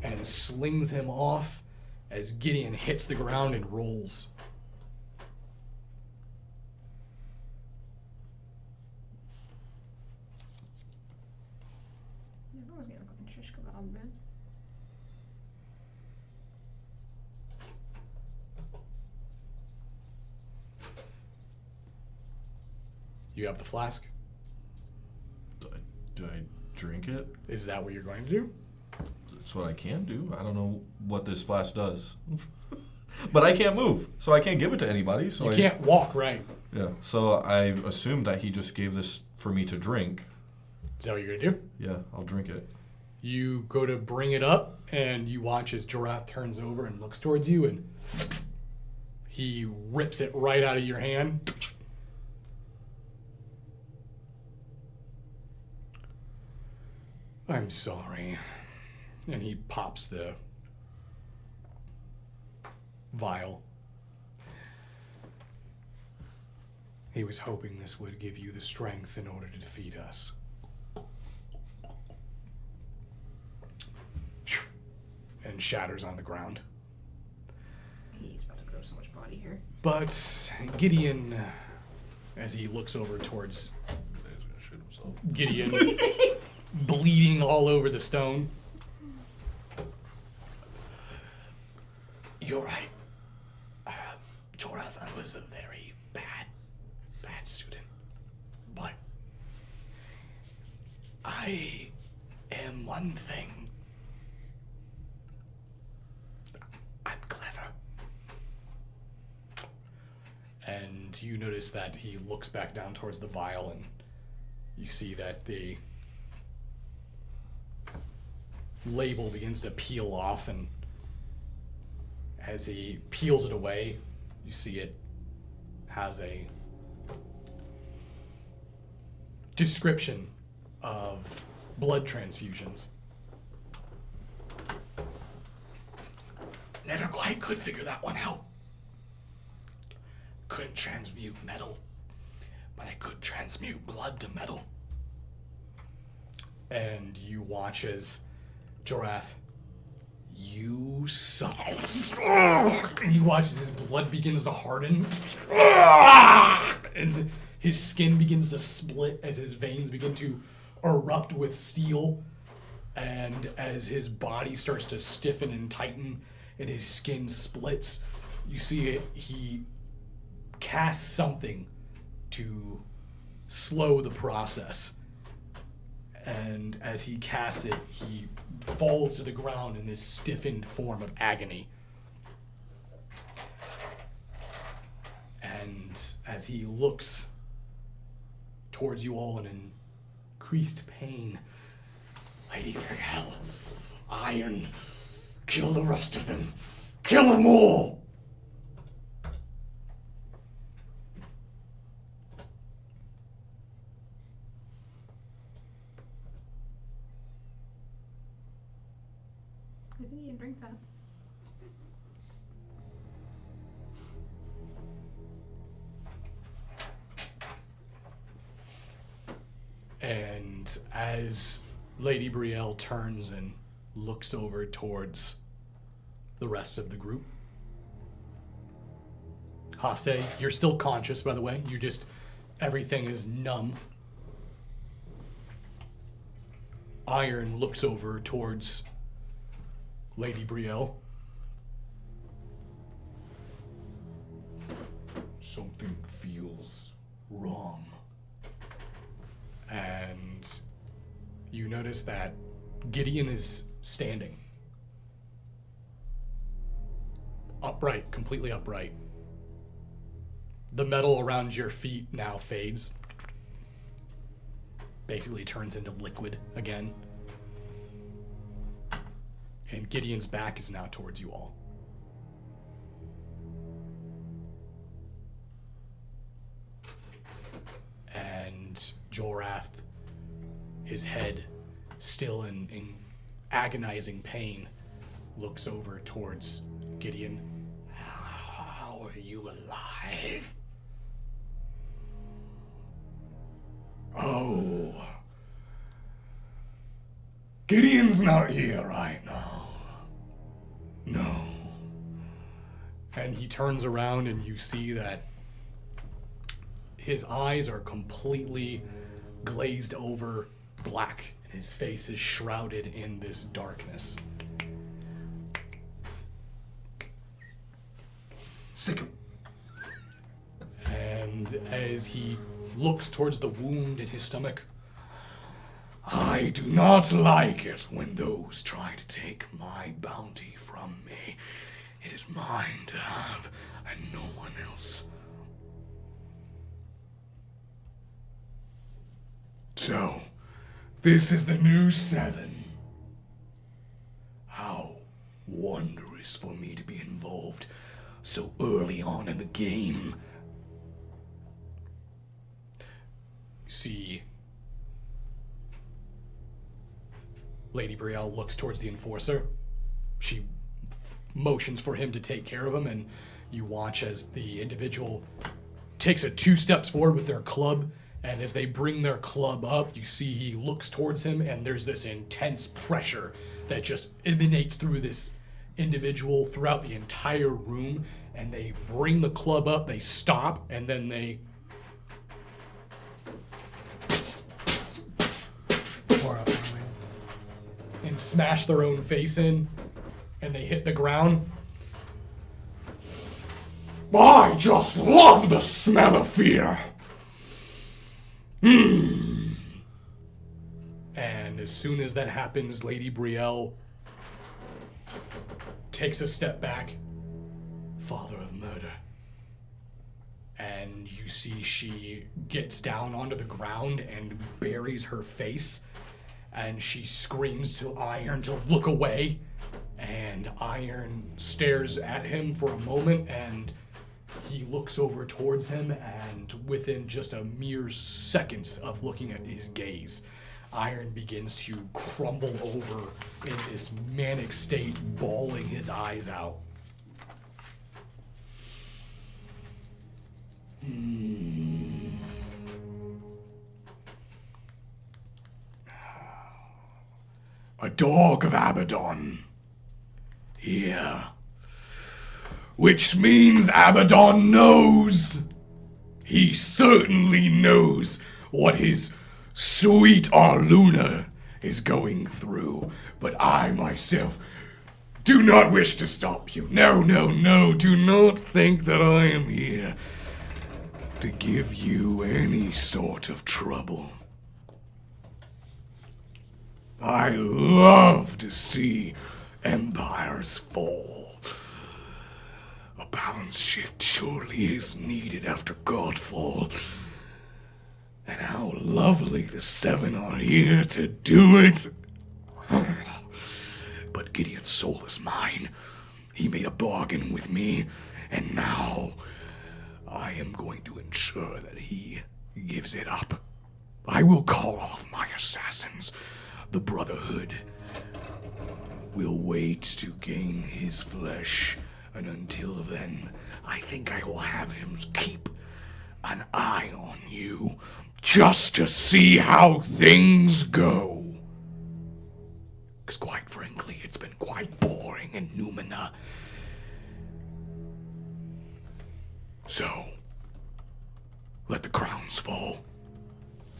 and slings him off as Gideon hits the ground and rolls. You have the flask. Do I drink it? Is that what you're going to do? That's what I can do. I don't know what this flask does. But I can't move, so I can't give it to anybody. So You can't walk, right? Yeah, so I assumed that he just gave this for me to drink. Is that what you're going to do? Yeah, I'll drink it. You go to bring it up, and you watch as Giraffe turns over and looks towards you, and he rips it right out of your hand. I'm sorry. And he pops the vial. He was hoping this would give you the strength in order to defeat us. And shatters on the ground. He's about to grow so much body hair. But Gideon, as he looks over towards He's gonna shoot himself. Gideon, bleeding all over the stone. You're right. Jorath, I was a very bad student. But I am one thing. I'm clever. And you notice that he looks back down towards the vial, and you see that the label begins to peel off, and as he peels it away, you see it has a description of blood transfusions. Never quite could figure that one out. Couldn't transmute metal, but I could transmute blood to metal. And you watch as Giraffe, you son of... And you watch as his blood begins to harden. And his skin begins to split as his veins begin to erupt with steel. And as his body starts to stiffen and tighten and his skin splits, you see it, he casts something to slow the process. And as he casts it, he falls to the ground in this stiffened form of agony. And as he looks towards you all in increased pain, Lady Brielle, Iron, kill the rest of them. Kill them all! Good thing you didn't drink that. And as Lady Brielle turns and looks over towards the rest of the group, Hase, you're still conscious, by the way. You just, everything is numb. Iron looks over towards Lady Brielle. Something feels wrong. And you notice that Gideon is standing. Upright, completely upright. The metal around your feet now fades. Basically turns into liquid again. And Gideon's back is now towards you all. And Jorath, his head still in agonizing pain, looks over towards Gideon. How are you alive? Oh. Gideon's not here right now. No. And he turns around and you see that his eyes are completely glazed over black and his face is shrouded in this darkness. Sick him. And as he looks towards the wound in his stomach. I do not like it when those try to take my bounty from me. It is mine to have, and no one else. So, this is the new 7. How wondrous for me to be involved so early on in the game. See, Lady Brielle looks towards the enforcer. She motions for him to take care of him, and you watch as the individual takes 2 steps forward with their club, and as they bring their club up, you see he looks towards him, and there's this intense pressure that just emanates through this individual throughout the entire room, and they bring the club up, they stop, and then they and smash their own face in, and they hit the ground. I just love the smell of fear. And as soon as that happens, Lady Brielle takes a step back. Father of murder. And you see she gets down onto the ground and buries her face. And she screams to Iron to look away. And Iron stares at him for a moment, and he looks over towards him, and within just a mere seconds of looking at his gaze, Iron begins to crumble over in this manic state, bawling his eyes out. A dog of Abaddon. Here. Which means Abaddon knows. He certainly knows what his sweet Arluna is going through. But I myself do not wish to stop you. No, no, no. Do not think that I am here to give you any sort of trouble. I love to see empires fall. A balance shift surely is needed after Godfall. And how lovely the 7 are here to do it. But Gideon's soul is mine. He made a bargain with me, and now I am going to ensure that he gives it up. I will call off my assassins. The Brotherhood will wait to gain his flesh, and until then, I think I will have him keep an eye on you, just to see how things go. Because quite frankly, it's been quite boring in Numina. So, let the crowns fall.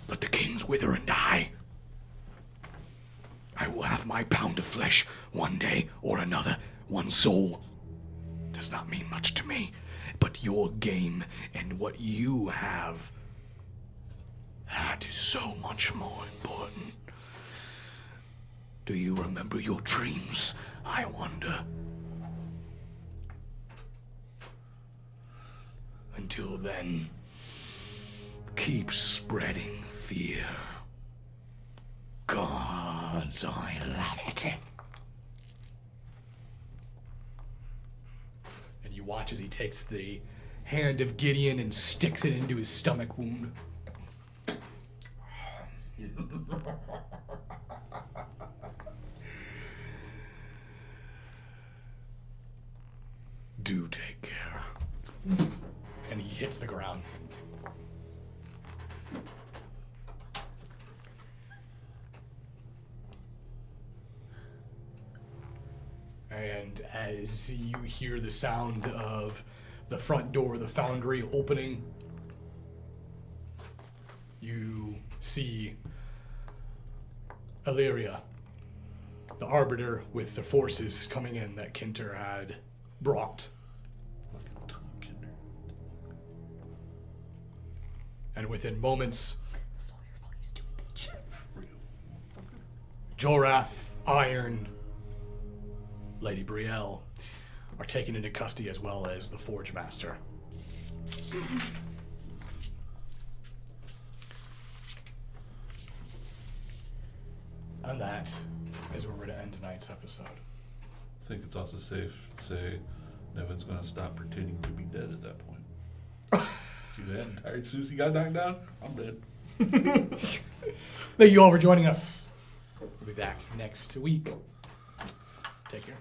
Let the kings wither and die. I will have my pound of flesh one day or another. One soul does not mean much to me, but your game and what you have, that is so much more important. Do you remember your dreams, I wonder? Until then, keep spreading fear. Gods, I love it. And you watch as he takes the hand of Gideon and sticks it into his stomach wound. Do take care. And he hits the ground. And as you hear the sound of the front door of the foundry opening, you see Illyria, the arbiter, with the forces coming in that Kinter had brought. And within moments, Jorath, Iron, Lady Brielle are taken into custody, as well as the Forge Master. And that is where we're going to end tonight's episode. I think it's also safe to say Nevin's going to stop pretending to be dead at that point. See that entire Susie got knocked down? I'm dead. Thank you all for joining us. We'll be back next week. Take care.